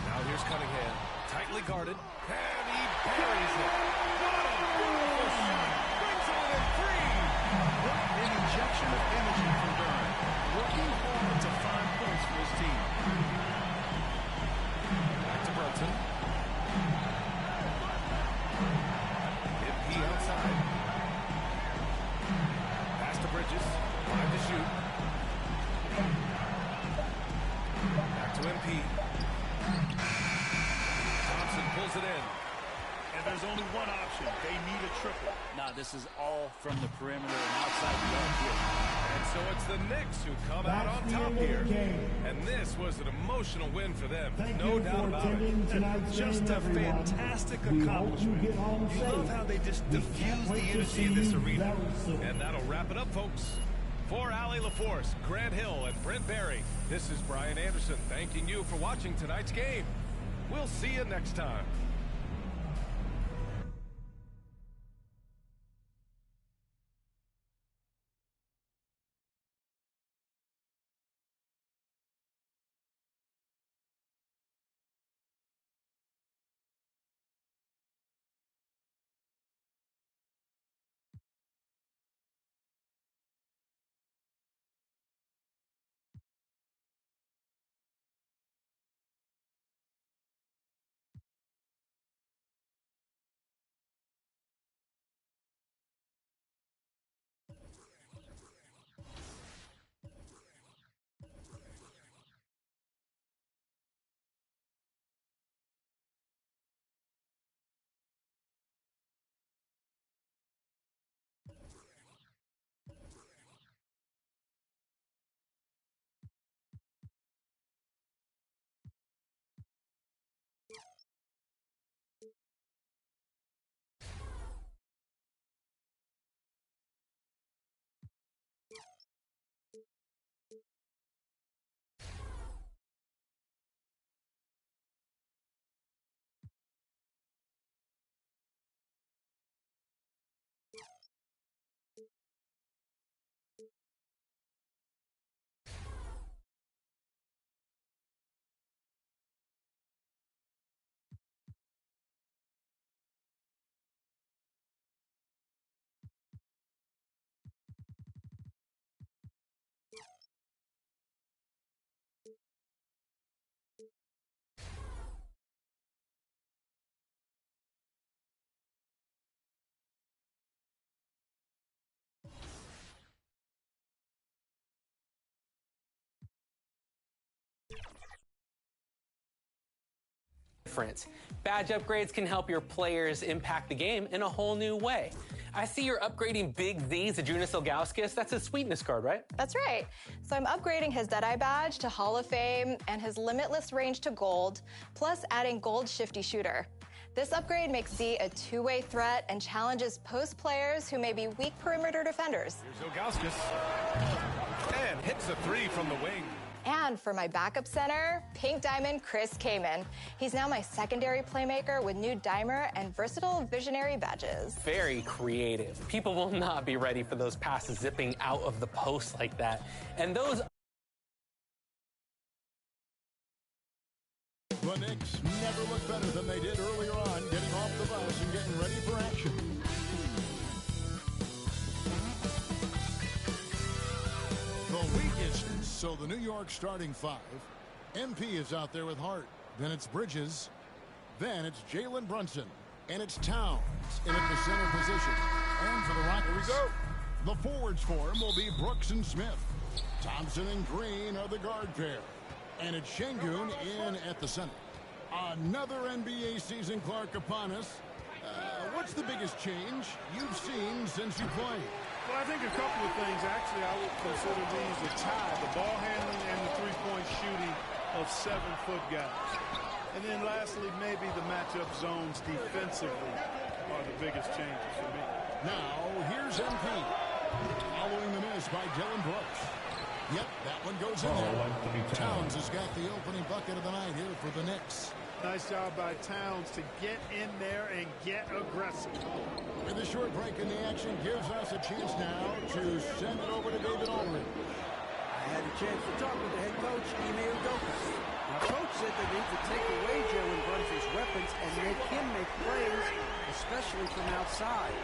Now here's Cunningham. Tightly guarded. And he buries it. What a beautiful shot. Brings it within 3. What an injection of energy from Durant. Working hard to find points for his team. Back to Brunson. MP outside. Pass to Bridges. 5 to shoot. Back to MP. Thompson pulls it in. And there's only one option. They need a triple. Now, this is all from the perimeter and outside the arc here. And so it's the Knicks who come out on top here. And this was an emotional win for them. No doubt about it. Just a fantastic accomplishment. You love how they just diffuse the energy in this arena. And that'll wrap it up, folks. For Allie LaForce, Grant Hill, and Brent Barry, this is Brian Anderson thanking you for watching tonight's game. We'll see you next time. Different. Badge upgrades can help your players impact the game in a whole new way. I see you're upgrading Big Z to Junis Ilgauskas. That's a sweetness card, right? That's right. So I'm upgrading his Deadeye badge to Hall of Fame and his Limitless range to Gold, plus adding Gold Shifty Shooter. This upgrade makes Z a two-way threat and challenges post players who may be weak perimeter defenders. Here's Ilgauskas. And hits a 3 from the wing. And for my backup center, Pink Diamond Chris Kaman. He's now my secondary playmaker with new Dimer and versatile visionary badges. Very creative. People will not be ready for those passes zipping out of the post like that. And those... The Knicks never looked better than they did earlier on, getting off the bus and getting ready for action. The weakest, so the New York starting 5. MP is out there with Hart. Then it's Bridges. Then it's Jalen Brunson. And it's Towns in at the center position. And for the Rockets, Here we go. the forwards for him will be Brooks and Smith. Thompson and Green are the guard pair. And it's Şengün in at the center. Another NBA season, Clark, upon us. What's the biggest change you've seen since you played? Well, I think a couple of things. Actually, I would consider these a tie. The ball handling and the three-point shooting of 7-foot guys. And then lastly, maybe the matchup zones defensively are the biggest changes for me. Now, here's MP. Following the miss by Dylan Brooks. Yep, that one goes in there. Towns has got the opening bucket of the night here for the Knicks. Nice job by Towns to get in there and get aggressive. With a short break in the action gives us a chance now to send it over to David Aldridge. I had a chance to talk with the head coach, Ime Udoka. Now, coach said they need to take away Jalen Brunson's weapons and make him make plays, especially from outside.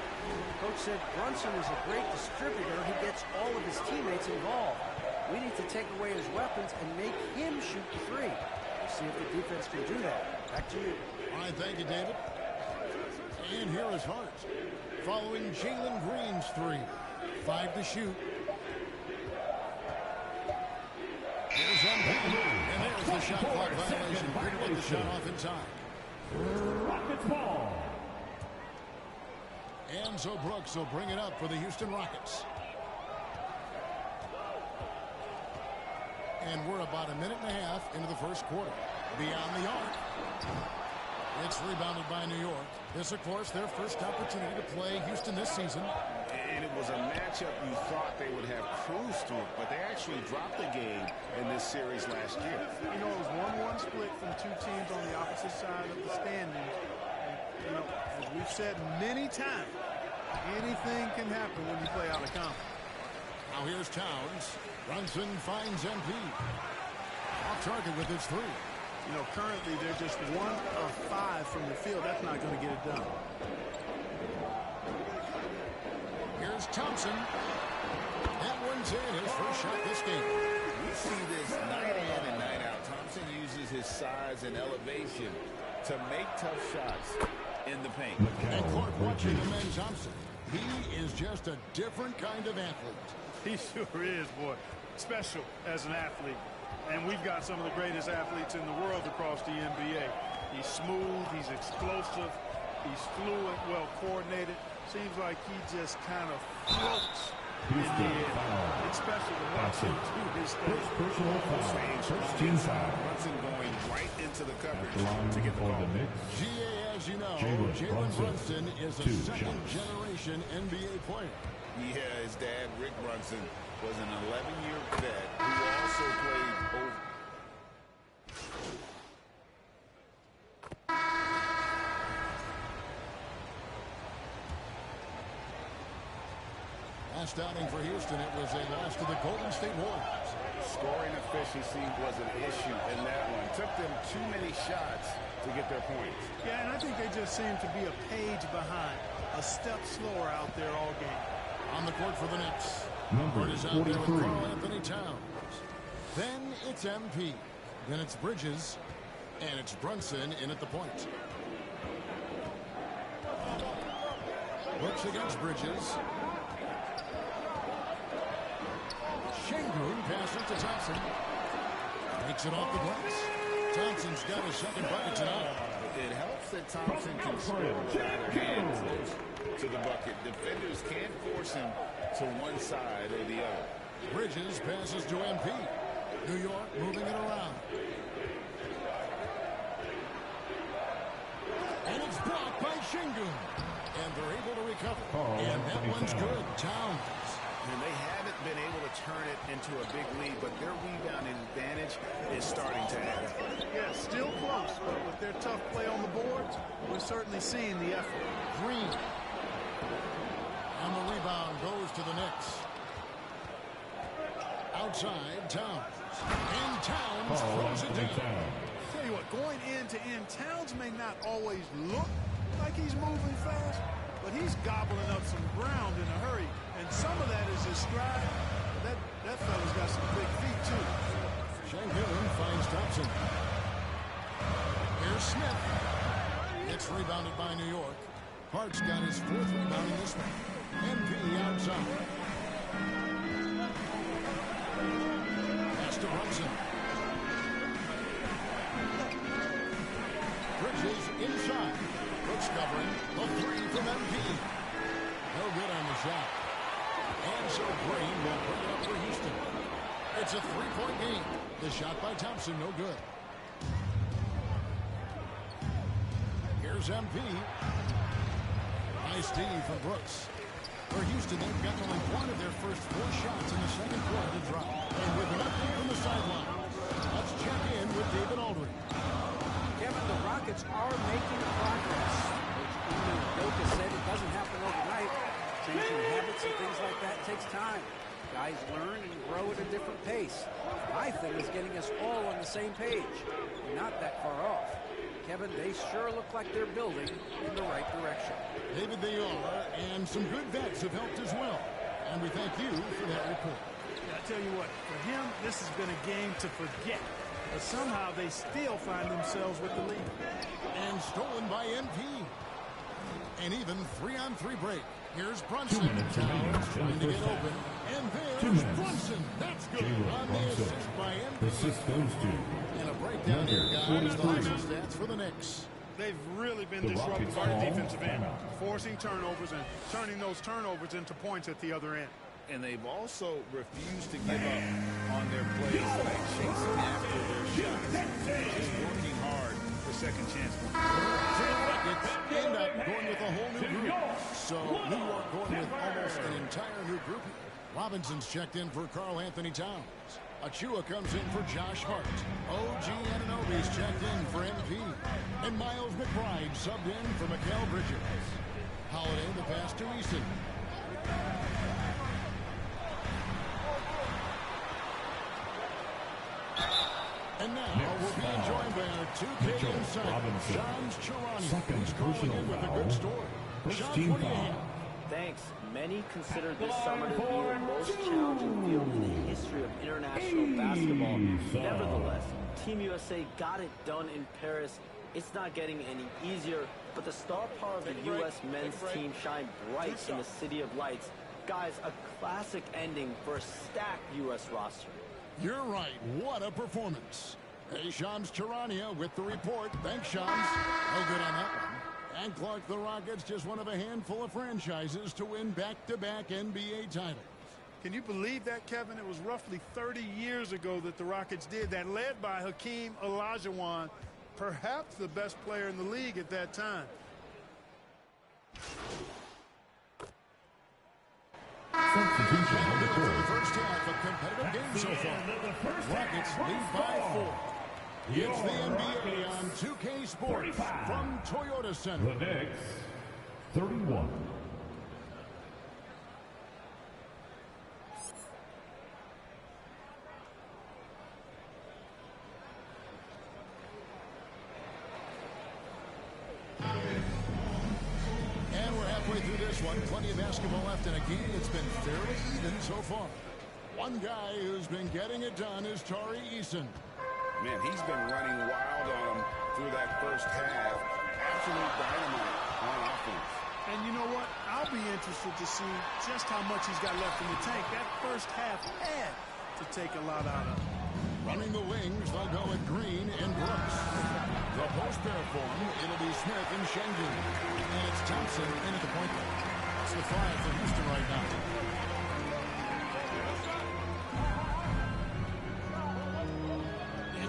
Coach said Brunson is a great distributor. He gets all of his teammates involved. We need to take away his weapons and make him shoot the three. We'll see if the defense can do that. Back to you. All right, thank you, David. And here is Hart. Following Jalen Green's three. 5 to shoot. There's and there's the shot clock violation. Couldn't get the shot off in time. Rockets ball. And so Brooks will bring it up for the Houston Rockets. And we're about a minute and a half into the first quarter. Beyond the arc. It's rebounded by New York. This, of course, their first opportunity to play Houston this season. And it was a matchup you thought they would have cruised through, but they actually dropped the game in this series last year. You know, it was 1-1 split from two teams on the opposite side of the standings. And, you know, as we've said many times, anything can happen when you play out of conference. Now here's Towns. Brunson finds MP. Off target with his three. You know, currently they're just 1 of 5 from the field. That's not going to get it done. Here's Thompson. That one's in. His first shot this game. We see this night in and night out. Thompson uses his size and elevation to make tough shots in the paint. And Clark watching the man Thompson. He is just a different kind of athlete. He sure is, boy. Special as an athlete. And we've got some of the greatest athletes in the world across the NBA. He's smooth, he's explosive, he's fluent, well coordinated. Seems like he just kind of floats in the air. It's special to watch him do his thing. First team foul. Brunson going right into the coverage to get the ball. GA, as you know, Jalen Brunson is a second-generation NBA player. Yeah, his dad, Rick Brunson, was an 11-year vet who also played over. Last outing for Houston, it was a loss to the Golden State Warriors. Scoring efficiency was an issue in that one. Took them too many shots to get their points. Yeah, and I think they just seem to be a page behind, a step slower out there all game. On the court for the Knicks. Number is out there with 43. Karl Anthony Towns. Then it's MP. Then it's Bridges. And it's Brunson in at the point. Looks against Bridges. Şengün passes to Thompson. Makes it off the glass. Thompson's got his second bucket tonight. It helps that Thompson can score and close to the bucket. Defenders can't force him to one side or the other. Bridges passes to MP. New York moving it around. And it's blocked by Şengün. And they're able to recover. And that one's good. Towns. And they haven't been able to turn it into a big lead, but their rebounding advantage is starting to add up. Yeah, still close, but with their tough play on the boards, we're certainly seeing the effort. Green. And the rebound goes to the Knicks. Outside, Towns. And Towns throws it down. Tell you what, going end-to-end, Towns may not always look like he's moving fast, but he's gobbling up some ground in a hurry. And some of that is his stride. That fella's got some big feet, too. Şengün finds Thompson. Here's Smith. It's rebounded by New York. Hart's got his fourth rebound in this one. MP outside. Pass to Brunson. Bridges inside. Brooks covering. The three from MP. No good on the shot. And so Green will bring it up for Houston. It's a three-point game. The shot by Thompson, no good. Here's MP. Nice D from Brooks. For Houston, they've gotten only one of their first 4 shots in the second quarter to drop. And with time. Guys learn and grow at a different pace. My thing is getting us all on the same page. We're not that far off. Kevin, they sure look like they're building in the right direction. David, they are, and some good vets have helped as well. And we thank you for that report. Yeah, I tell you what, for him, this has been a game to forget. But somehow they still find themselves with the lead. And stolen by MP. An even 3-on-3 break. Here's Brunson. Trying to get open. And there's Brunson. That's good. On the assist by MP. Assist goes to. And a breakdown here, guys. The last stats for the Knicks. They've really been disruptive on the defensive end, forcing turnovers and turning those turnovers into points at the other end. And they've also refused to give up on their plays tonight, chasing after their shots. Just working hard for second chance. Rockets end up going with a whole new group. So New York going with almost an entire new group. Robinson's checked in for Karl Anthony Towns. Achua comes in for Josh Hart. OG Anunoby's checked in for MP. And Miles McBride subbed in for Mikal Bridges. Holiday the pass to Easton. And now we'll be joined by our 2K insider, Shams Charania, who's calling in with a good story. Shams, what do you have? Thanks. Many consider this summer to be the most challenging field in the history of international basketball. Nevertheless, Team USA got it done in Paris. It's not getting any easier, but the star power of the U.S. men's team shined bright in the City of Lights. Guys, a classic ending for a stacked U.S. roster. You're right. What a performance. Hey, Shams Charania with the report. Thanks, Shams. No good on that one. And Clark, the Rockets, just one of a handful of franchises to win back-to-back NBA titles. Can you believe that, Kevin? It was roughly 30 years ago that the Rockets did that, led by Hakeem Olajuwon, perhaps the best player in the league at that time. Substitution on the court. First half, a competitive game so far. Rockets lead by 4. It's the NBA on 2K Sports from Toyota Center. The Knicks, 31. And we're halfway through this one. Plenty of basketball left in a game that's been fairly even so far. One guy who's been getting it done is Tari Eason. Man, he's been running wild on him through that first half. Absolute dynamite on offense. And you know what? I'll be interested to see just how much he's got left in the tank. That first half had to take a lot out of him. Running the wings, they'll go with Green and Brooks. The post pair form, it'll be Smith and Schengen. And it's Thompson in at the point guard. That's the 5 for Houston right now.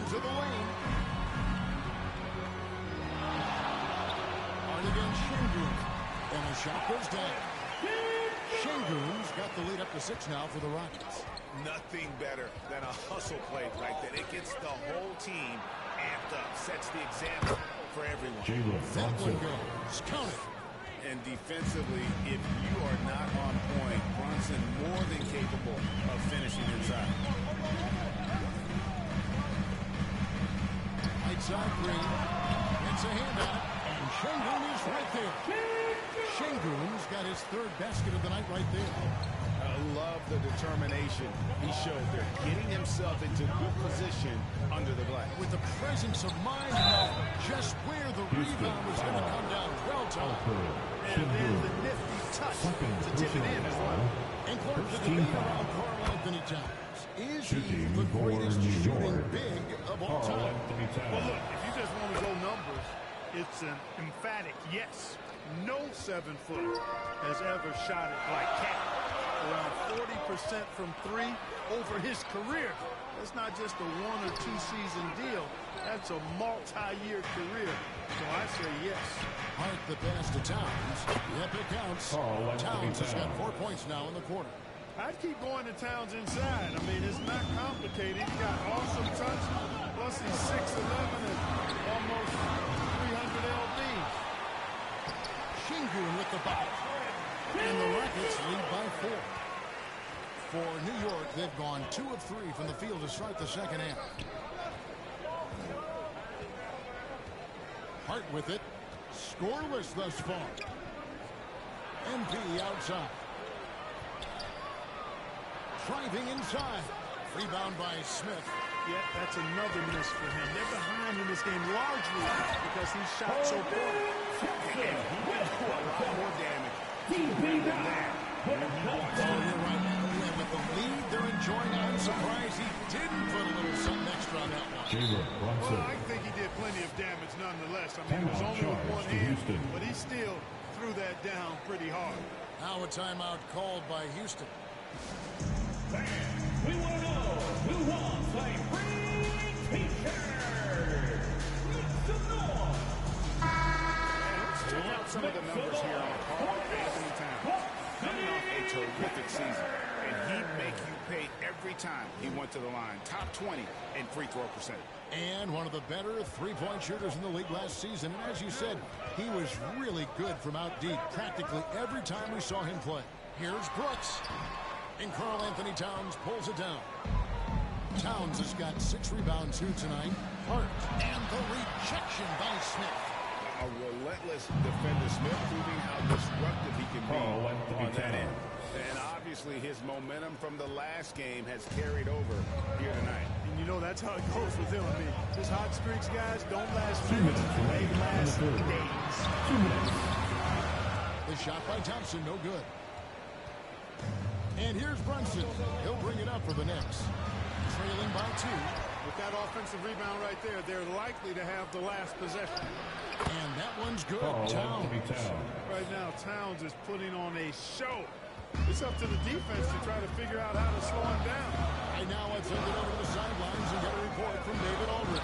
To the lane. On against Şengün. And the shot goes down. Şengün's got the lead up to 6 now for the Rockets. Nothing better than a hustle play like that. It gets the whole team amped up, sets the example for everyone. That one goes. Count it. And defensively, if you are not on point, Brunson more than capable of finishing inside. Side Green gets a hand on it, and Şengün is right there. Şengün's got his 3rd basket of the night right there. I love the determination he showed there, getting himself into good position under the glass. With the presence of mind, just where the rebound was going to come down. Well done. And then the nifty touch to tip it in as well. And Clark, the debate around Karl Anthony Towns. Is he the greatest shooting big of all time? Well, look, if you just want to go numbers, it's an emphatic yes. No 7-foot has ever shot it like Cat. Around 40% from 3 over his career. That's not just a 1 or 2 season deal. That's a multi-year career. So I say yes. Hart the pass to Towns. Yep, it counts. Towns has got 4 points now in the quarter. I'd keep going to Towns inside. I mean, it's not complicated. He's got awesome touch. Plus, he's 6'11" and almost 300 lbs. Şengün with the ball. And the Rockets lead by 4. For New York, they've gone 2 of 3 from the field to start the second half. Hart with it. Scoreless thus far. MP outside. Driving inside. Rebound by Smith. Yeah, that's another miss for him. They're behind in this game largely because he shot so poor. And he went for a lot more damage than that. Oh, you're right. And with the lead they're enjoying, I'm surprised he didn't put a little something extra on that one. Well, I think he did plenty of damage nonetheless. I mean, it was only with one hand, but he still threw that down pretty hard. Now a timeout called by Houston. We want to know who wants a free t-shirt. Make some noise. Let's check out some of the numbers here on Carl Anthony Towns. Coming off a terrific season, and he'd make you pay every time he went to the line. Top 20 in free throw percentage. And one of the better three-point shooters in the league last season. And as you said, he was really good from out deep practically every time we saw him play. Here's Brooks. And Carl Anthony Towns pulls it down. Towns has got 6 rebounds here tonight. Hart. And the rejection by Smith. A relentless defender, Smith, proving how disruptive he can be on that end. And obviously his momentum from the last game has carried over here tonight. And you know that's how it goes with him. I mean, his hot streaks, guys, don't last minutes. They last days. The shot by Thompson, no good. And here's Brunson. He'll bring it up for the Knicks. Trailing by 2. With that offensive rebound right there, they're likely to have the last possession. And that one's good. Towns. Right now, Towns is putting on a show. It's up to the defense to try to figure out how to slow him down. Right now, let's send it over to the sidelines and get a report from David Aldridge.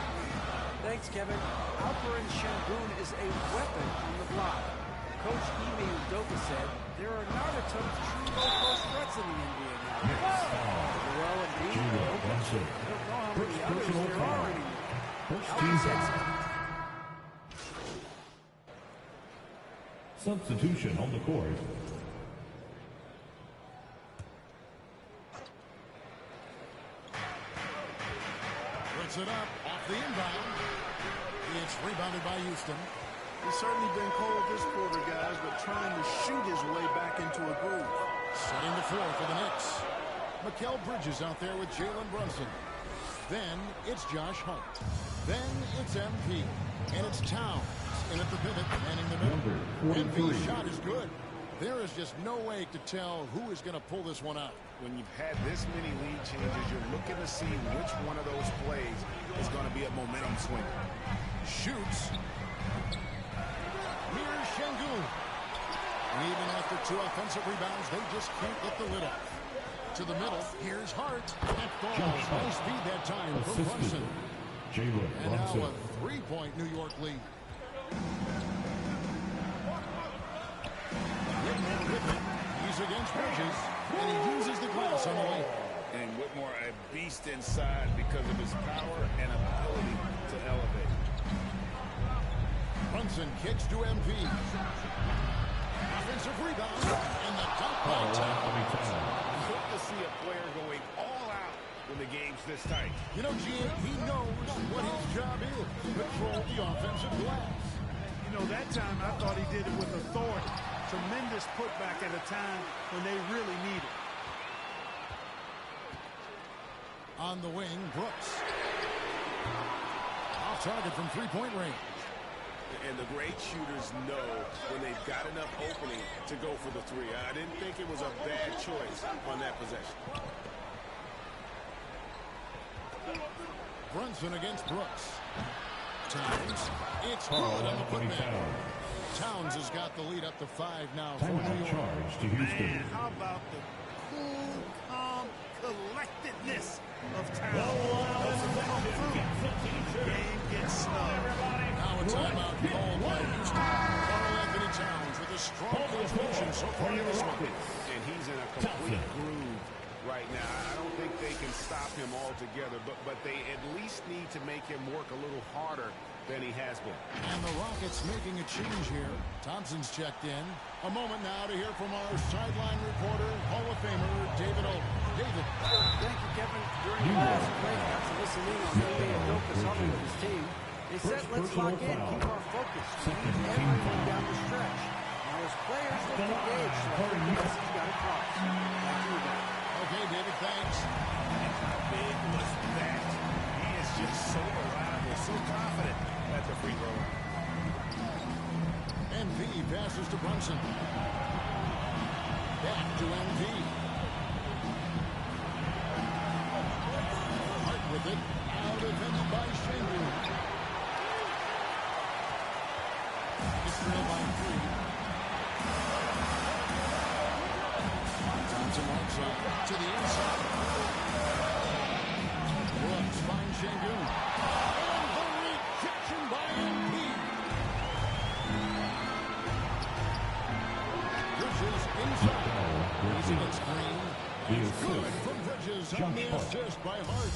Thanks, Kevin. Alperen Sengun is a weapon on the block. Coach Ime Udoka said there are not a ton of true low-post threats in the NBA now. Joel Embiid, Jokic, I don't know how many others there are anymore. Substitution on the court. Puts it up off the inbound. It's rebounded by Houston. He's certainly been cold this quarter, guys, but trying to shoot his way back into a groove. Setting the floor for the Knicks. Mikal Bridges out there with Jalen Brunson. Then it's Josh Hart. Then it's MP. And it's Towns. And at the pivot, manning the middle. MP's shot is good. There is just no way to tell who is going to pull this one out. When you've had this many lead changes, you're looking to see which one of those plays is going to be a momentum swing. Shoots. Here's Sengun. Even after 2 offensive rebounds, they just can't get the lid off. To the middle, here's Hart. That falls. Nice speed that time from Brunson. And now a 3-point New York lead. He's against Bridges, and he uses the glass on the way. And Whitmore, a beast inside because of his power and ability to elevate. Brunson kicks to MP. Offensive rebound, and the dunk by Towns. Good to see a player going all out when the game's this tight. You know, GM, he knows what his job is. Control the offensive glass. You know, that time I thought he did it with authority. Tremendous putback at a time when they really need it. On the wing, Brooks. Off target from 3-point range. And the great shooters know when they've got enough opening to go for the 3. I didn't think it was a bad choice on that possession. Brunson against Brooks. Towns. It's good on the putback. Towns has got the lead up to 5 now for New York. Charge to Houston. Man, how about the cool, calm, collectedness of Towns? Game gets snug. Now a timeout called by Houston. Carl Anthony Towns with a strong contribution so far in this one. And he's in a complete groove right now. I don't think they can stop him altogether, but they at least need to make him work a little harder than he has been. And the Rockets making a change here. Thompson's checked in. A moment now to hear from our sideline reporter, Hall of Famer David Aldridge. David. Thank you, Kevin. During the last break, got to listen in on Ime Udoka's huddle with his team. They said, let's lock in, keep our focus. We need everyone down the stretch. Now, his players look engaged, so I think the message got across. Back to you guys. Okay, David, thanks. And how big was that? He is just so reliable, so confident at the free throw line. MV passes to Brunson. Back to MV. Hart with it. Out defended by Shengu. Israel by 3. Thompson outside to the inside. Brooks finds Shengu. And the rejection by MP. Bridges inside. He's against Green. It's good from Bridges on the assist by Hart.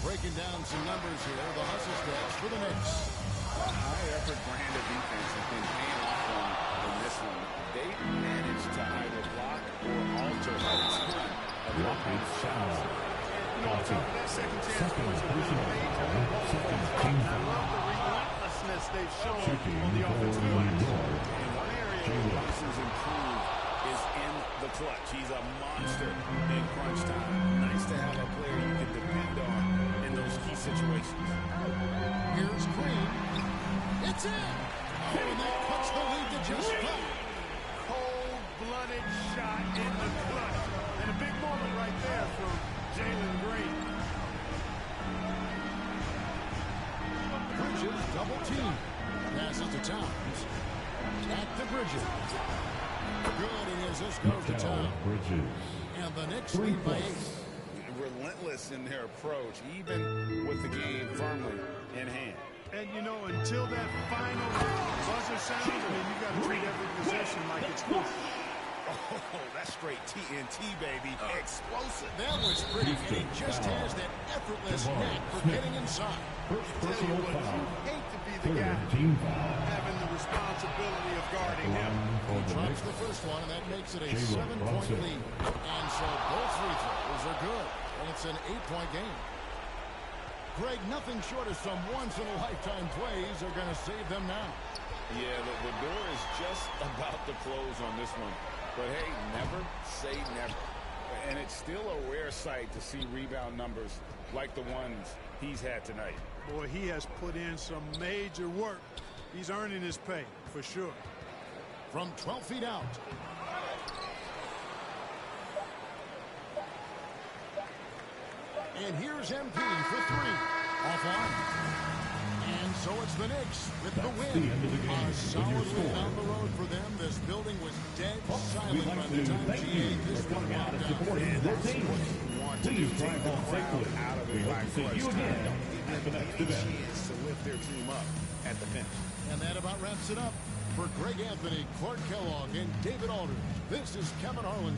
Breaking down some numbers here. The hustle stats for the Knicks. A high-effort brand of defense has been paying off for them in this one. They managed to either block or alter a ton of offense shots. You know, on top of that, second chance points have been made to I love the relentlessness they've shown on the offensive glass. And one area where Brunson's improved is in the clutch. He's a monster in crunch time. Nice to have a player you can depend on in those key situations. Here's Green. It's in. Oh, and that puts the lead to just 5. Cold-blooded shot in the clutch. And a big moment right there from Jalen Green. Bridges double team. Passes to Towns. Back to Bridges. Good, and as this goes to Towns. And the Knicks lead by 8. Relentless in their approach, even with the game firmly in hand. And, you know, until that final buzzer sounds, I mean, you got to treat every possession like it's close. Oh, that's straight TNT, baby. Explosive. That was pretty, and he just has that effortless knack for getting inside. Tell you what, you hate to be the guy having the responsibility of guarding him. He drops the first one, and that makes it a 7-point lead. And so both free throws are good, and it's an 8-point game. Greg, nothing short of some once-in-a-lifetime plays are going to save them now. Yeah, the door is just about to close on this one. But, hey, never say never. And it's still a rare sight to see rebound numbers like the ones he's had tonight. Boy, he has put in some major work. He's earning his pay, for sure. From 12 feet out. And here's MP for 3. Offline. And so it's the Knicks with the win. A solid win on the road for them. This building was dead silent by the time GA this one walked out. And that's what you want to do. Take the crowd out of it by crunch time. Give them any chance to lift their team up at the finish. And that about wraps it up. For Greg Anthony, Clark Kellogg, and David Aldridge, this is Kevin Harlan.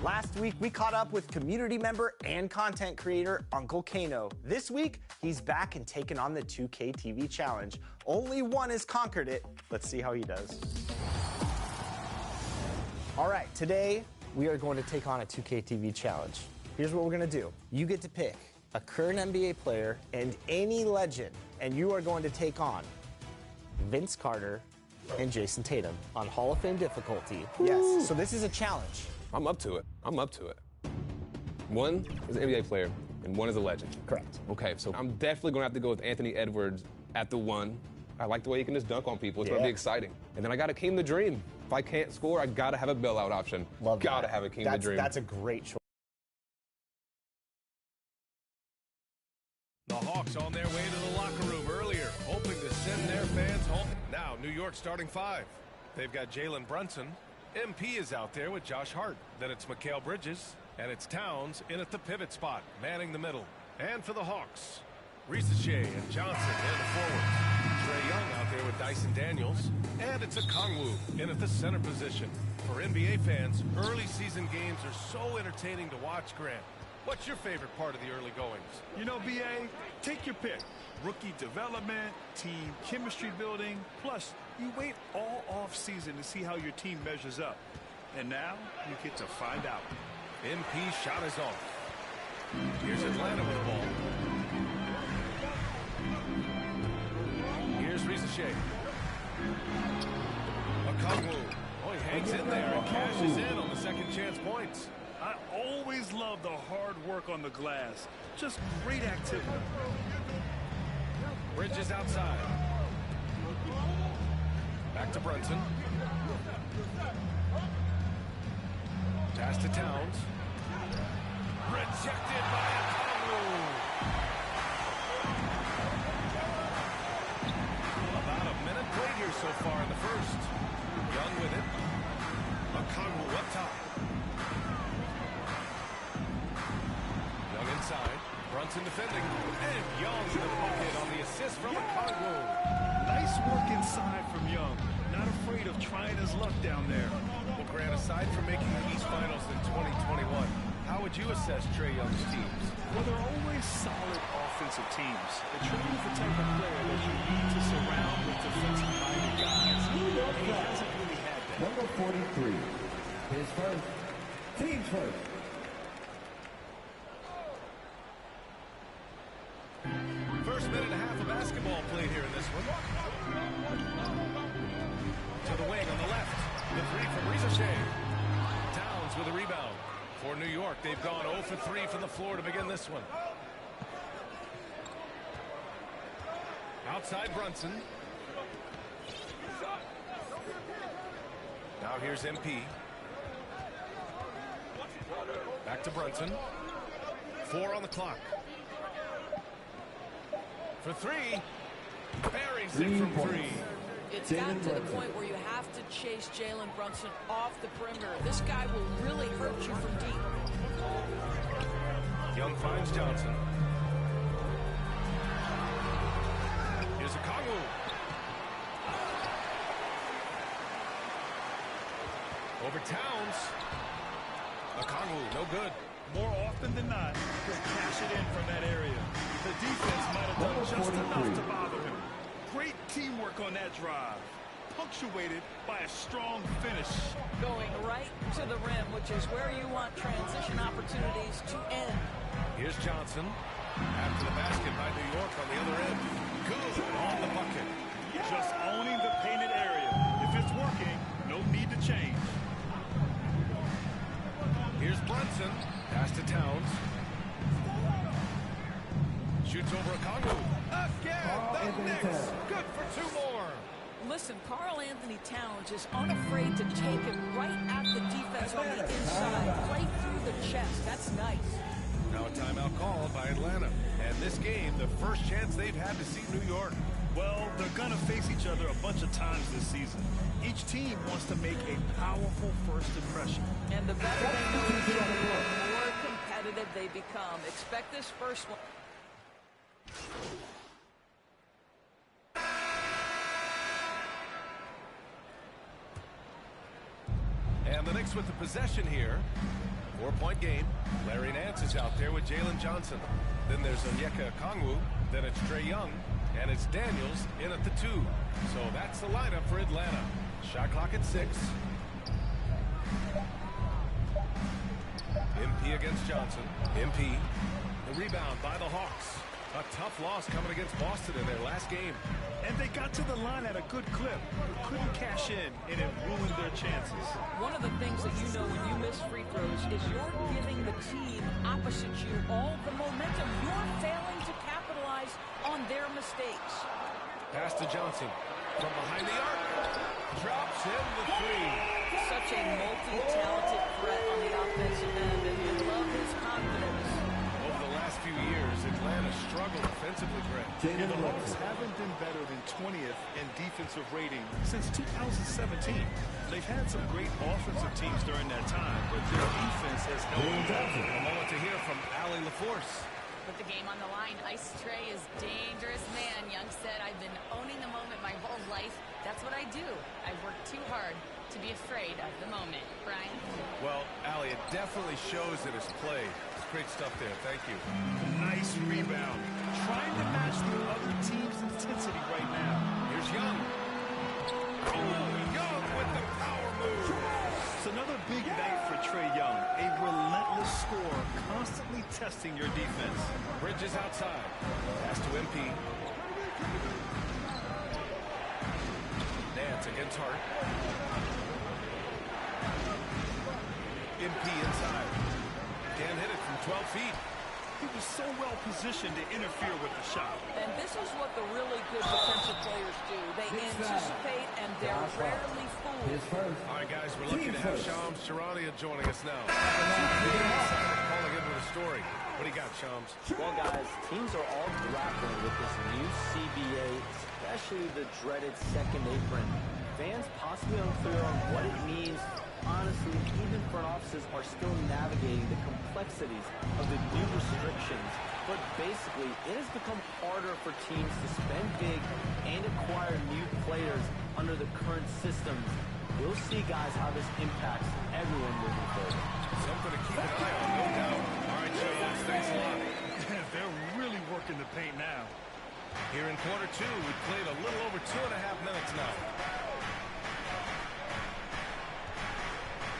Last week, we caught up with community member and content creator Uncle Kano. This week, he's back and taking on the 2K TV challenge. Only one has conquered it. Let's see how he does. All right, today, we are going to take on a 2K TV challenge. Here's what we're going to do. You get to pick a current NBA player and any legend, and you are going to take on Vince Carter and Jason Tatum on Hall of Fame difficulty. Woo. Yes, so this is a challenge. I'm up to it. I'm up to it. One is an NBA player, and one is a legend. Correct. Okay, so I'm definitely going to have to go with Anthony Edwards at the one. I like the way he can just dunk on people. It's going to be exciting. And then I got to Keem the Dream. If I can't score, I got to have a bailout option. Love that. Got to have a Keem the Dream. That's a great choice. The Hawks on their way to the locker room earlier, hoping to send their fans home. Now, New York starting five. They've got Jalen Brunson. MP is out there with Josh Hart. Then it's Mikal Bridges. And it's Towns in at the pivot spot, manning the middle. And for the Hawks, Risache and Johnson in the forwards. Trae Young out there with Dyson Daniels. And it's Okongwu in at the center position. For NBA fans, early season games are so entertaining to watch, Grant. What's your favorite part of the early goings? You know, BA, take your pick. Rookie development, team chemistry building, plus you wait all off season to see how your team measures up. And now you get to find out. MP shot is off. Here's Atlanta with the ball. Here's Risache. Okongwu. Oh, he hangs in there and cashes in on the second chance points. I always love the hard work on the glass. Just great activity. Bridges outside. Back to Brunson. Pass to Towns. Rejected by Okongwu. About a minute played here so far in the first. Young with it. Okongwu up top. Young inside. Brunson defending. And Young in the bucket on the assist from Okongwu. Nice work inside from Young. Not afraid of trying his luck down there. Well, Grant, aside from making the East Finals in 2021, how would you assess Trae Young's teams? Well, they're always solid offensive teams. But Trae is the type of player that you need to surround with defensive-minded guys. And he hasn't really had that. Number 43, his first, team's first. First minute and a half of basketball played here in this one. To the wing on the left. The three from Ricochet. Towns with a rebound. For New York, they've gone 0 for 3 from the floor to begin this one. Outside Brunson. Now here's MP. Back to Brunson. 4 on the clock. For 3. Buries it from 3. It's gotten to the point where you have to chase Jalen Brunson off the perimeter. This guy will really hurt you from deep. Young finds Johnson. Here's a Kongwu. Over Towns. A Kongwu, no good. More often than not, he'll cash it in from that area. The defense might have done just enough to bother him. Great teamwork on that drive, punctuated by a strong finish. Going right to the rim, which is where you want transition opportunities to end. Here's Johnson. After the basket by New York on the other end. Good on the bucket. Just owning the painted area. If it's working, no need to change. Here's Brunson. Pass to Towns. Shoots over a Kongwu. Again, the Knicks. Good for 2 more. Listen, Karl Anthony Towns is unafraid to take it right at the defense on the inside. Play through the chest. That's nice. Now a timeout called by Atlanta. And this game, the first chance they've had to see New York. Well, they're going to face each other a bunch of times this season. Each team wants to make a powerful first impression. And the better they know each other, the more competitive they become. Expect this first one. And the Knicks with the possession here. 4-point game. Larry Nance is out there with Jalen Johnson. Then there's Onyeka Kongwu. Then it's Trae Young. And it's Daniels in at the 2. So that's the lineup for Atlanta. Shot clock at 6. MP against Johnson. MP. The rebound by the Hawks. A tough loss coming against Boston in their last game. And they got to the line at a good clip. Couldn't cash in, and it ruined their chances. One of the things that you know when you miss free throws is you're giving the team opposite you all the momentum. You're failing to capitalize on their mistakes. Pass to Johnson. From behind the arc. Drops in the 3. Such a multi-talented threat on the offensive end, and you love his confidence. Over the last few years, Atlanta struggled offensively, Greg. Yeah, the Hawks haven't been better than 20th in defensive rating since 2017. They've had some great offensive teams during that time, but their defense has held them back. A moment to hear from Allie LaForce. With the game on the line, Ice Trae is dangerous man. Young said, I've been owning the moment my whole life. That's what I do. I work too hard to be afraid of the moment. Brian? Well, Allie, it definitely shows in his play. It's great stuff there. Thank you. Nice rebound. Trying to match the other team's intensity right now. Here's Young. Oh, Young with the power move. It's another big night for Trae Young. A relentless scorer, constantly testing your defense. Bridges outside. Pass to MP. Nance against Hart. MP inside. Can't hit it from 12 feet. He was so well positioned to interfere with the shot. And this is what the really good defensive players do. They anticipate and they're rarely fooled. All right, guys, we're lucky to have Shams Charania joining us now. Calling in with a story. What do you got, Shams? Well, guys, teams are all grappling with this new CBA, especially the dreaded second apron. Fans possibly unclear on what it means. Honestly, even front offices are still navigating the complexities of the new restrictions. But basically, it has become harder for teams to spend big and acquire new players under the current systems. You'll see, guys, how this impacts everyone moving forward. Something to keep an eye on, no doubt. All right, Jones, thanks a lot. They're really working the paint now. Here in quarter two, we've played a little over 2.5 minutes now.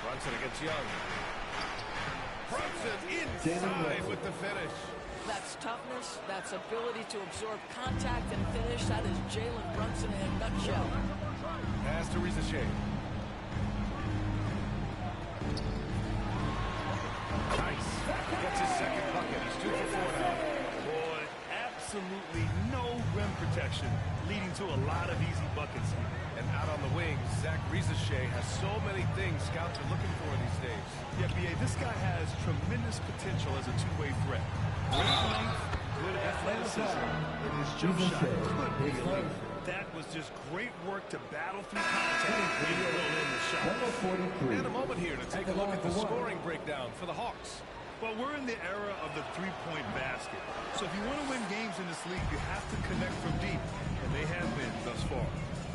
Brunson against Young. Brunson inside with the finish. That's toughness. That's ability to absorb contact and finish. That is Jalen Brunson in a nutshell. Pass to Rizachet. Nice. Gets his second bucket. He's 2 for 4 now. Boy, absolutely no rim protection, leading to a lot of easy buckets here. And out on the wing, Zach Rizachet has so many things scouts are looking for these days. Yeah, B.A., this guy has tremendous potential as a two-way threat. Great length, good athleticism, and his jump shot could be elite. That was just great work to battle through contact and roll in the shot. And a moment here to take a look at the scoring breakdown for the Hawks. Well, we're in the era of the three-point basket. So if you want to win games in this league, you have to connect from deep, and they have been thus far.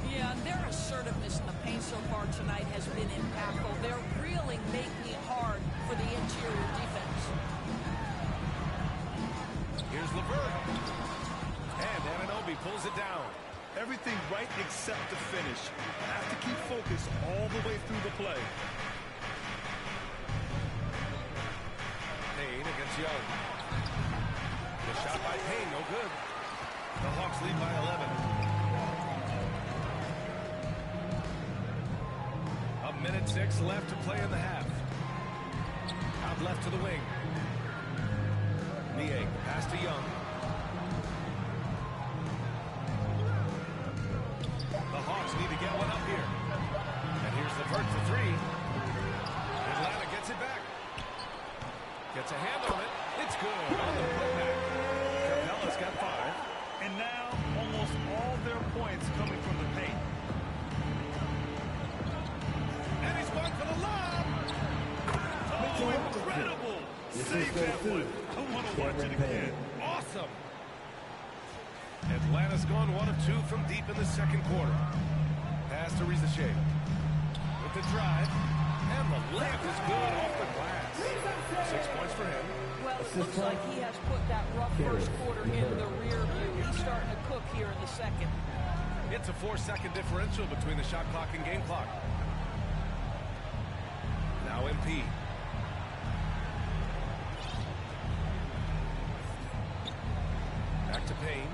Yeah, their assertiveness in the paint so far tonight has been impactful. They're really making it hard for the interior defense. Here's LeVert. And Anunoby pulls it down. Everything right except the finish. You have to keep focused all the way through the play. Payne against Young. The shot by Payne, no good. The Hawks lead by 11. A minute 6 left to play in the half. Out left to the wing. Niang, pass to Young. The Hawks need to get one up here. And here's LeVert for 3. Atlanta gets it back. Gets a hand on it. It's good on the putback. Capella's got 5. And now almost all their points coming from the paint. And he's going for the lob. Oh, incredible. Save that one. I want to watch it again. Awesome. Atlanta's gone 1 of 2 from deep in the second quarter. Pass to Rizachet. With the drive. And the layup is good off the glass. 6 points for him. Well, it looks like he has put that rough first quarter in the rear view. He's starting to cook here in the second. It's a 4-second differential between the shot clock and game clock. Now MP. Back to Payne.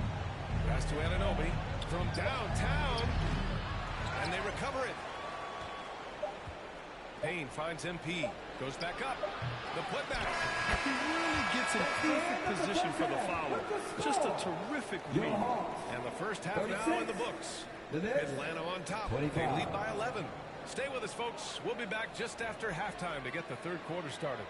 Pass to Anunoby. From downtown. And they recover it. Payne finds MP. Goes back up. The putback. He really gets in perfect position for the foul. Just a terrific read. And the first half now in the books. Atlanta on top. They lead by 11. Stay with us, folks. We'll be back just after halftime to get the third quarter started.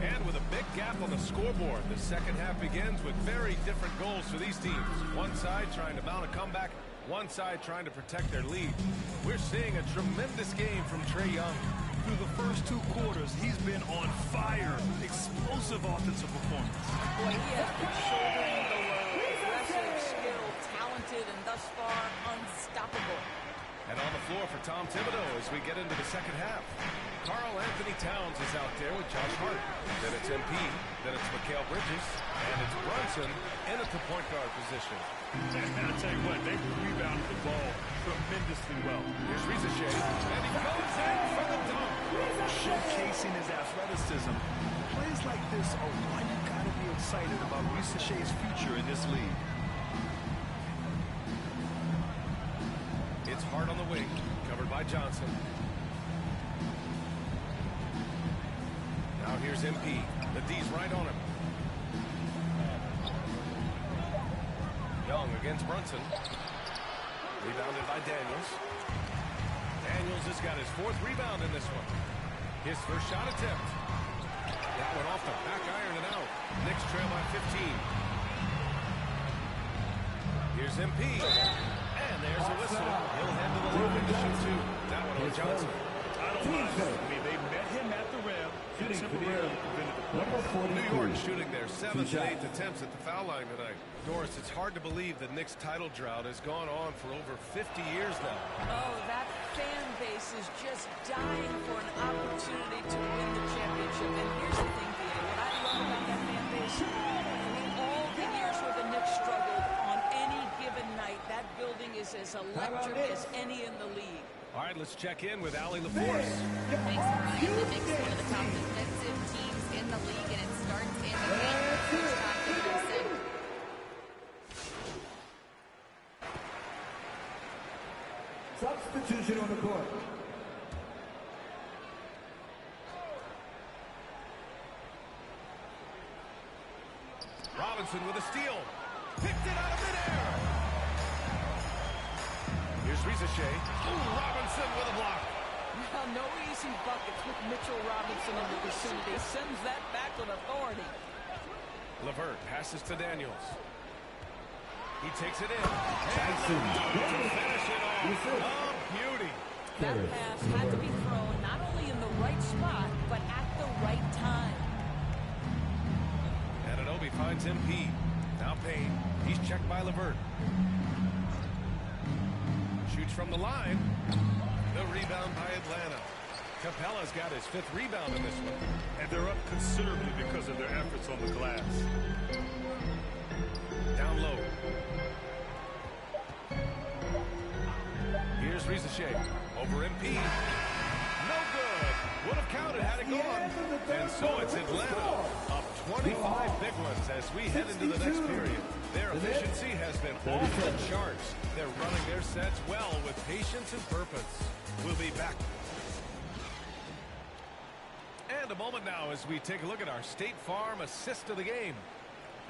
And with a big gap on the scoreboard, the second half begins with very different goals for these teams. One side trying to mount a comeback, one side trying to protect their lead. We're seeing a tremendous game from Trae Young. Through the first 2 quarters, he's been on fire. Explosive offensive performance. Boy, he has been shouldering the load. Aggressive, skilled, talented, and thus far unstoppable. And on the floor for Tom Thibodeau as we get into the second half. Karl Anthony Towns is out there with Josh Hart. Then it's MP. Then it's Mikal Bridges. And it's Brunson in at the point guard position. And I'll tell you what, they've rebounded the ball tremendously well. Here's Rizachet. And he goes in for the dunk. Showcasing his athleticism. Plays like this are why you got to be excited about Rizachet's future in this league. It's Hart on the wing. Covered by Johnson. Now here's MP. The D's right on him. Young against Brunson. Rebounded by Daniels. Daniels has got his 4th rebound in this one. His first shot attempt. That one off the back iron and out. Knicks trail by 15. Here's Here's MP. And there's a whistle. He'll head to the line to shoot two. That one over Johnson. I don't mind. I mean, they met him at the rim. Temporarily prevented the play. New York shooting their 7th and 8th attempts at the foul line tonight. Doris, it's hard to believe the Knicks title drought has gone on for over 50 years now. Oh, that fan base is just dying for an opportunity to win the championship. And here's the thing, D.A., what I love about that fan base, through all the years where the Knicks struggled, on any given night, that building is as electric as any in the league. All right, let's check in with Allie LaForce. Thanks, Brian. The Knicks are one of the top defensive teams in the league, and it starts in the game. First time defensive. Substitution on the court. Robinson with a steal. Picked it out of midair. Here's Rizachet. Ooh, Robinson with a block. Now, no easy buckets with Mitchell Robinson in the vicinity. Sends that back with authority. LeVert passes to Daniels. He takes it in. Jackson. To finish it off. Oh, beauty. That pass had to be thrown not only in the right spot, but at the right time. Anunoby finds MP. Now Payne. He's checked by LeVert. Shoots from the line. The rebound by Atlanta. Capella's got his 5th rebound in this one. And they're up considerably because of their efforts on the glass. Down low. Here's Rizachet. Over MP. No good. Would have counted had it gone. And so it's Atlanta. Up 25 big ones as we head into the next period. Their efficiency has been off the charts. They're running their sets well with patience and purpose. We'll be back. And a moment now as we take a look at our State Farm assist of the game.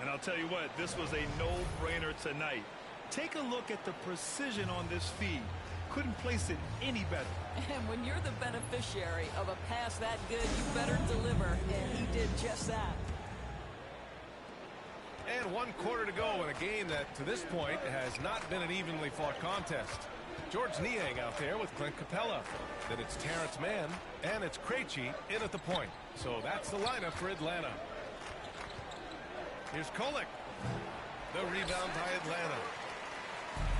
And I'll tell you what, this was a no-brainer tonight. Take a look at the precision on this feed. Couldn't place it any better. And when you're the beneficiary of a pass that good, you better deliver. And he did just that. And 1 quarter to go in a game that, to this point, has not been an evenly fought contest. George Niang out there with Clint Capella. Then it's Terrence Mann, and it's Krejci in at the point. So that's the lineup for Atlanta. Here's Kolek. The rebound by Atlanta.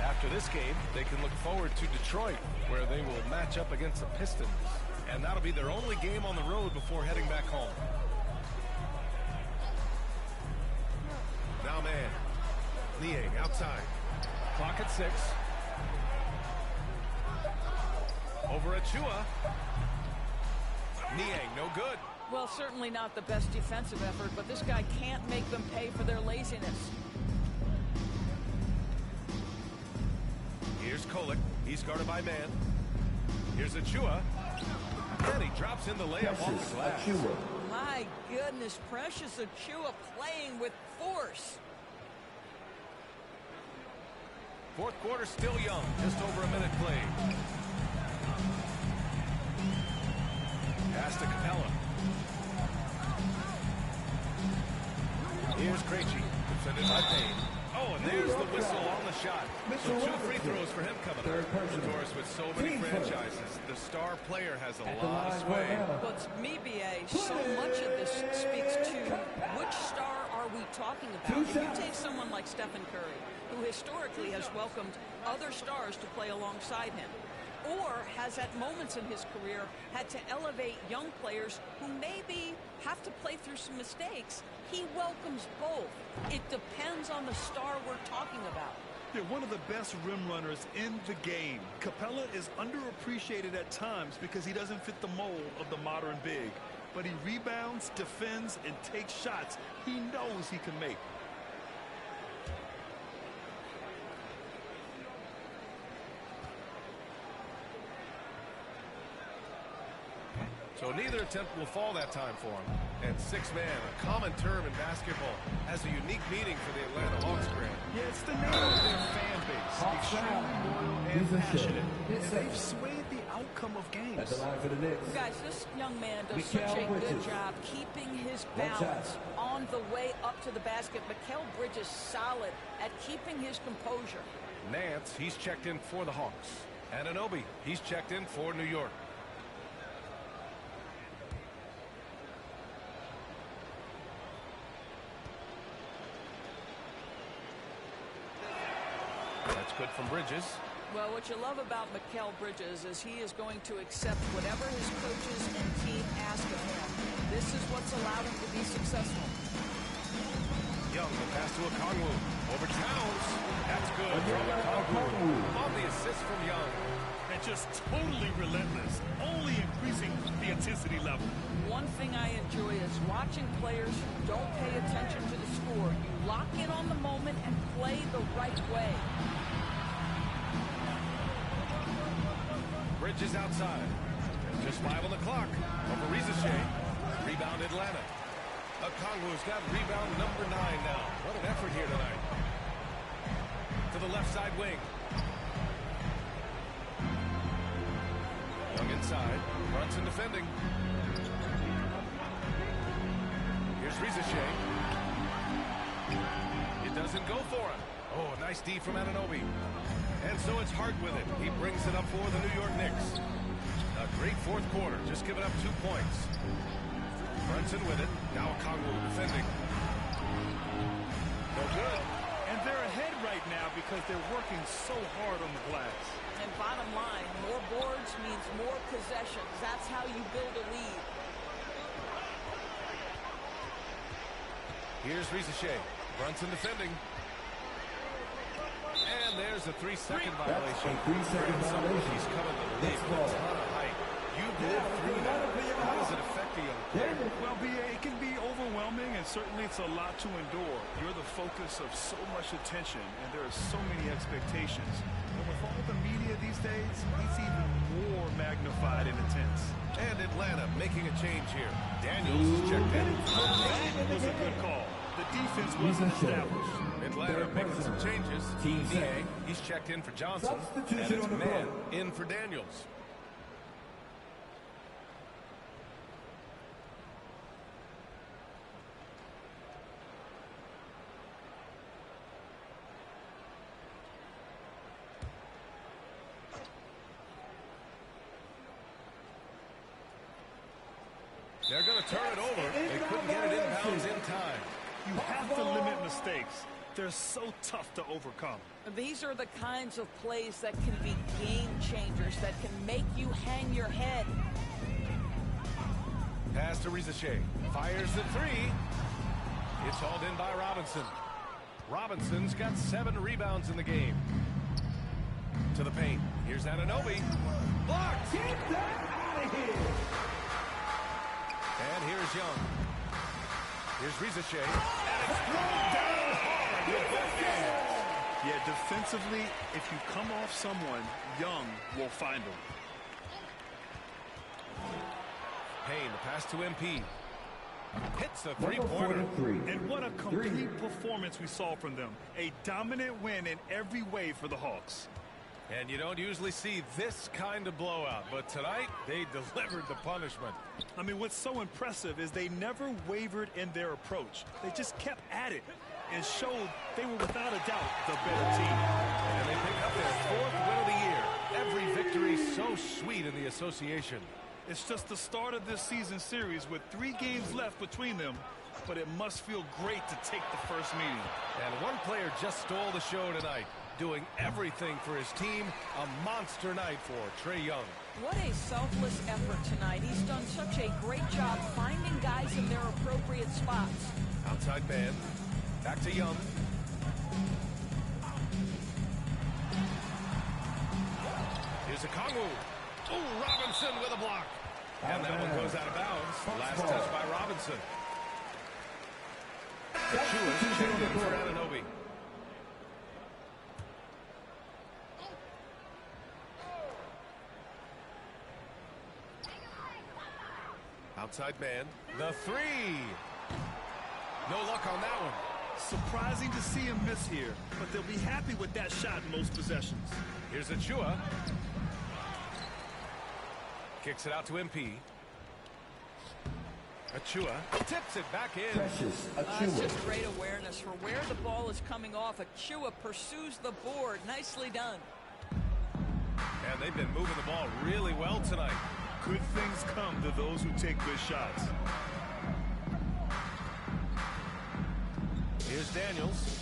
After this game, they can look forward to Detroit, where they will match up against the Pistons. And that'll be their only game on the road before heading back home. Now man. Niang outside. Clock at 6. Over Achua. Niang, no good. Well, certainly not the best defensive effort, but this guy can't make them pay for their laziness. Here's Kolek. He's guarded by man. Here's Achua. And he drops in the layup off the glass. My goodness, Precious Achua playing with force. 4th quarter still young. Just over a minute played. Pass to Capella. Here's Krejci. Defended by Payne. Oh, and there's the whistle on the shot. So 2 free throws for him coming up. Doris, with so many franchises, the star player has a lot of sway. Well, to me, B.A., so much of this speaks to which star are we talking about. If you take someone like Stephen Curry, who historically has welcomed other stars to play alongside him, or has at moments in his career had to elevate young players who maybe have to play through some mistakes, he welcomes both. It depends on the star we're talking about. They're one of the best rim runners in the game. Capella is underappreciated at times because he doesn't fit the mold of the modern big. But he rebounds, defends, and takes shots he knows he can make. So neither attempt will fall that time for him. And 6-man, a common term in basketball, has a unique meaning for the Atlanta Hawks brand. Yeah, it's the name of their fan base. Extremely loyal and passionate. And they've swayed the outcome outcome of games. That's the line for the Knicks. Guys, this young man does such a good job keeping his balance on the way up to the basket. Mikal Bridges solid at keeping his composure. Nance, he's checked in for the Hawks. Anunoby, he's checked in for New York. That's good from Bridges. Well, what you love about Mikal Bridges is he is going to accept whatever his coaches and team ask of him. This is what's allowed him to be successful. Young, the pass to Okongwu. Over Towns. That's good from Okongwu. On the assist from Young. And just totally relentless, only increasing the intensity level. One thing I enjoy is watching players who don't pay attention to the score. You lock in on the moment and play the right way. Bridges outside. Just 5 on the clock. Over Rizashe. Rebound Atlanta. Okongwu's got rebound number 9 now. What an effort here tonight. To the left side wing. Young inside. Brunson defending. Here's Rizashe. It doesn't go for him. Oh, nice D from Anunoby. And so it's Hart with it. He brings it up for the New York Knicks. A great fourth quarter, just giving up 2 points. Brunson with it. Now Okongwu defending. No good. And they're ahead right now because they're working so hard on the glass. And bottom line, more boards means more possessions. That's how you build a lead. Here's Rizashe. Brunson defending. And there's a 3-second violation. A 3-second violation. He's coming to the league with a ton of height. You've lived through that. How does it affect the young player? Well, it can be overwhelming, and certainly it's a lot to endure. You're the focus of so much attention, and there are so many expectations. And with all the media these days, it's even more magnified and intense. And Atlanta making a change here. Daniels is checked in. That was a good call. The defense wasn't established. Atlanta making some changes. DA, he's checked in for Johnson. And it's Man in for Daniels. They're going to turn it over. They couldn't get it inbounds in time. You have to limit mistakes. They're so tough to overcome. These are the kinds of plays that can be game changers, that can make you hang your head. Pass to Rizashe. Fires the 3. It's hauled in by Robinson. Robinson's got 7 rebounds in the game. To the paint. Here's Anunoby. Blocked! Get that out of here! And here's Young. Here's Rizashe. And it's thrown down hard with both hands. Yeah, defensively, if you come off someone, Young will find them. Payne, the pass to MP. Hits the three-pointer. And what a complete performance we saw from them. A dominant win in every way for the Hawks. And you don't usually see this kind of blowout, but tonight they delivered the punishment. I mean, what's so impressive is they never wavered in their approach. They just kept at it and showed they were without a doubt the better team. And they pick up their 4th win of the year. Every victory so sweet in the association. It's just the start of this season series with 3 games left between them, but it must feel great to take the first meeting. And one player just stole the show tonight, doing everything for his team. A monster night for Trae Young. What a selfless effort tonight. He's done such a great job finding guys in their appropriate spots. Outside man. Back to Young. Here's Okongwu. Oh, Robinson with a block. And that one goes out of bounds. Last touch by Robinson. Chua's checked in for Anunoby. Outside man. The 3. No luck on that one. Surprising to see him miss here, but they'll be happy with that shot in most possessions. Here's Chua. Kicks it out to MP. Achua tips it back in. It's just great awareness for where the ball is coming off. Achua pursues the board. Nicely done. And they've been moving the ball really well tonight. Good things come to those who take good shots. Here's Daniels.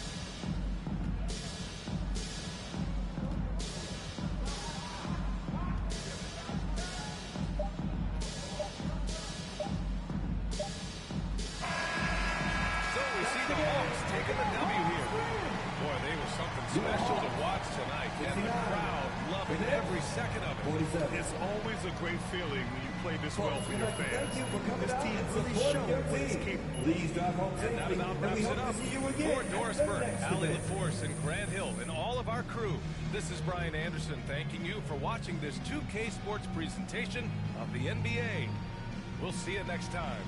Special to watch tonight, and the crowd loving every second of it. It's always a great feeling when you play this well for your fans. This team really showed what it's capable of. And that about wraps it up. For Dorisburg, Allie LaForce, and Grant Hill, and all of our crew, this is Brian Anderson thanking you for watching this 2K Sports presentation of the NBA. We'll see you next time.